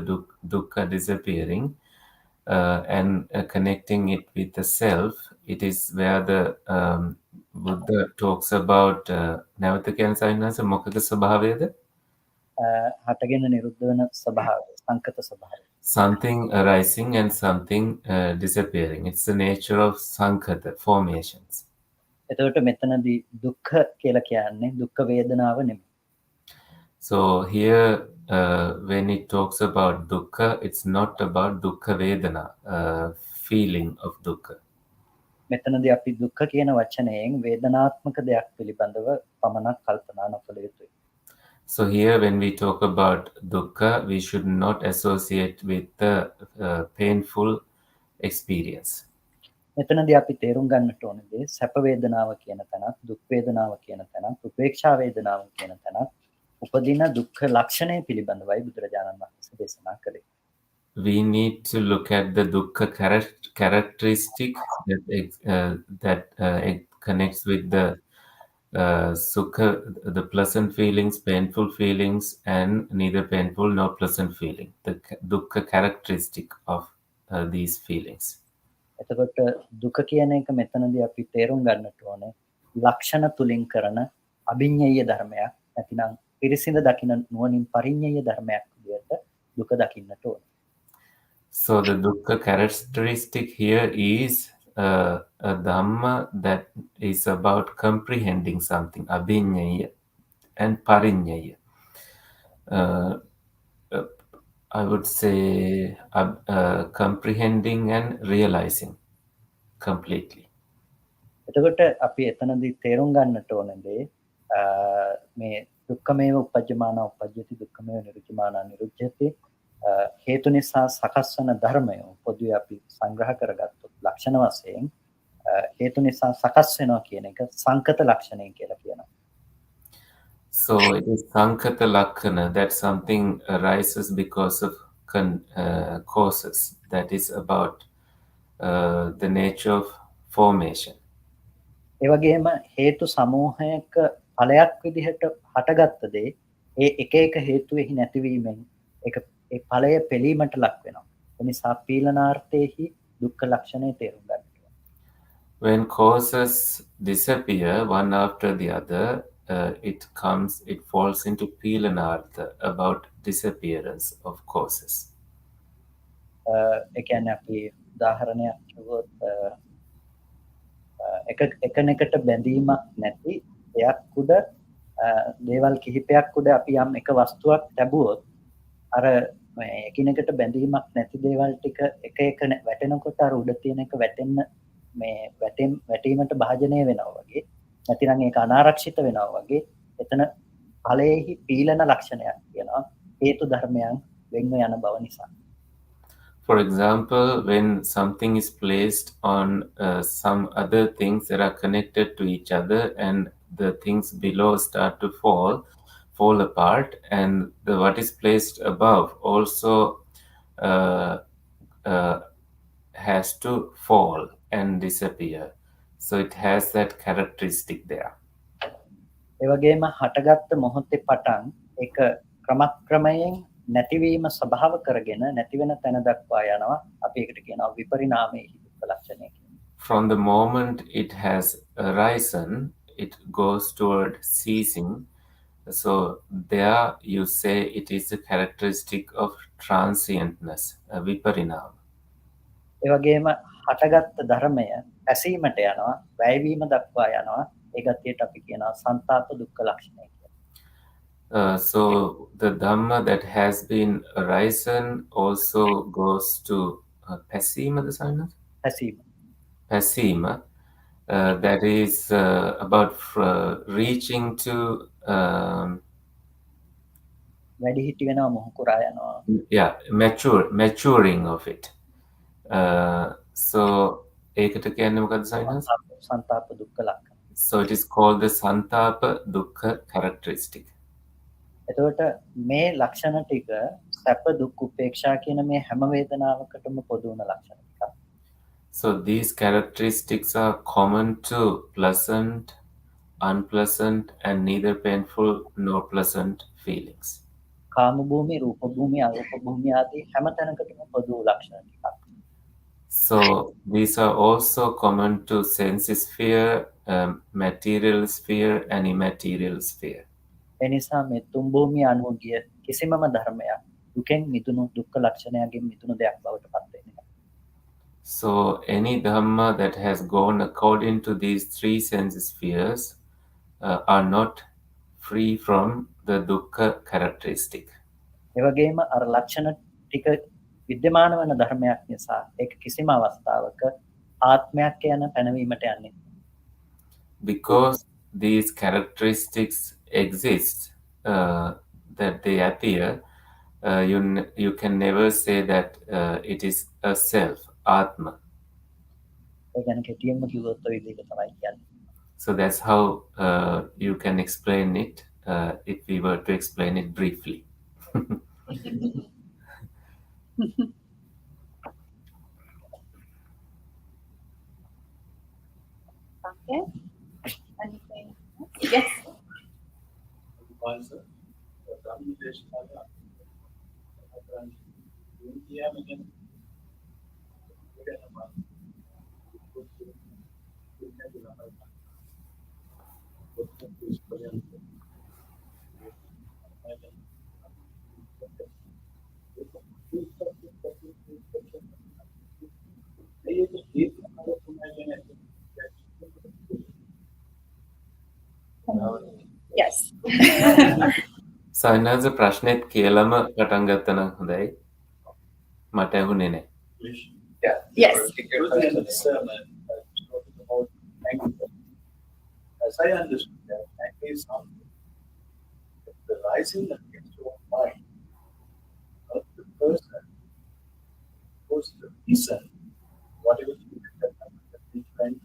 Speaker 2: dukkha disappearing and connecting it with the self, it is where Buddha talks about නැවත කියන සයින්ස් මොකක ස්වභාවයද?
Speaker 3: හටගෙන නිරුද්ධ වෙන ස්වභාවය, සංකත ස්වභාවය.
Speaker 2: Something arising and something disappearing. It's the nature of sankata formations.
Speaker 3: එතකොට මෙතනදී දුක්ඛ කියලා කියන්නේ දුක්ඛ වේදනාව නෙමෙයි.
Speaker 2: So here when it talks about dukkha, it's not about dukkha vedana, feeling of dukkha.
Speaker 3: මෙතනදී අපි දුක්ඛ කියන වචනයෙන් වේදනාත්මක දෙයක් පිළිබඳව පමණක් කල්පනා නොකළ යුතුයි.
Speaker 2: So here when we talk about dukkha, we should not associate with the painful experience.
Speaker 3: මෙතනදී අපි තේරුම් ගන්නට ඕනේ සැප වේදනාව කියන තැනත්, දුක් වේදනාව කියන තැනත්, උපේක්ෂා වේදනාව කියන තැනත් උපදින දුක්ඛ ලක්ෂණය පිළිබඳවයි බුදුරජාණන් වහන්සේ දේශනා කළේ.
Speaker 2: We need to look at the dukkha characteristic that connects with the sukha, the pleasant feelings, painful feelings, and neither painful nor pleasant feeling. The dukkha characteristic of these feelings.
Speaker 3: එතකොට දුක කියන එක මෙතනදී අපි තේරුම් ගන්නට ඕනේ ලක්ෂණ තුලින් කරන අභිඤ්ඤය ධර්මයක් නැතිනම් පිරිසිඳ දකින නුවණින් පරිඤ්ඤය ධර්මයක් විදිහට දුක දකින්නට ඕනේ.
Speaker 2: So the dukkha characteristic here is a dhamma that is about comprehending something, abhinyaya and parinyaya. I would say comprehending and realizing completely.
Speaker 3: එතකොට අපි එතනදී තේරුම් ගන්නට ඕනේ මේ දුක්ඛමේව උපජ්ජමාන උපජ්ජති දුක්ඛමේව නිරුච්චමාන නිරුච්චති හේතු නිසා සකස් වන ධර්මය පොදුවේ අපි සංග්‍රහ කරගත්තොත් ලක්ෂණ වශයෙන් හේතු නිසා සකස් වෙනවා කියන එක සංකත ලක්ෂණය කියලා කියනවා.
Speaker 2: So it is sankata lakkana, that something arises because of causes. That is about the nature of formation.
Speaker 3: ඒ වගේම හේතු සමූහයක ඵලයක් විදිහට හටගත්ත දේ ඒ එක එක හේතුෙහි නැතිවීමෙන් ඒ ඵලය පෙළීමට ලක් වෙනවා. ඒ නිසා පීලනාර්ථයේහි දුක්ඛ ලක්ෂණය තේරුම් ගන්න.
Speaker 2: When causes disappear one after the other, it falls into Pilanartha, about disappearance of causes.
Speaker 3: ඒ කියන්නේ අපි උදාහරණයක් කිව්වොත් එකනකට බැඳීමක් නැති දෙයක් උඩ දේවල් කිහිපයක් උඩ අපි යම් එක වස්තුවක් ලැබුවොත් අර එකිනෙකට බැඳීමක් නැති දේවල් ටික එක එක වැටෙනකොට අර උඩ තියෙන එක වැටෙන්න මේ වැටීමට භාජනය වෙනවා වගේ නැතිනම් ඒක අනාරක්ෂිත වෙනවා වගේ එතන ඵලයේහි පීලන ලක්ෂණයක් කියනවා හේතු ධර්මයන් වෙන්ව යන බව නිසා.
Speaker 2: For example, when something is placed on some other things that are connected to each other and the things below start to fall apart, and what is placed above also has to fall and disappear. So it has that characteristic there.
Speaker 3: ඒ වගේම හටගත්ත මොහොතේ පටන් ඒක ක්‍රමක්‍රමයෙන් නැතිවීම ස්වභාව කරගෙන නැති වෙන තැන දක්වා යනවා. අපි ඒකට කියනවා විපරිණාමයේ දුක්ඛ ලක්ෂණය කියලා.
Speaker 2: From the moment it has arisen, it goes toward ceasing. So there you say it is a characteristic of transientness, viparinama.
Speaker 3: ඒ වගේම හටගත්ත ධර්මය ඇසීමට යනවා, වැයවීම දක්වා යනවා. ඒ ගතියට අපි කියනවා සංතාප දුක්ඛ ලක්ෂණය කියලා.
Speaker 2: So the Dhamma that has been arisen also goes to Pasima, the sign? Pasima. That is about reaching to maturing of it. So ඒකට කියන්නේ මොකක්ද සයිනස්?
Speaker 3: සංතාප දුක්ඛ ලක්ෂණ.
Speaker 2: So it is called the Santapa Dukkha characteristic.
Speaker 3: එතකොට මේ ලක්ෂණ ටික සැප දුක් උපේක්ෂා කියන මේ හැම වේදනාවකටම පොදු වන ලක්ෂණ ටික.
Speaker 2: So these characteristics are common to pleasant, unpleasant, and neither painful nor pleasant feelings.
Speaker 3: කාම භූමි, රූප භූමි, අරූප භූමි ආදී හැම තැනකටම පොදු ලක්ෂණ ටිකක්.
Speaker 2: So these are also common to sense sphere, material sphere, and immaterial sphere.
Speaker 3: එනිසා මේ තුන් භූමිය අනුව ගිය කිසිමම ධර්මයක් දුකෙන් මිදුණු දුක්ඛ ලක්ෂණයන්ගෙන් මිදුණු දෙයක් බවට පත් වෙන්නේ නැහැ.
Speaker 2: So any dhamma that has gone according to these three sense spheres are not free from the dukkha characteristic.
Speaker 3: ඒ වගේම අර ලක්ෂණ ටික විද්‍යමාන වන ධර්මයක් නිසා ඒක කිසිම අවස්ථාවක ආත්මයක් යන පැනවීමට යන්නේ.
Speaker 2: Because these characteristics exist, that they appear, you can never say that it is a self, atma.
Speaker 3: ඒ ගැන කෙටියෙන්ම කිව්වොත් ඔය විදිහට තමයි කියන්නේ.
Speaker 2: So that's how you can explain it if we were to explain it briefly.
Speaker 1: Okay. Anything else? Yes. Yes.
Speaker 2: Science ප්‍රශ්නෙත් කියලාම පටන් ගත්තා නම් හොඳයි. මට ඇහුනේ නැහැ.
Speaker 4: Yeah.
Speaker 1: Yes.
Speaker 5: As I understood that, anger is something the rising against your mind of the person was the reason, whatever you did that different.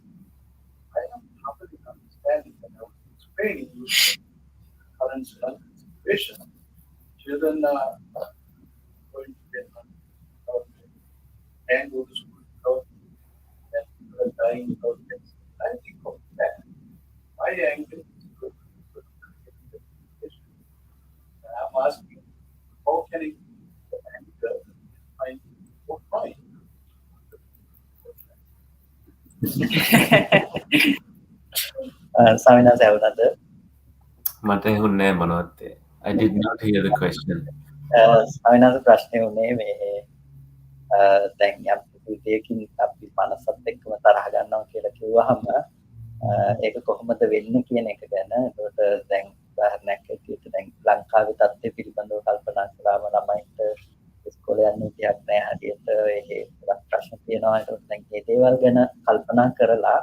Speaker 5: I am properly understanding that I was explaining you the current situation. Children are going to get and go to school without and people are dying without things. I think of that. My anger is good. I'm asking, how can it be anger find your mind?
Speaker 3: ස්වාමීන් වහන්සේ වුණාද?
Speaker 2: මට ඇහුන්නේ නැහැ මොනවද? I did not hear the question.
Speaker 3: ස්වාමීන් වහන්සේ ප්‍රශ්නේ උනේ මේ දැන් යම් විදියකින් අපි මනසත් එක්කම තරහ ගන්නවා කියලා කිව්වහම ඒක කොහොමද වෙන්නේ කියන එක ගැන. ඒකට දැන් උදාහරණයක් ඇටියට දැන් ලංකාවේ තත්ත්වය පිළිබඳව කල්පනා කළාම ළමයින්ට ඉස්කෝලේ යන්න විදියක් නැහැ. හරියට ඒ ප්‍රශ්න තියෙනවා. ඒකට දැන් මේ දේවල් ගැන කල්පනා කරලා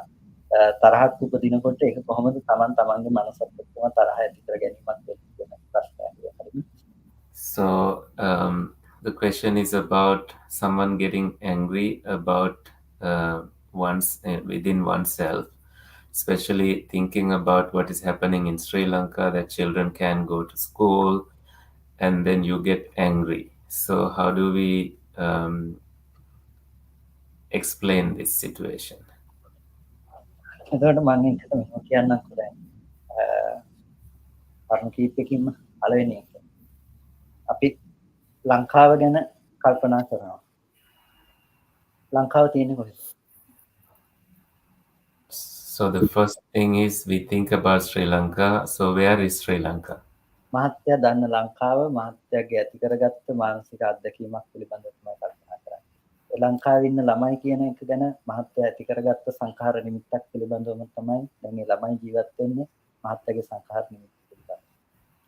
Speaker 3: තරහක් උපදිනකොට ඒක කොහොමද තමන්ගේ මනසත් එක්කම තරහ ඇති කර ගැනීමක් වෙන්නේ කියන ප්‍රශ්නයක්.
Speaker 2: So the question is about someone getting angry about within oneself, especially thinking about what is happening in Sri Lanka, that children can go to school, and then you get angry. So how do we explain this situation?
Speaker 3: එතකොට මම හිතනවා මෙහෙම කියන්නම්කෝ දැන් කරුණු කීපයකින්ම පළවෙනි එක අපි ලංකාව ගැන කල්පනා කරනවා. ලංකාව තියෙන්නේ කොහෙද?
Speaker 2: So the first thing is we think about Sri Lanka. So where is Sri Lanka?
Speaker 3: මහත්ය දන්න ලංකාව මහත්යගේ ඇති කරගත්ත මානසික අත්දැකීමක් පිළිබඳව තමයි කල්පනා කරන්නේ. ඒ ලංකාවේ ඉන්න ළමයි කියන එක ගැන මහත්ය ඇති කරගත්ත සංඛාර නිමිත්තක් පිළිබඳවම තමයි දැන් මේ ළමයි ජීවත් වෙන්නේ මහත්යගේ සංඛාර නිමිත්ත පිළිබඳව.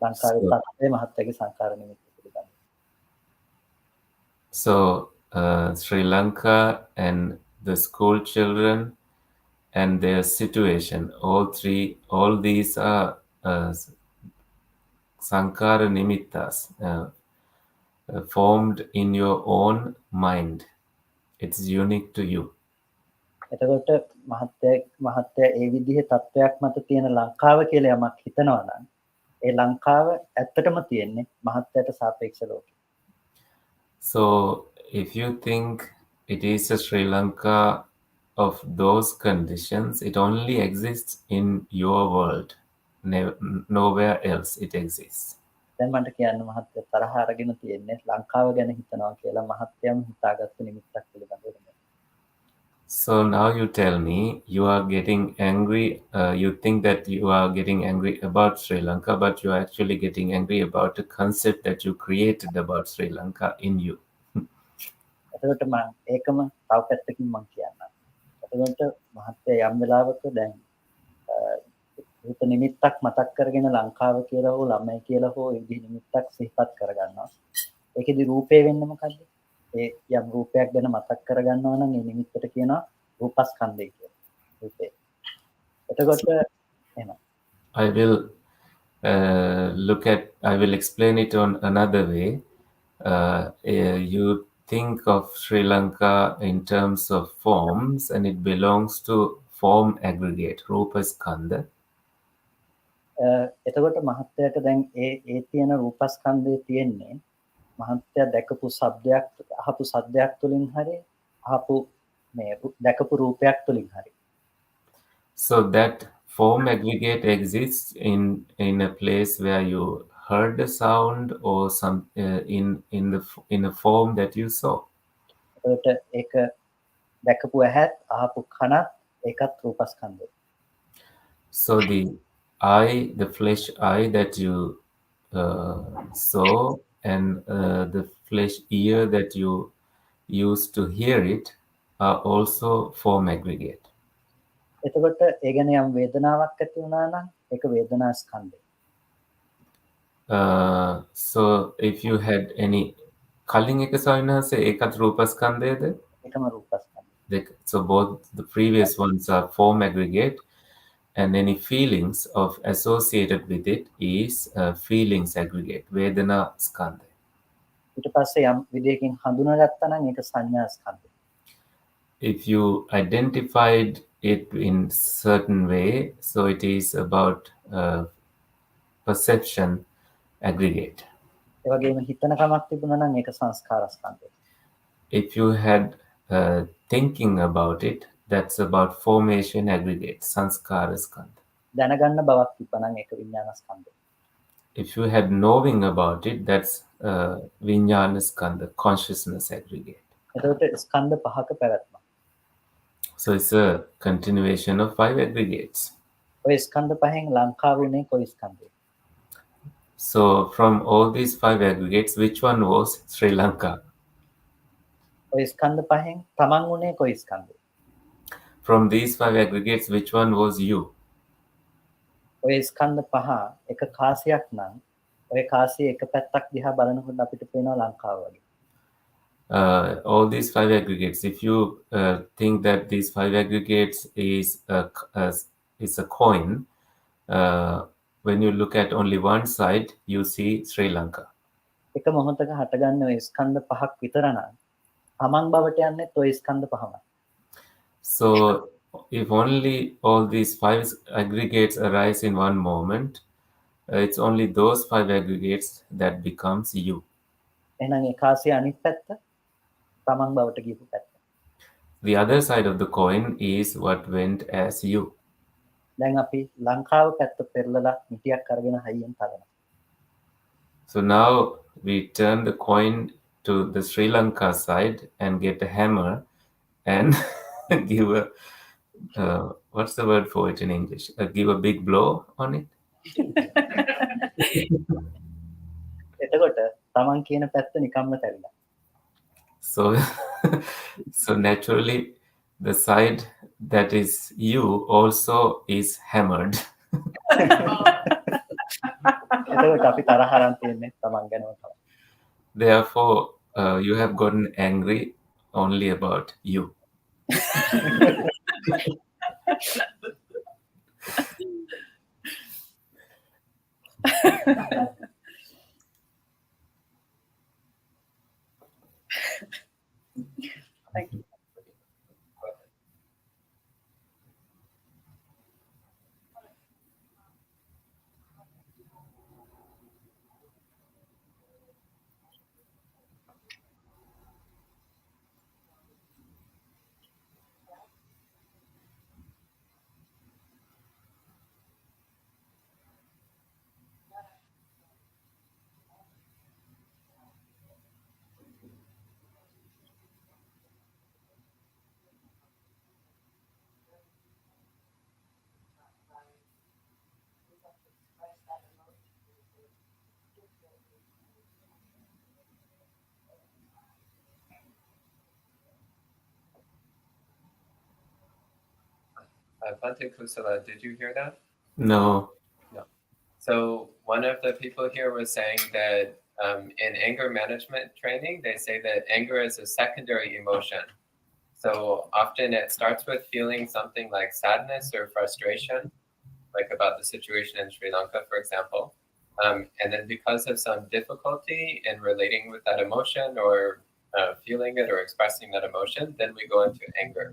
Speaker 3: ලංකාවේ තත්ත්වයේ මහත්යගේ සංඛාර නිමිත්ත පිළිබඳව.
Speaker 2: So Sri Lanka and the school children and their situation, all these are Sankara Nimittas formed in your own mind. It's unique to you.
Speaker 3: එතකොට මහත්ය ඒ විදිහේ තත්ත්වයක් මත තියෙන ලංකාව කියලා යමක් හිතනවා නම් ඒ ලංකාව ඇත්තටම තියෙන්නේ මහත්යට සාපේක්ෂ ලෝකෙ.
Speaker 2: So if you think it is a Sri Lanka of those conditions, it only exists in your world. Nowhere else it exists.
Speaker 3: දැන් මට කියන්න මහත්ය තරහ අරගෙන තියෙන්නේ ලංකාව ගැන හිතනවා කියලා මහත්යම හිතාගත්ත නිමිත්තක් පිළිබඳව.
Speaker 2: So now you tell me, you are getting angry. You think that you are getting angry about Sri Lanka, but you are actually getting angry about a concept that you created about Sri Lanka in you.
Speaker 3: එතකොට මම ඒකම තව පැත්තකින් මම කියන්නම්. එතකොට මහත්තයා යම් වෙලාවක දැන් රූප නිමිත්තක් මතක් කරගෙන ලංකාව කියලා හෝ ළමයි කියලා හෝ ඒ විදිහ නිමිත්තක් සිහිපත් කරගන්නවා. ඒකෙදි රූපේ වෙන්නේ මොකද්ද? ඒ යම් රූපයක් ගැන මතක් කරගන්නවා නම් ඒ නිමිත්තට කියනවා රූපස්කන්ධය කියලා. රූපේ. එතකොට එහෙම.
Speaker 2: I will explain it on another way. You think of Sri Lanka in terms of forms, and it belongs to form aggregate, Rupa Skandha.
Speaker 3: එතකොට මහත්තයාට දැන් ඒ තියෙන රූපස්කන්ධය තියෙන්නේ මහත්තයා දැකපු සද්දයක් අහපු සද්දයක් තුලින් හරි අහපු මේ දැකපු රූපයක් තුලින් හරි.
Speaker 2: So that form aggregate exists in a place where you heard the sound or some in a form that you saw.
Speaker 3: එතකොට ඒක දැකපු ඇහත් අහපු කනත් ඒකත් රූපස්කන්ධය.
Speaker 2: So the flesh eye that you saw, and the flesh ear that you used to hear it are also form aggregate.
Speaker 3: එතකොට ඒ ගැන යම් වේදනාවක් ඇති වුණා නම් ඒක වේදනා ස්කන්ධය.
Speaker 2: So if you had any කලින් එක සවිනහසේ ඒකත් රූපස්කන්ධයද?
Speaker 3: ඒකම රූපස්කන්ධය.
Speaker 2: So both the previous ones are form aggregate, and any feelings of associated with it is feelings aggregate, vedana skandha.
Speaker 3: ඊට පස්සේ යම් විදියකින් හඳුනාගත්තා නම් ඒක සංඥා ස්කන්ධය.
Speaker 2: If you identified it in certain way, so it is about perception aggregate.
Speaker 3: ඒ වගේම හිතන කමක් තිබුණා නම් ඒක සංස්කාර ස්කන්ධය.
Speaker 2: If you had thinking about it, that's about formation aggregate, sanskara skandha.
Speaker 3: දැනගන්න බවක් තිබ්බා නම් ඒක විඥාන ස්කන්ධය.
Speaker 2: If you had knowing about it, that's vijnana skandha, consciousness aggregate.
Speaker 3: එතකොට ස්කන්ධ පහක පැවැත්ම.
Speaker 2: So it's a continuation of 5 aggregates.
Speaker 3: ඔය ස්කන්ධ පහෙන් ලංකාව උනේ කොයි ස්කන්ධය?
Speaker 2: So from all these 5 aggregates, which one was Sri Lanka?
Speaker 3: ඔය ස්කන්ධ පහෙන් තමන් උනේ කොයි ස්කන්ධය?
Speaker 2: From these 5 aggregates, which one was you?
Speaker 3: ඔය ස්කන්ධ පහ එක කාසියක් නම් ඔය කාසිය එක පැත්තක් දිහා බලනකොට අපිට පේනවා ලංකාව වගේ.
Speaker 2: All these 5 aggregates, if you think that these 5 aggregates is a coin, when you look at only one side, you see Sri Lanka.
Speaker 3: එක මොහොතක හටගන්න ඔය ස්කන්ධ පහක් විතර නම් තමන් බවට යන්නේ ඔය ස්කන්ධ පහම.
Speaker 2: So if only all these 5 aggregates arise in one moment, it's only those 5 aggregates that becomes you.
Speaker 3: එහෙනම් ඒ කාසිය අනිත් පැත්ත තමන් බවට ගිහපු පැත්ත.
Speaker 2: The other side of the coin is what went as you.
Speaker 3: දැන් අපි ලංකාව පැත්ත පෙරලලා මිටියක් අරගෙන හයියෙන් තලනවා.
Speaker 2: So now we turn the coin to the Sri Lanka side and get a hammer and give a what's the word for it in English? Give a big blow on it.
Speaker 3: එතකොට තමන් කියන පැත්ත නිකම්ම තැරිලා.
Speaker 2: So naturally the side that is you also is hammered.
Speaker 3: එතකොට අපි තරහ අරන් තියන්නේ තමන් ගැනම තමයි.
Speaker 2: Therefore you have gotten angry only about you.
Speaker 3: Thank you.
Speaker 4: Bhante Kusala, did you hear that?
Speaker 2: No.
Speaker 4: No. So one of the people here was saying that in anger management training, they say that anger is a secondary emotion. So often it starts with feeling something like sadness or frustration, like about the situation in Sri Lanka, for example. And then because of some difficulty in relating with that emotion or feeling it or expressing that emotion, then we go into anger.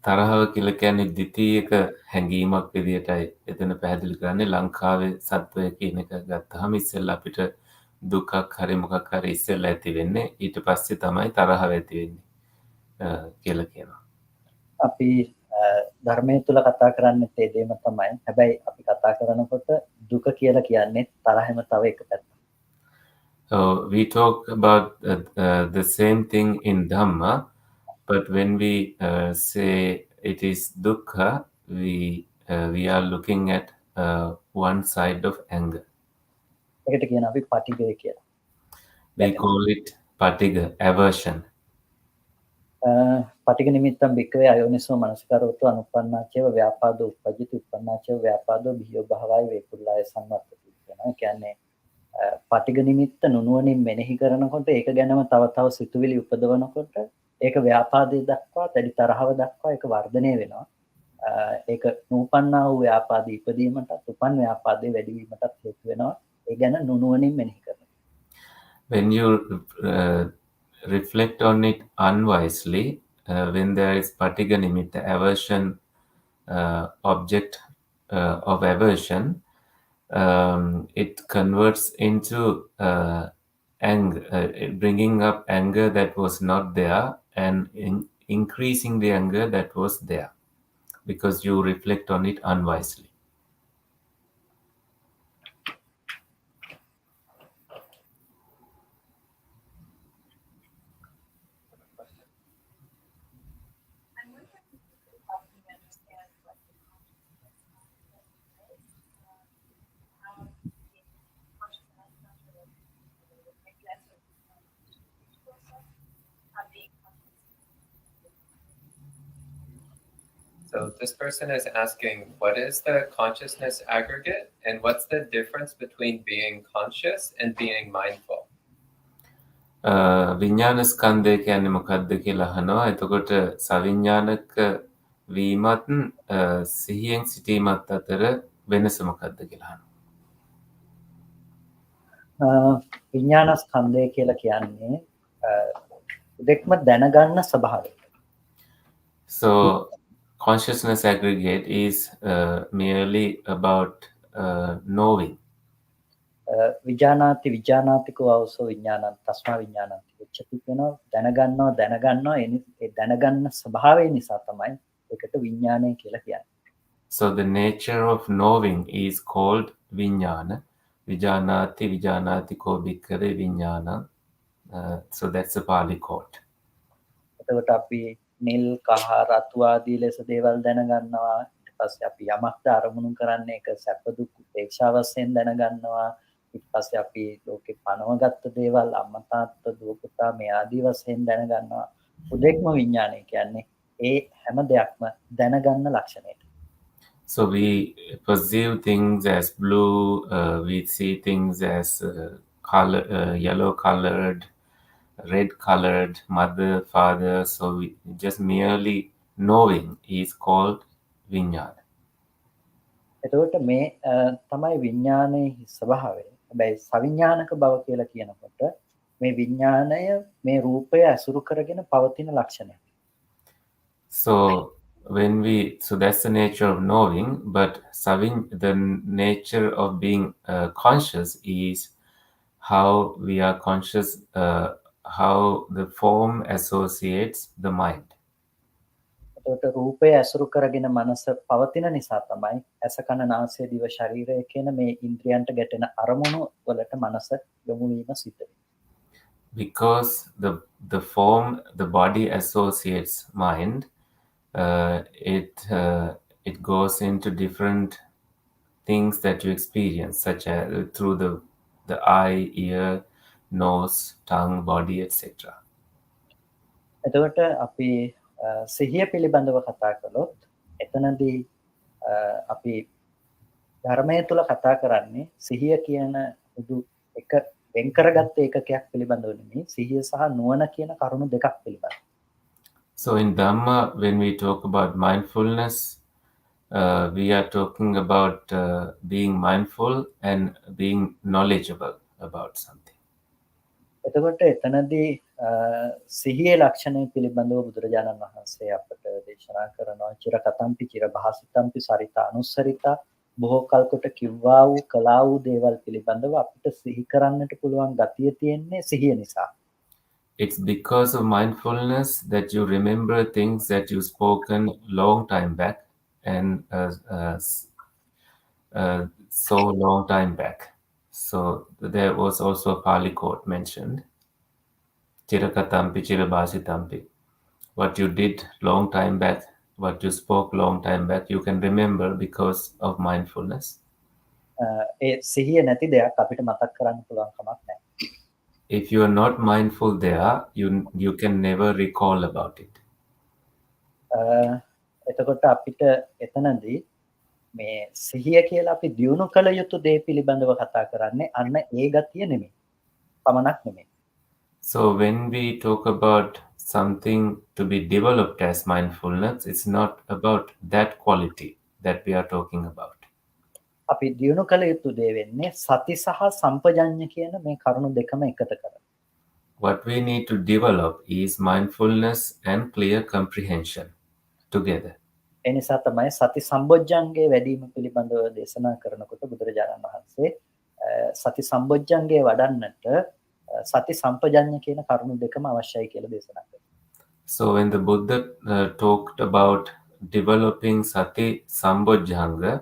Speaker 2: තරහව කියලා කියන්නේ ද්විතීයක හැඟීමක් විදියටයි එතන පැහැදිලි කරන්නේ ලංකාවේ සත්වය කියන එක ගත්තාම ඉස්සෙල්ලා අපිට දුකක් හරි මොකක් හරි ඉස්සෙල්ලා ඇති වෙන්නේ ඊට පස්සේ තමයි තරහව ඇති වෙන්නේ කියලා කියනවා.
Speaker 3: අපි ධර්මයේ තුල කතා කරන්නේ ඒ දෙයම තමයි. හැබැයි අපි කතා කරනකොට දුක කියලා කියන්නේ තරහෙම තව එක පැත්තක්.
Speaker 2: So we talk about the same thing in Dhamma, but when we say it is dukkha, we are looking at one side of anger.
Speaker 3: ඒකට කියන අපි පටිඝය කියලා.
Speaker 2: We call it patiga, aversion.
Speaker 3: පටිඝ නිමිත්තම් වික්‍රේ අයෝනිසෝ මනසිකාරවතු අනුපන්නාචේව ව්‍යාපාදෝ උපජ්ජති උපන්නාචේව ව්‍යාපාදෝ බිහියෝ භවයි වේකුල්ලාය සංවත්තති කියනවා. කියන්නේ පටිඝ නිමිත්ත නුනුවණින් මෙනෙහි කරනකොට ඒක ගැනම තව තව සිතුවිලි උපදවනකොට ඒක ව්‍යාපාදයේ දක්වා දැඩි තරහව දක්වා ඒක වර්ධනය වෙනවා. ඒක නූපන්නා වූ ව්‍යාපාදී ඉපදීමටත් උපන් ව්යාපාදයේ වැඩි වීමටත් හේතු වෙනවා. ඒ ගැන නුනුවණින් මෙනෙහි කරනවා.
Speaker 2: When you reflect on it unwisely, when there is patiga nimitta, aversion, object of aversion, it converts into anger, bringing up anger that was not there and increasing the anger that was there because you reflect on it unwisely.
Speaker 4: So this person is asking, what is the consciousness aggregate and what's the difference between being conscious and being mindful?
Speaker 2: විඥාන ස්කන්ධය කියන්නේ මොකක්ද කියලා අහනවා. එතකොට සවිඥානික වීමත් සිහියෙන් සිටීමත් අතර වෙනස මොකක්ද කියලා අහනවා.
Speaker 3: විඥාන ස්කන්ධය කියලා කියන්නේ දෙක්ම දැනගන්න ස්වභාවය.
Speaker 2: So consciousness aggregate is merely about knowing.
Speaker 3: විඥානාති විඥානාතිකෝ අවසෝ විඥානං තස්මා විඥානං උච්චති කියනවා. දැනගන්නවා ඒ දැනගන්න ස්වභාවය නිසා තමයි ඒකට විඥානය කියලා කියන්නේ.
Speaker 2: So the nature of knowing is called viññāna. Vijjanati vijjanatiko bhikkave viññāna. So that's a Pali quote.
Speaker 3: එතකොට අපි නිල් කහ රතු ආදී ලෙස දේවල් දැනගන්නවා. ඊට පස්සේ අපි යමක්ද අරමුණු කරන්නේ ඒක සැප දුක් උපේක්ෂා වශයෙන් දැනගන්නවා. ඊට පස්සේ අපි ලෝකේ පනවගත්ත දේවල් අම්මා තාත්තා දුව පුතා මේ ආදී වශයෙන් දැනගන්නවා. උදෙක්ම විඥානය කියන්නේ ඒ හැම දෙයක්ම දැනගන්න ලක්ෂණයට.
Speaker 2: So we perceive things as blue, we see things as yellow colored, red colored, mother, father. So we just merely knowing is called viññāna.
Speaker 3: එතකොට මේ තමයි විඥානයේ ස්වභාවය. හැබැයි සවිඥානික බව කියලා කියනකොට මේ විඥානය මේ රූපය අසුරු කරගෙන පවතින ලක්ෂණය.
Speaker 2: So that's the nature of knowing, but the nature of being conscious is how we are conscious, how the form associates the mind.
Speaker 3: එතකොට රූපය අසුරු කරගෙන මනස පවතින නිසා තමයි ඇස කන නාසය දිව ශරීරය කියන මේ ඉන්ද්‍රියන්ට ගැටෙන අරමුණු වලට මනස යොමු වීම සිද්ධ වෙනවා.
Speaker 2: Because the form, the body associates mind, it goes into different things that you experience, such as through the eye, ear, nose, tongue, body, etc.
Speaker 3: එතකොට අපි සිහිය පිළිබඳව කතා කළොත් එතනදී අපි ධර්මයේ තුල කතා කරන්නේ සිහිය කියන උදු එක වෙන් කරගත්ත ඒකකයක් පිළිබඳව නෙමෙයි සිහිය සහ නුවණ කියන කරුණු දෙකක් පිළිබඳව.
Speaker 2: So in Dhamma, when we talk about mindfulness, we are talking about being mindful and being knowledgeable about something.
Speaker 3: එතකොට එතනදී සිහියේ ලක්ෂණය පිළිබඳව බුදුරජාණන් වහන්සේ අපට දේශනා කරනවා චිර කතම්පි චිර භාසිතම්පි සරිතා අනුස්සරිතා බොහෝ කල් කොට කිව්වා වූ කළා වූ දේවල් පිළිබඳව අපිට සිහි කරන්නට පුළුවන් ගතිය තියෙන්නේ සිහිය නිසා.
Speaker 2: It's because of mindfulness that you remember things that you spoken long time back and so long time back. So there was also a Pali quote mentioned, Chirakatampi Chirabhasitampi. What you did long time back, what you spoke long time back, you can remember because of mindfulness.
Speaker 3: ඒ සිහිය නැති දෙයක් අපිට මතක් කරන්න පුළුවන් කමක් නැහැ.
Speaker 2: If you are not mindful there, you can never recall about it.
Speaker 3: එතකොට අපිට එතනදී මේ සිහිය කියලා අපි දියුණු කළ යුතු දේ පිළිබඳව කතා කරන්නේ අන්න ඒ ගතිය නෙමෙයි. පමණක් නෙමෙයි.
Speaker 2: So when we talk about something to be developed as mindfulness, it's not about that quality that we are talking about.
Speaker 3: අපි දියුණු කළ යුතු දේ වෙන්නේ සති සහ සම්පජඤ්ඤ කියන මේ කරුණු දෙකම එකතු කරලා.
Speaker 2: What we need to develop is mindfulness and clear comprehension together.
Speaker 3: ඒ නිසා තමයි සති සම්බොජ්ජංගේ වැඩිම පිළිබඳව දේශනා කරනකොට බුදුරජාණන් වහන්සේ සති සම්බොජ්ජංගේ වඩන්නට සති සම්පජඤ්ඤ කියන කරුණු දෙකම අවශ්‍යයි කියලා දේශනා කළා.
Speaker 2: So when the Buddha talked about developing sati sambojjhanga,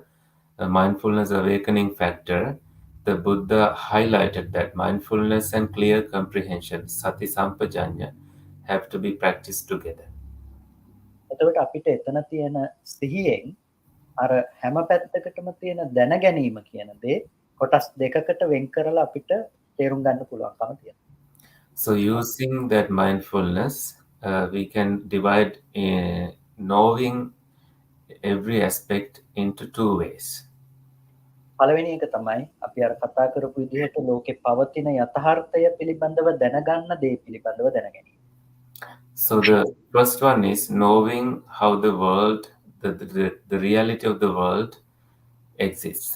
Speaker 2: a mindfulness awakening factor, the Buddha highlighted that mindfulness and clear comprehension, sati sampajanya, have to be practiced together.
Speaker 3: එතකොට අපිට එතන තියෙන සිහියෙන් අර හැම පැත්තකටම තියෙන දැන ගැනීම කියන දේ කොටස් දෙකකට වෙන් කරලා අපිට තේරුම් ගන්න පුළුවන්කම තියෙනවා.
Speaker 2: So using that mindfulness, we can divide knowing every aspect into two ways.
Speaker 3: පළවෙනි එක තමයි අපි අර කතා කරපු විදිහට ලෝකේ පවතින යථාර්ථය පිළිබඳව දැනගන්න දේ පිළිබඳව දැනගැනීම.
Speaker 2: So the first one is knowing how the world, the reality of the world exists.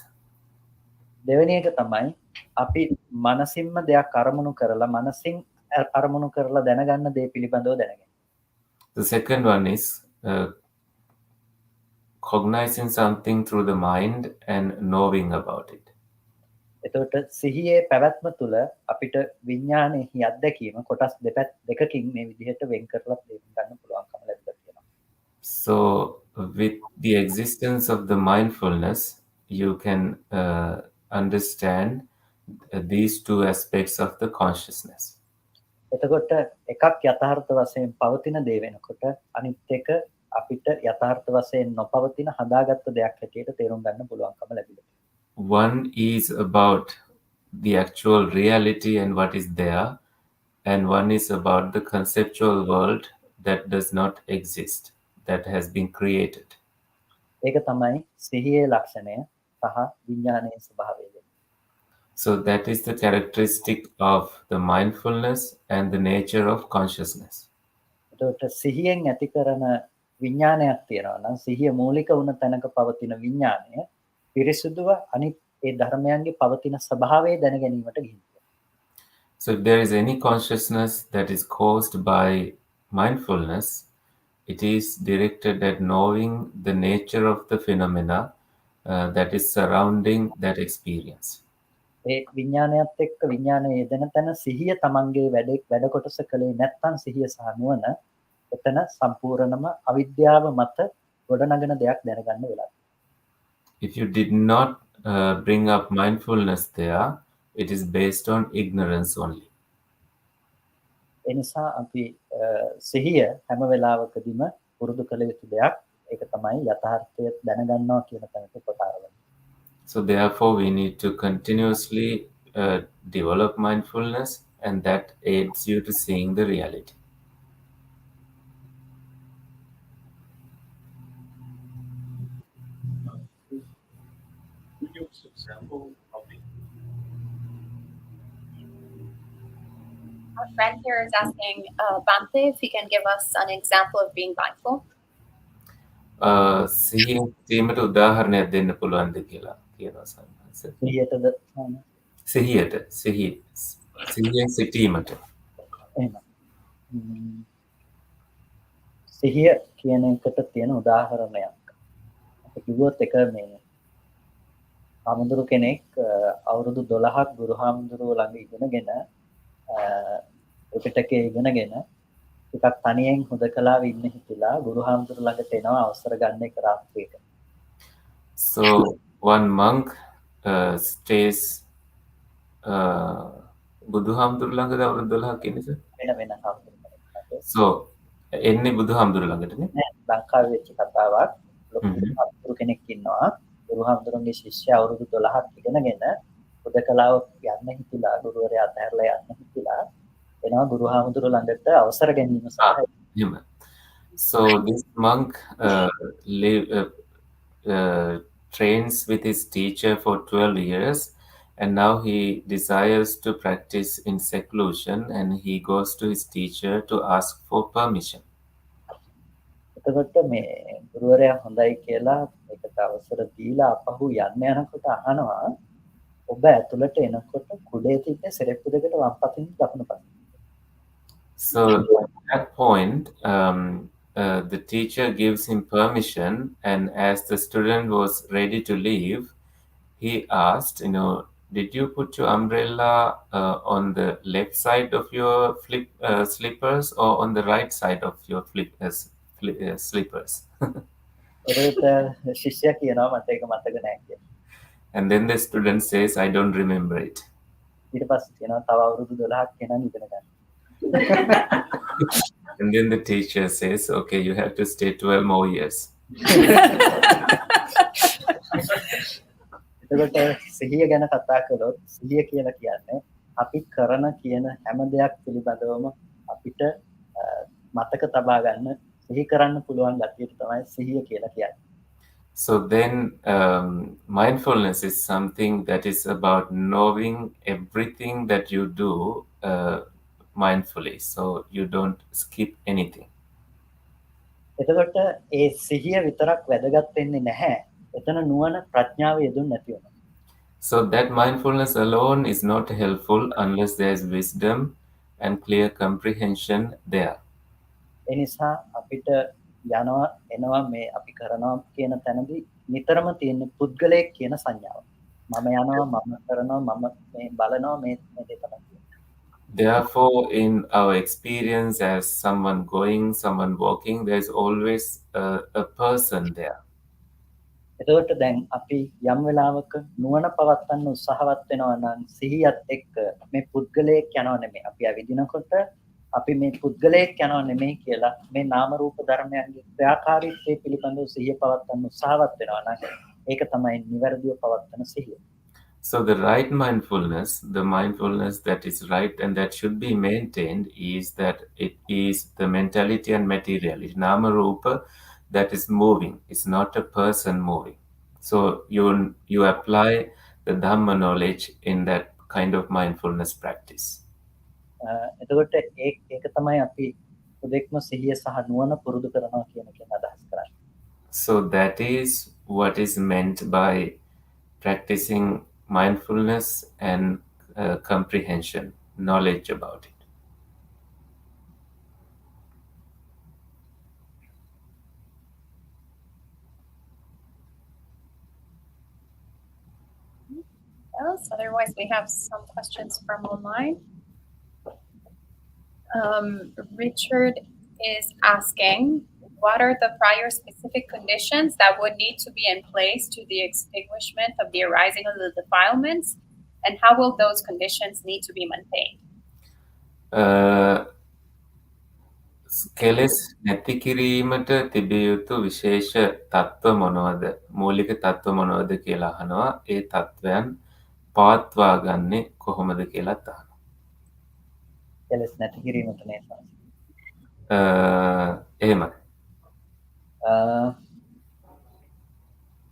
Speaker 3: දෙවෙනි එක තමයි අපි මනසින්ම දෙයක් අරමුණු කරලා මනසින් අරමුණු කරලා දැනගන්න දේ පිළිබඳව දැනගැනීම.
Speaker 2: The second one is cognizing something through the mind and knowing about it.
Speaker 3: එතකොට සිහියේ පැවැත්ම තුළ අපිට විඥානයේ අත්දැකීම කොටස් දෙකකින් මේ විදිහට වෙන් කරලා තේරුම් ගන්න පුළුවන්කම ලැබිලා තියෙනවා.
Speaker 2: So with the existence of the mindfulness, you can understand these two aspects of the consciousness.
Speaker 3: එතකොට එකක් යථාර්ථ වශයෙන් පවතින දේ වෙනකොට අනිත් එක අපිට යථාර්ථ වශයෙන් නොපවතින හදාගත්ත දෙයක් හැටියට තේරුම් ගන්න පුළුවන්කම ලැබිලා.
Speaker 2: One is about the actual reality and what is there, and one is about the conceptual world that does not exist, that has been created.
Speaker 3: ඒක තමයි සිහියේ ලක්ෂණය සහ විඥානයේ ස්වභාවය.
Speaker 2: So that is the characteristic of the mindfulness and the nature of consciousness.
Speaker 3: එතකොට සිහියෙන් ඇති කරන විඥානයක් තියෙනවා නම් සිහිය මූලික වුණ තැනක පවතින විඥානය පිරිසුදුව අනිත් ඒ ධර්මයන්ගේ පවතින ස්වභාවය දැන ගැනීමට ගිහිනවා.
Speaker 2: So if there is any consciousness that is caused by mindfulness, it is directed at knowing the nature of the phenomena that is surrounding that experience.
Speaker 3: ඒ විඥානයත් එක්ක විඥානයේ යෙදෙන තැන සිහිය තමන්ගේ වැඩ කොටස කළේ නැත්නම් සිහිය සහ නුවණ එතන සම්පූර්ණම අවිද්‍යාව මත ගොඩනගන දෙයක් දැනගන්න වෙලා.
Speaker 2: If you did not bring up mindfulness there, it is based on ignorance only.
Speaker 3: ඒ නිසා අපි සිහිය හැම වෙලාවකදීම පුරුදු කළ යුතු දෙයක්. ඒක තමයි යථාර්ථය දැනගන්නවා කියන තැනට උපකාරවන්නේ.
Speaker 2: So therefore we need to continuously develop mindfulness, and that aids you to seeing the reality.
Speaker 5: use example of it.
Speaker 1: Our friend here is asking Bhante if he can give us an example of being mindful.
Speaker 2: සිහියෙන් සිටීමට උදාහරණයක් දෙන්න පුළුවන්ද කියලා කියනවා සම්මාස.
Speaker 3: සිහියටද
Speaker 2: සිහියෙන් සිටීමට.
Speaker 3: එහෙම. සිහිය කියන එකට තියෙන උදාහරණයක්. අපි කිව්වොත් එක මේ ආමඳුරු කෙනෙක් අවුරුදු 12ක් ගුරුහාමුදුරුවෝ ළඟ ඉගෙනගෙන පිටකේ ඉගෙනගෙන ටිකක් තනියෙන් හුදකලාව ඉන්න හිතලා ගුරුහාමුදුරුවෝ ළඟට එනවා අවසර ගන්න එක රාත්‍රියක.
Speaker 2: So one monk stays බුදුහාමුදුරු ළඟද අවුරුදු 12ක් ඉන්නේ සර්?
Speaker 3: වෙන හාමුදුරුවෝ.
Speaker 2: So එන්නේ බුදුහාමුදුරු ළඟටනේ?
Speaker 3: නෑ ලංකාවේ වෙච්ච කතාවක්. ලොකු හාමුදුරු කෙනෙක් ඉන්නවා. ගුරුහාමුදුරුවන්ගේ ශිෂ්‍යයා අවුරුදු 12ක් ඉගෙනගෙන හුදකලාව යන්න හිතලා ගුරුවරයා අතහැරලා යන්න හිතලා එනවා ගුරුහාමුදුරුවෝ ළඟට අවසර ගැනීම සඳහා.
Speaker 2: So this monk trains with his teacher for 12 years, and now he desires to practice in seclusion, and he goes to his teacher to ask for permission.
Speaker 3: එතකොට මේ ගුරුවරයා හොඳයි කියලා ඒකට අවසර දීලා අපහු යන්න යනකොට අහනවා ඔබ ඇතුළට එනකොට කුඩේ තිබ්බ සෙරෙප්පු දෙකට වම් පතින් දකුණු පතින්.
Speaker 2: So at that point, the teacher gives him permission, and as the student was ready to leave, he asked, did you put your umbrella on the left side of your slippers or on the right side of your slippers?
Speaker 3: ශිෂ්‍යයා කියනවා මට ඒක මතක නැහැ කියලා.
Speaker 2: And then the student says, I don't remember it.
Speaker 3: ඊට පස්සේ කියනවා තව අවුරුදු 12ක් වෙනන් ඉගෙන ගන්න.
Speaker 2: And then the teacher says, okay, you have to stay 12 more years.
Speaker 3: එතකොට සිහිය ගැන කතා කළොත් සිහිය කියලා කියන්නේ අපි කරන කියන හැම දෙයක් පිළිබඳවම අපිට මතක තබා ගන්න සිහි කරන්න පුළුවන් ගැටියට තමයි සිහිය කියලා කියන්නේ.
Speaker 2: So then mindfulness is something that is about knowing everything that you do mindfully, so you don't skip anything.
Speaker 3: එතකොට ඒ සිහිය විතරක් වැදගත් වෙන්නේ නැහැ. එතන නුවණ ප්‍රඥාව යෙදුන්නේ නැති වෙනවා.
Speaker 2: So that mindfulness alone is not helpful unless there is wisdom and clear comprehension there.
Speaker 3: ඒ නිසා අපිට යනවා එනවා මේ අපි කරනවා කියන තැනදී නිතරම තියෙන පුද්ගලයෙක් කියන සංඥාව. මම යනවා මම කරනවා මම මේ බලනවා මේ දෙක තමයි.
Speaker 2: Therefore, in our experience as someone going, someone walking, there's always a person there.
Speaker 3: එතකොට දැන් අපි යම් වෙලාවක නුවණ පවත්වන්න උත්සාහවත් වෙනවා නම් සිහියත් එක්ක මේ පුද්ගලයෙක් යනව නෙමෙයි. අපි ඇවිදිනකොට අපි මේ පුද්ගලයෙක් යනව නෙමෙයි කියලා මේ නාම රූප ධර්මයන්ගේ ක්‍රියාකාරීත්වය පිළිබඳව සිහිය පවත්වන්න උත්සාහවත් වෙනවා නම් ඒක තමයි නිවැරදිව පවත්වන සිහිය.
Speaker 2: So the right mindfulness, the mindfulness that is right and that should be maintained is that it is the mentality and materiality. Nama Rupa that is moving. It's not a person moving. So you apply the Dhamma knowledge in that kind of mindfulness practice.
Speaker 3: එතකොට ඒක තමයි අපි උදෙක්ම සිහිය සහ නුවණ පුරුදු කරනවා කියන එක අදහස් කරන්නේ.
Speaker 2: So that is what is meant by practicing mindfulness and comprehension, knowledge about it.
Speaker 1: Else? Otherwise, we have some questions from online. Richard is asking, what are the prior specific conditions that would need to be in place to the extinguishment of the arising of the defilements, and how will those conditions need to be maintained?
Speaker 2: කෙලෙස් නැති කිරීමට තිබිය යුතු විශේෂ තත්ත්ව මොනවද? මූලික තත්ත්ව මොනවද කියලා අහනවා. ඒ තත්ත්වයන් පවත්වා ගන්නේ කොහොමද කියලා අහනවා.
Speaker 3: කෙලෙස් නැති කිරීමට නේද?
Speaker 2: එහෙමයි.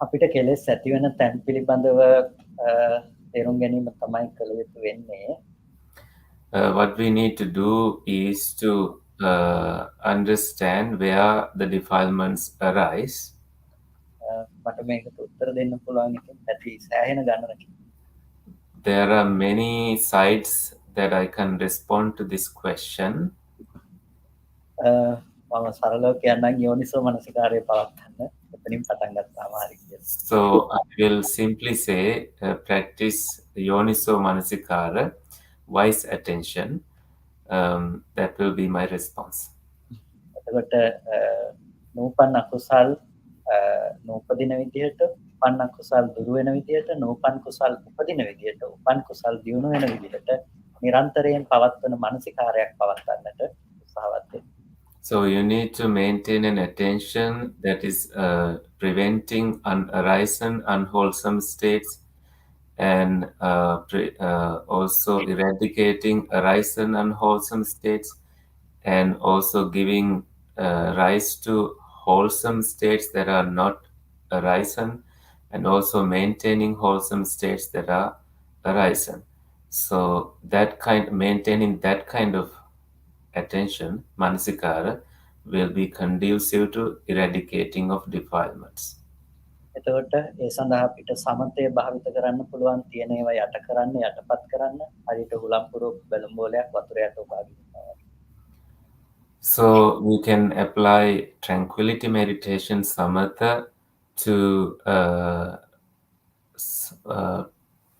Speaker 3: අපිට කෙලෙස් ඇති වෙන තැන් පිළිබඳව තේරුම් ගැනීම තමයි කළ යුතු වෙන්නේ.
Speaker 2: What we need to do is to understand where the defilements arise.
Speaker 3: මට මේකට උත්තර දෙන්න පුළුවන් එක ඇති සෑහෙන ගණනකින්.
Speaker 2: There are many sides that I can respond to this question.
Speaker 3: මම සරලව කියන්නම් යෝනිසෝ මනසිකාරය පවත්වන්න. එතනින් පටන් ගත්තාම හරි කියලා.
Speaker 2: So I will simply say practice yoniso manasikara, wise attention. That will be my response.
Speaker 3: එතකොට නූපන් අකුසල් නූපදින විදිහට, උපන් අකුසල් දුරු වෙන විදිහට, නූපන් කුසල් උපදින විදිහට, උපන් කුසල් දියුණු වෙන විදිහට නිරන්තරයෙන් පවත්වන මානසිකාරයක් පවත්වන්නට උත්සාහවත් වෙන්න.
Speaker 2: So you need to maintain an attention that is preventing arisen unwholesome states and also eradicating arisen unwholesome states and also giving rise to wholesome states that are not arisen and also maintaining wholesome states that are arisen. So maintaining that kind of attention, manasikara, will be conducive to eradicating of defilements.
Speaker 3: එතකොට ඒ සඳහා අපිට සමතය භාවිත කරන්න පුළුවන් තියෙන ඒවා යට කරන්න යටපත් කරන්න හරියට හුලම්පුරු බැලුම්බෝලයක් වතුර යට උපාදිනවා.
Speaker 2: So we can apply tranquility meditation samatha to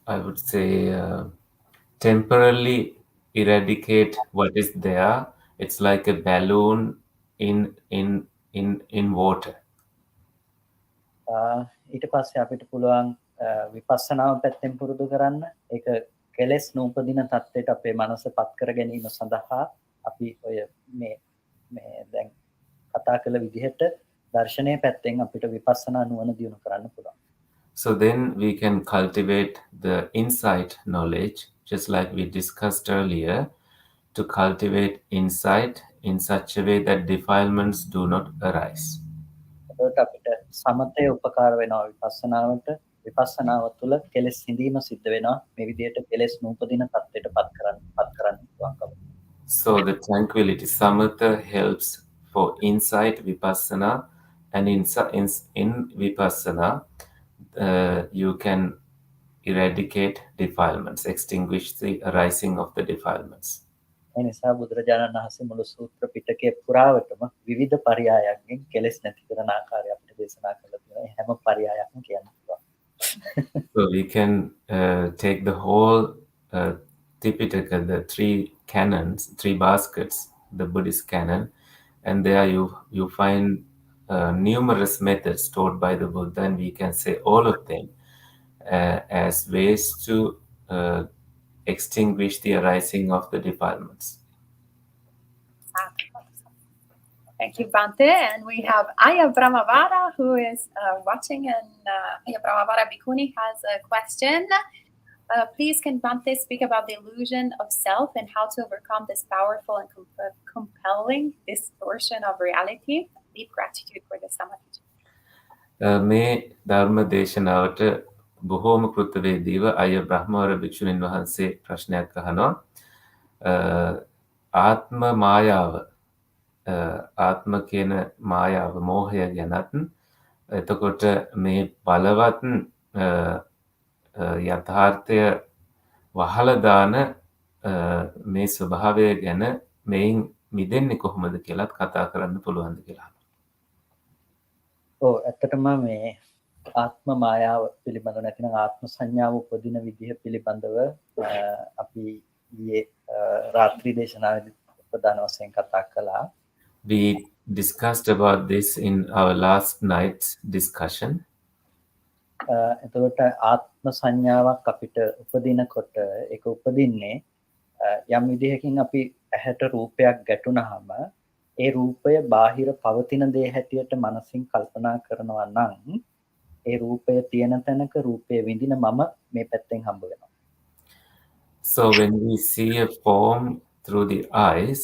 Speaker 2: I would say temporarily eradicate what is there. It's like a balloon in water.
Speaker 3: ඊට පස්සේ අපිට පුළුවන් විපස්සනාව පැත්තෙන් පුරුදු කරන්න. ඒක කෙලෙස් නූපදින තත්ත්වයට අපේ මනස පත් කර ගැනීම සඳහා අපි ඔය මේ දැන් කතා කළ විදිහට දර්ශනයේ පැත්තෙන් අපිට විපස්සනා නුවණ දියුණු කරන්න පුළුවන්.
Speaker 2: So then we can cultivate the insight knowledge, just like we discussed earlier, to cultivate insight in such a way that defilements do not arise.
Speaker 3: එතකොට අපිට සමතේ උපකාර වෙනවා විපස්සනාවට. විපස්සනාව තුළ කෙලෙස් සිඳීම සිද්ධ වෙනවා. මේ විදිහට කෙලෙස් නූපදින තත්ත්වයට පත් කරන්න පුළුවන්කම.
Speaker 2: So the tranquility samatha helps for insight vipassana, and in vipassana you can eradicate defilements, extinguish the arising of the defilements.
Speaker 3: ඒ නිසා බුදුරජාණන් වහන්සේ මුළු සූත්‍ර පිටකයේ පුරාවටම විවිධ පරයයන්ගෙන් කෙලෙස් නැති කරන ආකාරය අපිට දේශනා කරලා තියෙනවා. හැම පරයයක්ම කියන්න පුළුවන්.
Speaker 2: So we can take the whole Tipitaka, the three canons, three baskets, the Buddhist canon, and there you find numerous methods taught by the Buddha, and we can say all of them as ways to extinguish the arising of the defilements.
Speaker 1: Thank you, Bhante. And we have Aya Brahmavara who is watching, and Aya Brahmavara Bhikkhuni has a question. Please, can Bhante speak about the illusion of self and how to overcome this powerful and compelling distortion of reality? Deep gratitude for this samadhi.
Speaker 2: මේ ධර්ම දේශනාවට බොහෝම කෘතවේදීව අය බ්‍රහ්මවර භික්ෂුණීන් වහන්සේ ප්‍රශ්නයක් අහනවා. ආත්ම මායාව, ආත්ම කියන මායාව, මෝහය ගැනත්, එතකොට මේ බලවත් යථාර්ථය වහලා දාන මේ ස්වභාවය ගැන මේන් මිදෙන්නේ කොහොමද කියලාත් කතා කරන්න පුළුවන්ද කියලා.
Speaker 3: ඔව් ඇත්තටම මේ ආත්ම මායාව පිළිබඳව නැතිනම් ආත්ම සංඥාව උපදින විදිහ පිළිබඳව අපි ඊයේ රාත්‍රී දේශනාවේදී ප්‍රධාන වශයෙන් කතා කළා.
Speaker 2: We discussed about this in our last night's discussion.
Speaker 3: එතකොට ආත්ම සංඥාවක් අපිට උපදිනකොට ඒක උපදින්නේ යම් විදිහකින් අපි ඇහැට රූපයක් ගැටුණාම ඒ රූපය බාහිර පවතින දේ හැටියට මනසින් කල්පනා කරනවා නම් ඒ රූපය තියෙන තැනක රූපය විඳින මම මේ පැත්තෙන් හම්බ වෙනවා.
Speaker 2: So when we see a form through the eyes,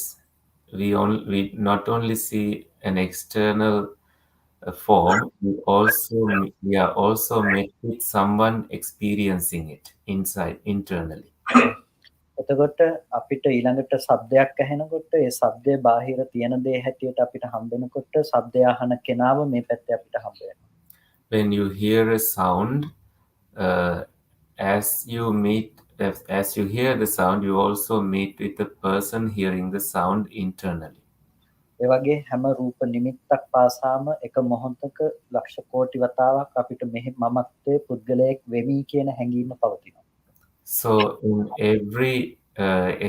Speaker 2: we not only see an external form, we are also met with someone experiencing it inside internally.
Speaker 3: එතකොට අපිට ඊළඟට ශබ්දයක් ඇහෙනකොට ඒ ශබ්දය බාහිර තියෙන දේ හැටියට අපිට හම්බ වෙනකොට ශබ්දය අහන කෙනාව මේ පැත්තේ අපිට හම්බ වෙනවා.
Speaker 2: When you hear a sound, as you hear the sound, you also meet with the person hearing the sound internally.
Speaker 3: ඒ වගේ හැම රූප නිමිත්තක් පාසාම එක මොහොතක ලක්ෂ කෝටි වතාවක් අපිට මෙහි මමත්වයේ පුද්ගලයෙක් වෙමි කියන හැඟීම පවතිනවා.
Speaker 2: So in every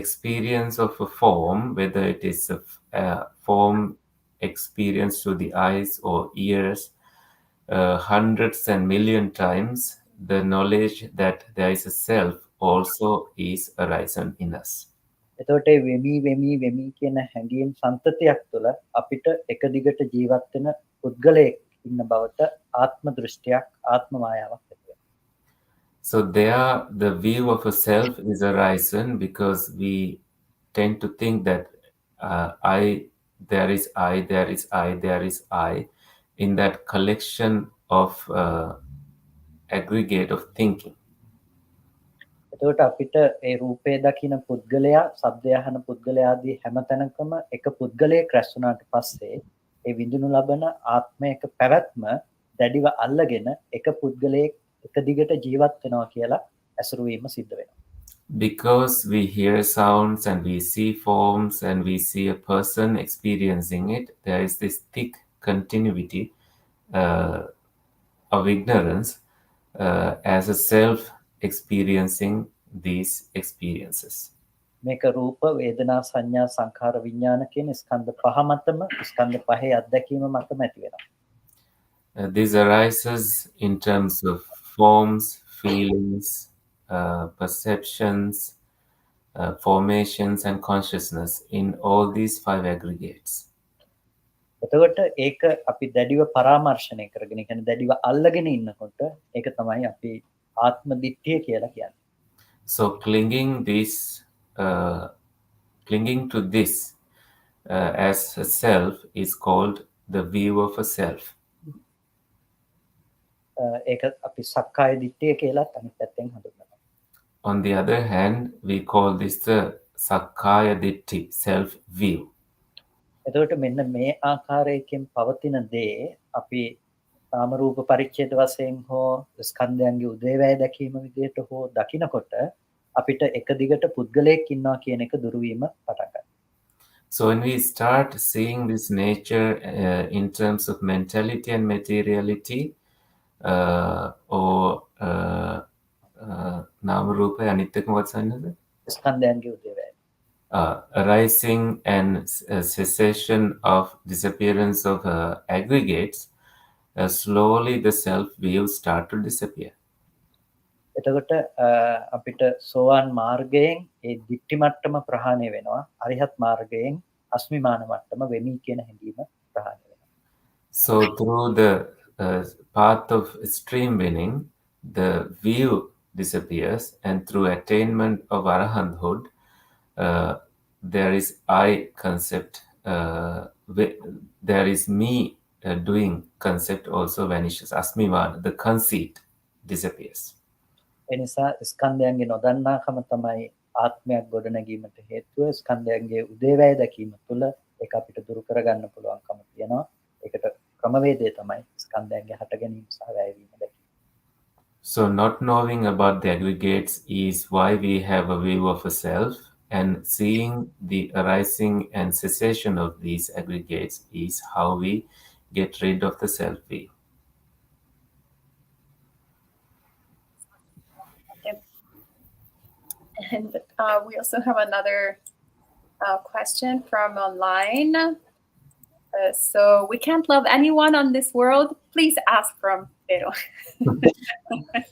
Speaker 2: experience of a form, whether it is a form experience through the eyes or ears, hundreds and million times, the knowledge that there is a self also is arisen in us.
Speaker 3: එතකොට මේ වෙමි කියන හැඟීම් සම්තතියක් තුළ අපිට එක දිගට ජීවත් වෙන පුද්ගලයෙක් ඉන්න බවට ආත්ම දෘෂ්ටියක් ආත්ම මායාවක් ඇති වෙනවා.
Speaker 2: So there the view of a self is arisen because we tend to think that there is I in that collection of aggregate of thinking.
Speaker 3: එතකොට අපිට ඒ රූපේ දකින පුද්ගලයා, ශබ්දය අහන පුද්ගලයා ආදී හැමතැනකම එක පුද්ගලයෙක් රැස් වුණාට පස්සේ ඒ විඳිනු ලබන ආත්මයක පැවැත්ම දැඩිව අල්ලගෙන එක පුද්ගලයෙක් එක දිගට ජීවත් වෙනවා කියලා ඇසුරු වීම සිද්ධ වෙනවා.
Speaker 2: Because we hear sounds and we see forms and we see a person experiencing it, there is this thick continuity of ignorance as a self experiencing these experiences.
Speaker 3: මේක රූප, වේදනා, සංඥා, සංඛාර, විඥාන කියන ස්කන්ධ පහ මතම ස්කන්ධ පහේ අත්දැකීම මතම ඇති වෙනවා.
Speaker 2: This arises in terms of forms, feelings, perceptions, formations, and consciousness in all these 5 aggregates.
Speaker 3: එතකොට ඒක අපි දැඩිව පරාමර්ශණය කරගෙන කියන්නේ දැඩිව අල්ලගෙන ඉන්නකොට ඒක තමයි අපි ආත්ම දිට්ඨිය කියලා කියන්නේ.
Speaker 2: So clinging to this as a self is called the view of a self.
Speaker 3: ඒක අපි සක්කාය දිට්ඨිය කියලා අනිත් පැත්තෙන් හඳුන්වනවා.
Speaker 2: On the other hand, we call this the Sakkaya Ditti, self view.
Speaker 3: එතකොට මෙන්න මේ ආකාරයකින් පවතින දේ අපි නාම රූප පරිච්ඡේද වශයෙන් හෝ ස්කන්ධයන්ගේ උදේවැය දැකීම විදිහට හෝ දකිනකොට අපිට එක දිගට පුද්ගලයෙක් ඉන්නවා කියන එක දුරු වීම පටන් ගන්නවා.
Speaker 2: So when we start seeing this nature in terms of mentality and materiality, or Nama Rupa Anitya what's another?
Speaker 3: ස්කන්ධයන්ගේ උදේවැය.
Speaker 2: Arising and cessation of disappearance of aggregates, slowly the self view start to disappear.
Speaker 3: එතකොට අපිට සෝවාන් මාර්ගයෙන් ඒ දිට්ඨි මට්ටම ප්‍රහාණය වෙනවා. අරිහත් මාර්ගයෙන් අස්මිමාන මට්ටම වෙමි කියන හැඟීම ප්‍රහාණය වෙනවා.
Speaker 2: So through the path of stream winning, the view disappears, and through attainment of arahanthood, there is I concept, there is me doing concept also vanishes. Asmivana, the conceit disappears.
Speaker 3: එනිසා ස්කන්ධයන්ගේ නොදන්නාකම තමයි ආත්මයක් ගොඩනැගීමට හේතුව. ස්කන්ධයන්ගේ උදේවැය දැකීම තුළ ඒක අපිට දුරු කරගන්න පුළුවන්කම තියෙනවා. ඒකට ක්‍රමවේදය තමයි ස්කන්ධයන්ගේ හට ගැනීම සහ වැයවීම දැකීම.
Speaker 2: So not knowing about the aggregates is why we have a view of a self, and seeing the arising and cessation of these aggregates is how we get rid of the self view.
Speaker 1: And we also have another question from online. So we can't love anyone on this world. Please ask from Pero.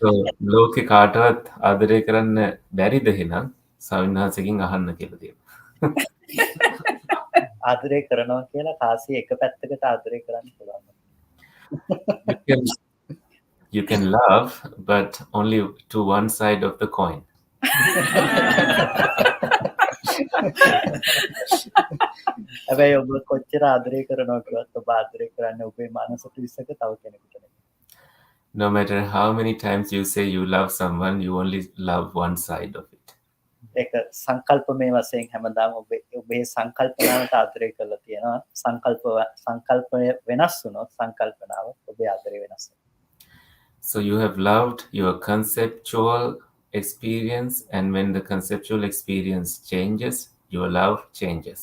Speaker 2: So ලෝකේ කාටවත් ආදරය කරන්න බැරිද එහෙනම් සවින්හාසකින් අහන්න කියලා තියෙනවා.
Speaker 3: ආදරය කරනවා කියලා කාසිය එක පැත්තකට ආදරය කරන්න පුළුවන්.
Speaker 2: You can love, but only to one side of the coin.
Speaker 3: හැබැයි ඔබ කොච්චර ආදරය කරනවා කිව්වත් ඔබ ආදරය කරන්නේ ඔබේ මානසික විශ්සක තව කෙනෙකුට නෙමෙයි.
Speaker 2: No matter how many times you say you love someone, you only love one side of it.
Speaker 3: ඒක සංකල්පමය වශයෙන් හැමදාම ඔබේ සංකල්පනාවට ආදරය කරලා තියෙනවා. සංකල්පය වෙනස් වුණොත් සංකල්පනාව ඔබේ ආදරය වෙනස් වෙනවා.
Speaker 2: So you have loved your conceptual experience, and when the conceptual experience changes, your love changes.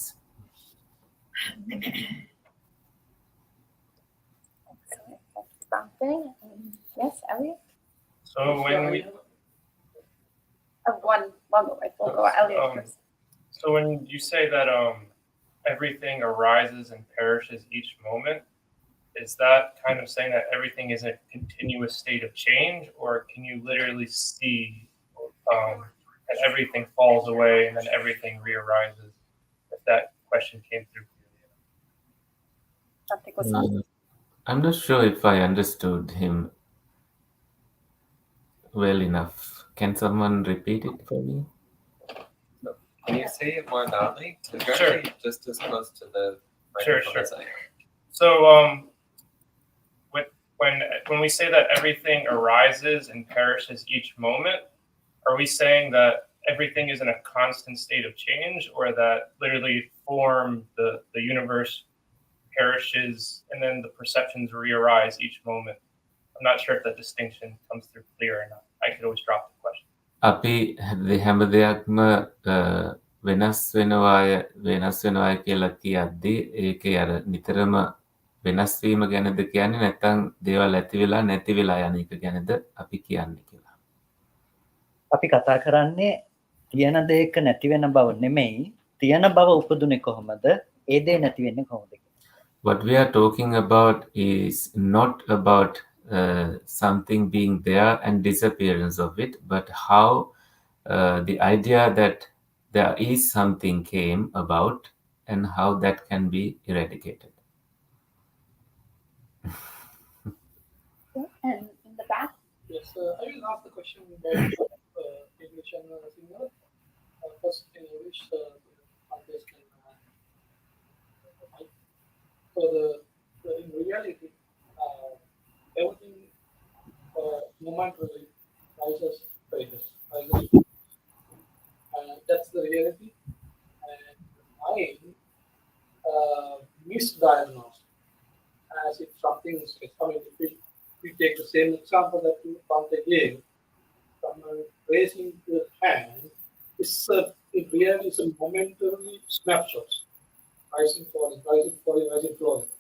Speaker 1: Yes, Elliot?
Speaker 6: So when we
Speaker 1: One more. We'll go Elliot first.
Speaker 6: so when you say that everything arises and perishes each moment, is that kind of saying that everything is a continuous state of change, or can you literally see that everything falls away and then everything re-arises? If that question came through.
Speaker 1: Bhante Kothmale.
Speaker 2: I'm not sure if I understood him well enough. Can someone repeat it for me?
Speaker 4: Can you say it more loudly?
Speaker 6: Sure.
Speaker 4: Just as close to the
Speaker 6: Sure,
Speaker 4: microphone
Speaker 6: sure.
Speaker 4: as I am.
Speaker 6: So when we say that everything arises and perishes each moment, are we saying that everything is in a constant state of change, or that literally form, the universe perishes and then the perceptions re-arise each moment? I'm not sure if that distinction comes through clear or not. I could always drop the question.
Speaker 2: අපි හැම දෙයක්ම වෙනස් වෙනවා කියලා කියද්දී ඒකේ අර නිතරම වෙනස් වීම ගැනද කියන්නේ නැත්නම් දේවල් ඇති වෙලා නැති වෙලා යන එක ගැනද අපි කියන්නේ කියලා.
Speaker 3: අපි කතා කරන්නේ තියෙන දෙයක නැති වෙන බව නෙමෙයි, තියෙන බව උපදුනේ කොහොමද? ඒ දේ නැති වෙන්නේ කොහොමද?
Speaker 2: What we are talking about is not about something being there and disappearance of it, but how the idea that there is something came about and how that can be eradicated.
Speaker 1: And in the back?
Speaker 7: Yes, I will ask the question about English and Sinhala. First in English, others can. So in reality, everything momentarily rises, rises. That's the reality. And mind misdiagnosed as if something is coming. If we take the same example that Bhante gave, someone raising the hand, it really is a momentary snapshot. Rising, falling, rising, falling, rising, falling.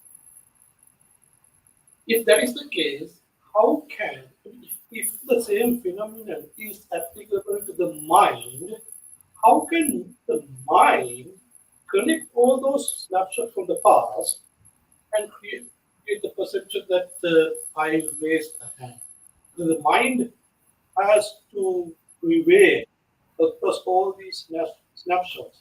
Speaker 7: If that is the case, how can, if the same phenomenon is applicable to the mind, how can the mind connect all those snapshots from the past and create the perception that I raised a hand? So the mind has to reweigh across all these snapshots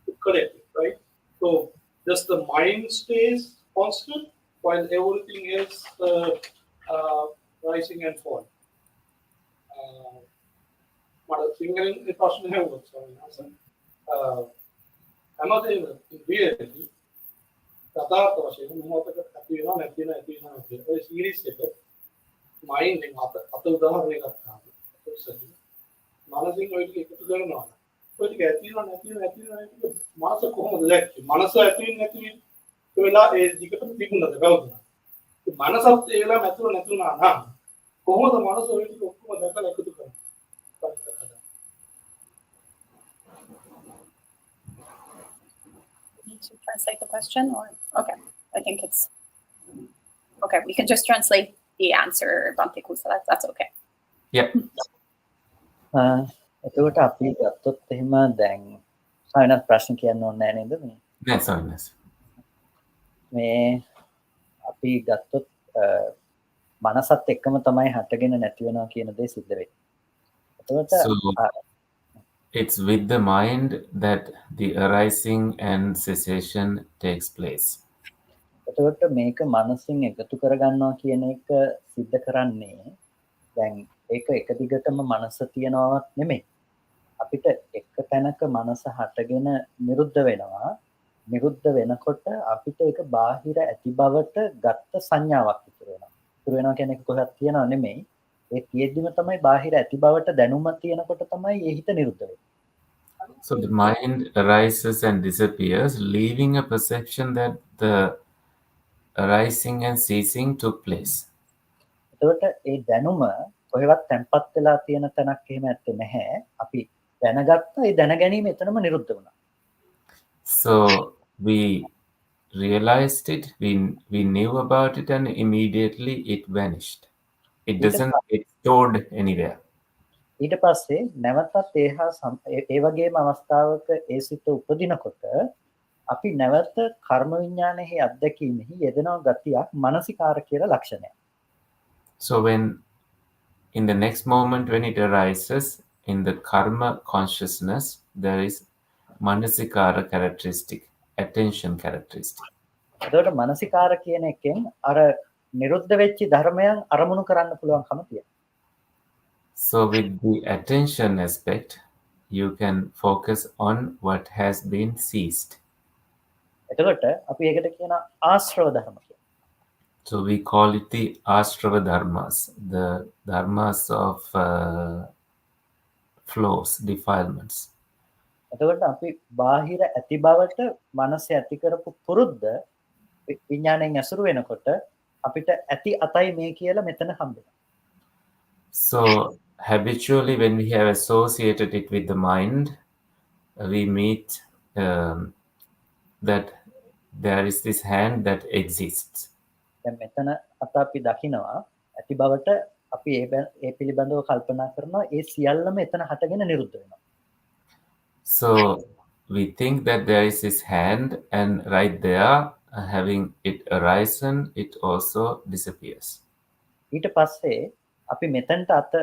Speaker 7: to collect it, right? So just the mind stays constant while everything else rising and falling. මට සිංහලෙන් ප්‍රශ්න හැවුවොත් හැමදේම reality යථාර්ථ වශයෙන් මොහොතකට ඇති වෙනවා නැති වෙනවා ඇති වෙනවා නැති වෙනවා. ඔය සීරීස් එක මයින්ඩ් එක අත උදාහරණයක් ගන්නවා. මානසික ඔය ටික එකතු කරනවා. ඔය ටික ඇති වෙනවා නැති වෙනවා ඇති වෙනවා නැති වෙනවා. මානස කොහොමද දැක්කේ? මනස ඇති වෙන්නේ නැති වෙන්නේ. ඒ වෙලාව ඒ දිගටම තිබුණාද කවුරුද? ඒ මනසත් ඒ වෙලාව නැතුව නැතුණා නම් කොහොමද මනස ඔය ටික ඔක්කොම දැකලා එකතු කරන්නේ?
Speaker 1: Need to translate the question, or okay? I think it's okay. We can just translate the answer, Bhante Kothmale. That's okay.
Speaker 2: Yeah.
Speaker 3: එතකොට අපි ගත්තොත් එහෙම දැන් සායනත් ප්‍රශ්න කියන්න ඕනේ නැහැ නේද මේ?
Speaker 2: නෑ සවන්නස්.
Speaker 3: මේ අපි ගත්තොත් මනසත් එක්කම තමයි හටගෙන නැති වෙනවා කියන දේ සිද්ධ වෙන්නේ. එතකොට
Speaker 2: it's with the mind that the arising and cessation takes place.
Speaker 3: එතකොට මේක මනසින් එකතු කරගන්නවා කියන එක සිද්ධ කරන්නේ දැන් ඒක එක දිගටම මනස තියනවත් නෙමෙයි. අපිට එක තැනක මනස හටගෙන නිරුද්ධ වෙනවා. නිරුද්ධ වෙනකොට අපිට ඒක බාහිර ඇති බවට ගත්ත සංඥාවක් ඉතුරු වෙනවා. ඉතුරු වෙනවා කියන්නේ කොහෙවත් තියනව නෙමෙයි. ඒ තියෙද්දිම තමයි බාහිර ඇති බවට දැනුම තියෙනකොට තමයි ඒ හිත නිරුද්ධ වෙන්නේ.
Speaker 2: So the mind arises and disappears, leaving a perception that the arising and ceasing took place.
Speaker 3: එතකොට ඒ දැනුම කොහෙවත් තැම්පත් වෙලා තියෙන තැනක් එහෙම ඇත්තේ නැහැ. අපි දැනගත්තා ඒ දැන ගැනීම එතනම නිරුද්ධ වුණා.
Speaker 2: So we realized it, we knew about it, and immediately it vanished. It doesn't get stored anywhere.
Speaker 3: ඊට පස්සේ නැවතත් ඒ වගේම අවස්ථාවක ඒ සිත උපදිනකොට අපි නැවත කර්ම විඥානයේ අත්දැකීමෙහි යෙදෙන ගතියක් මානසිකාර කියලා ලක්ෂණයක්.
Speaker 2: So when in the next moment when it arises in the karma consciousness, there is manasikara characteristic, attention characteristic.
Speaker 3: එතකොට මානසිකාර කියන එකෙන් අර නිරුද්ධ වෙච්ච ධර්මයන් අරමුණු කරන්න පුළුවන්කම තියෙනවා.
Speaker 2: So with the attention aspect, you can focus on what has been ceased.
Speaker 3: එතකොට අපි ඒකට කියන ආශ්‍රව ධර්ම කියලා.
Speaker 2: So we call it the Ashrava dharmas, the dharmas of flows, defilements.
Speaker 3: එතකොට අපි බාහිර ඇති බවට මනස ඇති කරපු පුරුද්ද විඥාණයෙන් ඇසුරු වෙනකොට අපිට ඇති අතයි මේ කියලා මෙතන හම්බෙනවා.
Speaker 2: So habitually when we have associated it with the mind, we meet that there is this hand that exists.
Speaker 3: දැන් මෙතන අත අපි දකිනවා ඇති බවට අපි ඒ පිළිබඳව කල්පනා කරනවා ඒ සියල්ලම එතන හටගෙන නිරුද්ධ වෙනවා.
Speaker 2: So we think that there is this hand, and right there, having it arisen, it also disappears.
Speaker 3: ඊට පස්සේ අපි මෙතනට අත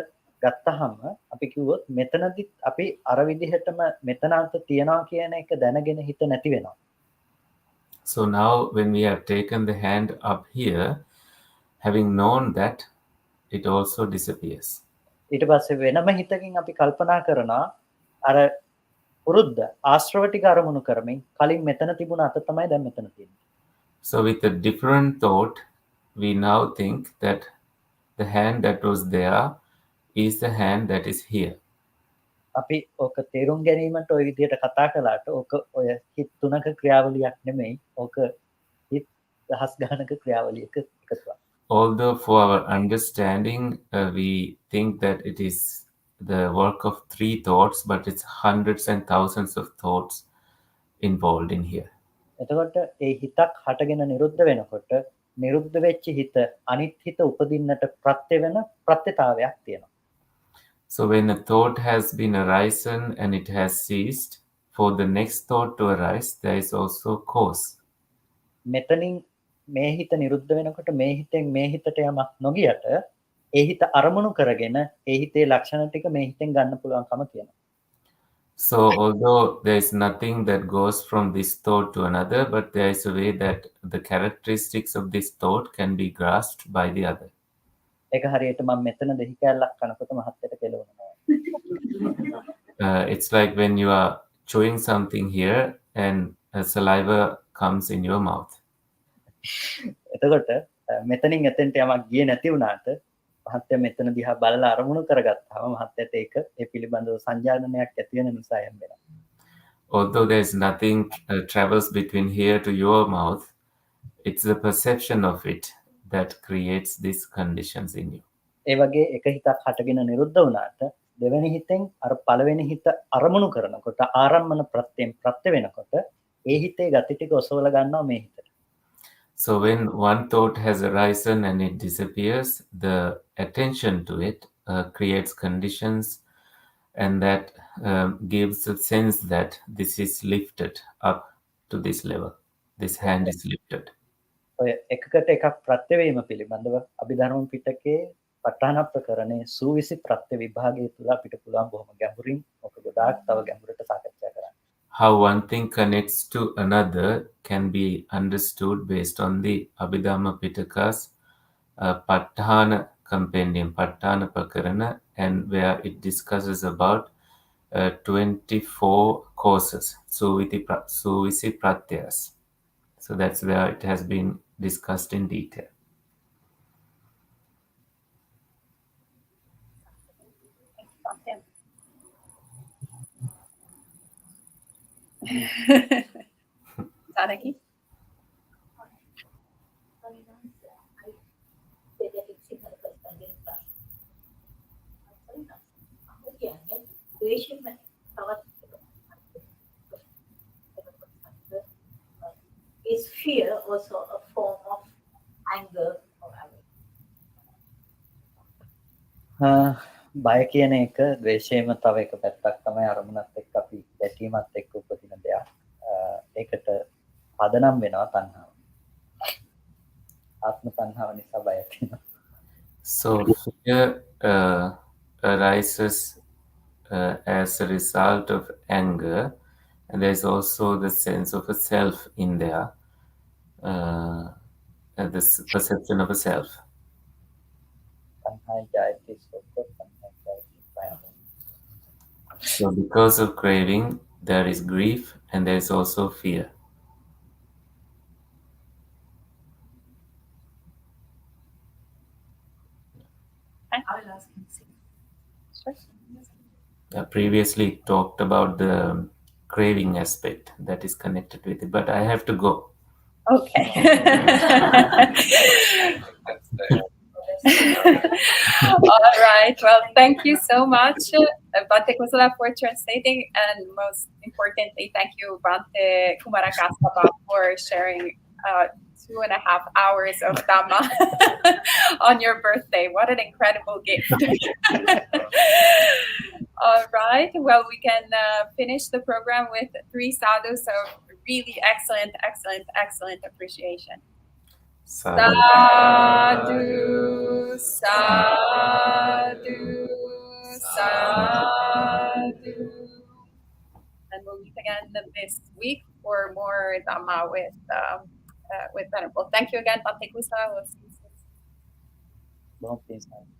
Speaker 3: ගත්තාම අපි කිව්වොත් මෙතනදි අපි අර විදිහටම මෙතන අත තියනවා කියන එක දැනගෙන හිත නැති වෙනවා.
Speaker 2: So now when we have taken the hand up here, having known that, it also disappears.
Speaker 3: ඊට පස්සේ වෙනම හිතකින් අපි කල්පනා කරනවා අර පුරුද්ද ආශ්‍රව ටික අරමුණු කරමින් කලින් මෙතන තිබුණ අත තමයි දැන් මෙතන තියෙන්නේ.
Speaker 2: So with a different thought, we now think that the hand that was there is the hand that is here.
Speaker 3: අපි ඕක තේරුම් ගැනීමට ওই විදිහට කතා කළාට ඕක ඔය හිත තුනක ක්‍රියාවලියක් නෙමෙයි. ඕක හිත දහස් ගණනක ක්‍රියාවලියක එකතුවක්.
Speaker 2: Although for our understanding, we think that it is the work of 3 thoughts, but it's hundreds and thousands of thoughts involved in here.
Speaker 3: එතකොට ඒ හිතක් හටගෙන නිරුද්ධ වෙනකොට නිරුද්ධ වෙච්ච හිත අනිත් හිත උපදින්නට ප්‍රත්‍ය වෙන ප්‍රත්‍යතාවයක් තියෙනවා.
Speaker 2: So when a thought has been arisen and it has ceased, for the next thought to arise, there is also cause.
Speaker 3: මෙතනින් මේ හිත නිරුද්ධ වෙනකොට මේ හිතෙන් මේ හිතට යමක් නොගියට ඒ හිත අරමුණු කරගෙන ඒ හිතේ ලක්ෂණ ටික මේ හිතෙන් ගන්න පුළුවන්කම තියෙනවා.
Speaker 2: So although there is nothing that goes from this thought to another, but there is a way that the characteristics of this thought can be grasped by the other.
Speaker 3: ඒක හරියට මම මෙතන දෙහි කැල්ලක් කනකොට මහත්තයට කෙලවෙනවා.
Speaker 2: It's like when you are chewing something here and a saliva comes in your mouth.
Speaker 3: එතකොට මෙතනින් එතෙන්ට යමක් ගියේ නැති වුණාට මහත්තයා මෙතන දිහා බලලා අරමුණු කරගත්තාම මහත්තයට ඒක ඒ පිළිබඳව සංජානනයක් ඇති වෙන නිසා එම් වෙනවා.
Speaker 2: Although there is nothing travels between here to your mouth, it's the perception of it that creates these conditions in you.
Speaker 3: ඒ වගේ එක හිතක් හටගෙන නිරුද්ධ වුණාට දෙවෙනි හිතෙන් අර පළවෙනි හිත අරමුණු කරනකොට ආරම්මන ප්‍රත්‍යයෙන් ප්‍රත්‍ය වෙනකොට ඒ හිතේ ගති ටික ඔසවලා ගන්නවා මේ හිතට.
Speaker 2: So when one thought has arisen and it disappears, the attention to it creates conditions, and that gives a sense that this is lifted up to this level. This hand is lifted.
Speaker 3: ඔය එකකට එකක් ප්‍රත්‍ය වීම පිළිබඳව අභිධර්ම පිටකයේ ප ဋ ාණ ප්‍රකරණේ සූවිසි ප්‍රත්‍ය විභාගය තුල අපිට පුළුවන් බොහොම ගැඹුරින් ඔක ගොඩාක් තව ගැඹුරට සාකච්ඡා කරන්න.
Speaker 2: How one thing connects to another can be understood based on the Abhidhamma Pitaka's ප ဋ ාණ compendium, ප ဋ ාණ ප්‍රකරණ, and where it discusses about 24 courses, Suvisi Pratyas. So that's where it has been discussed in detail.
Speaker 1: Janaki?
Speaker 8: Is fear also a form of anger or
Speaker 3: බය කියන එක ද්වේෂයේම තව එක පැත්තක් තමයි අරමුණත් එක්ක අපි ගැටීමත් එක්ක උපදින දෙයක්. ඒකට පදනම් වෙනවා තණ්හාව. ආත්ම තණ්හාව නිසා බය තියෙනවා.
Speaker 2: So fear arises as a result of anger, and there's also the sense of a self in there, and this perception of a self. So because of craving, there is grief and there is also fear. Previously talked about the craving aspect that is connected with it, but I have to go.
Speaker 1: Okay. All right. Well, thank you so much, Bhante Kothmale, for translating, and most importantly, thank you, Bhante Kumarakassapa, for sharing 2.5 hours of Dhamma on your birthday. What an incredible gift. All right. Well, we can finish the program with 3 sadhus. So really excellent appreciation. Sadhu, sadhu, sadhu. And we'll meet again this week for more Dhamma with Venerable. Thank you again, Bhante Kothmale. We'll see you soon.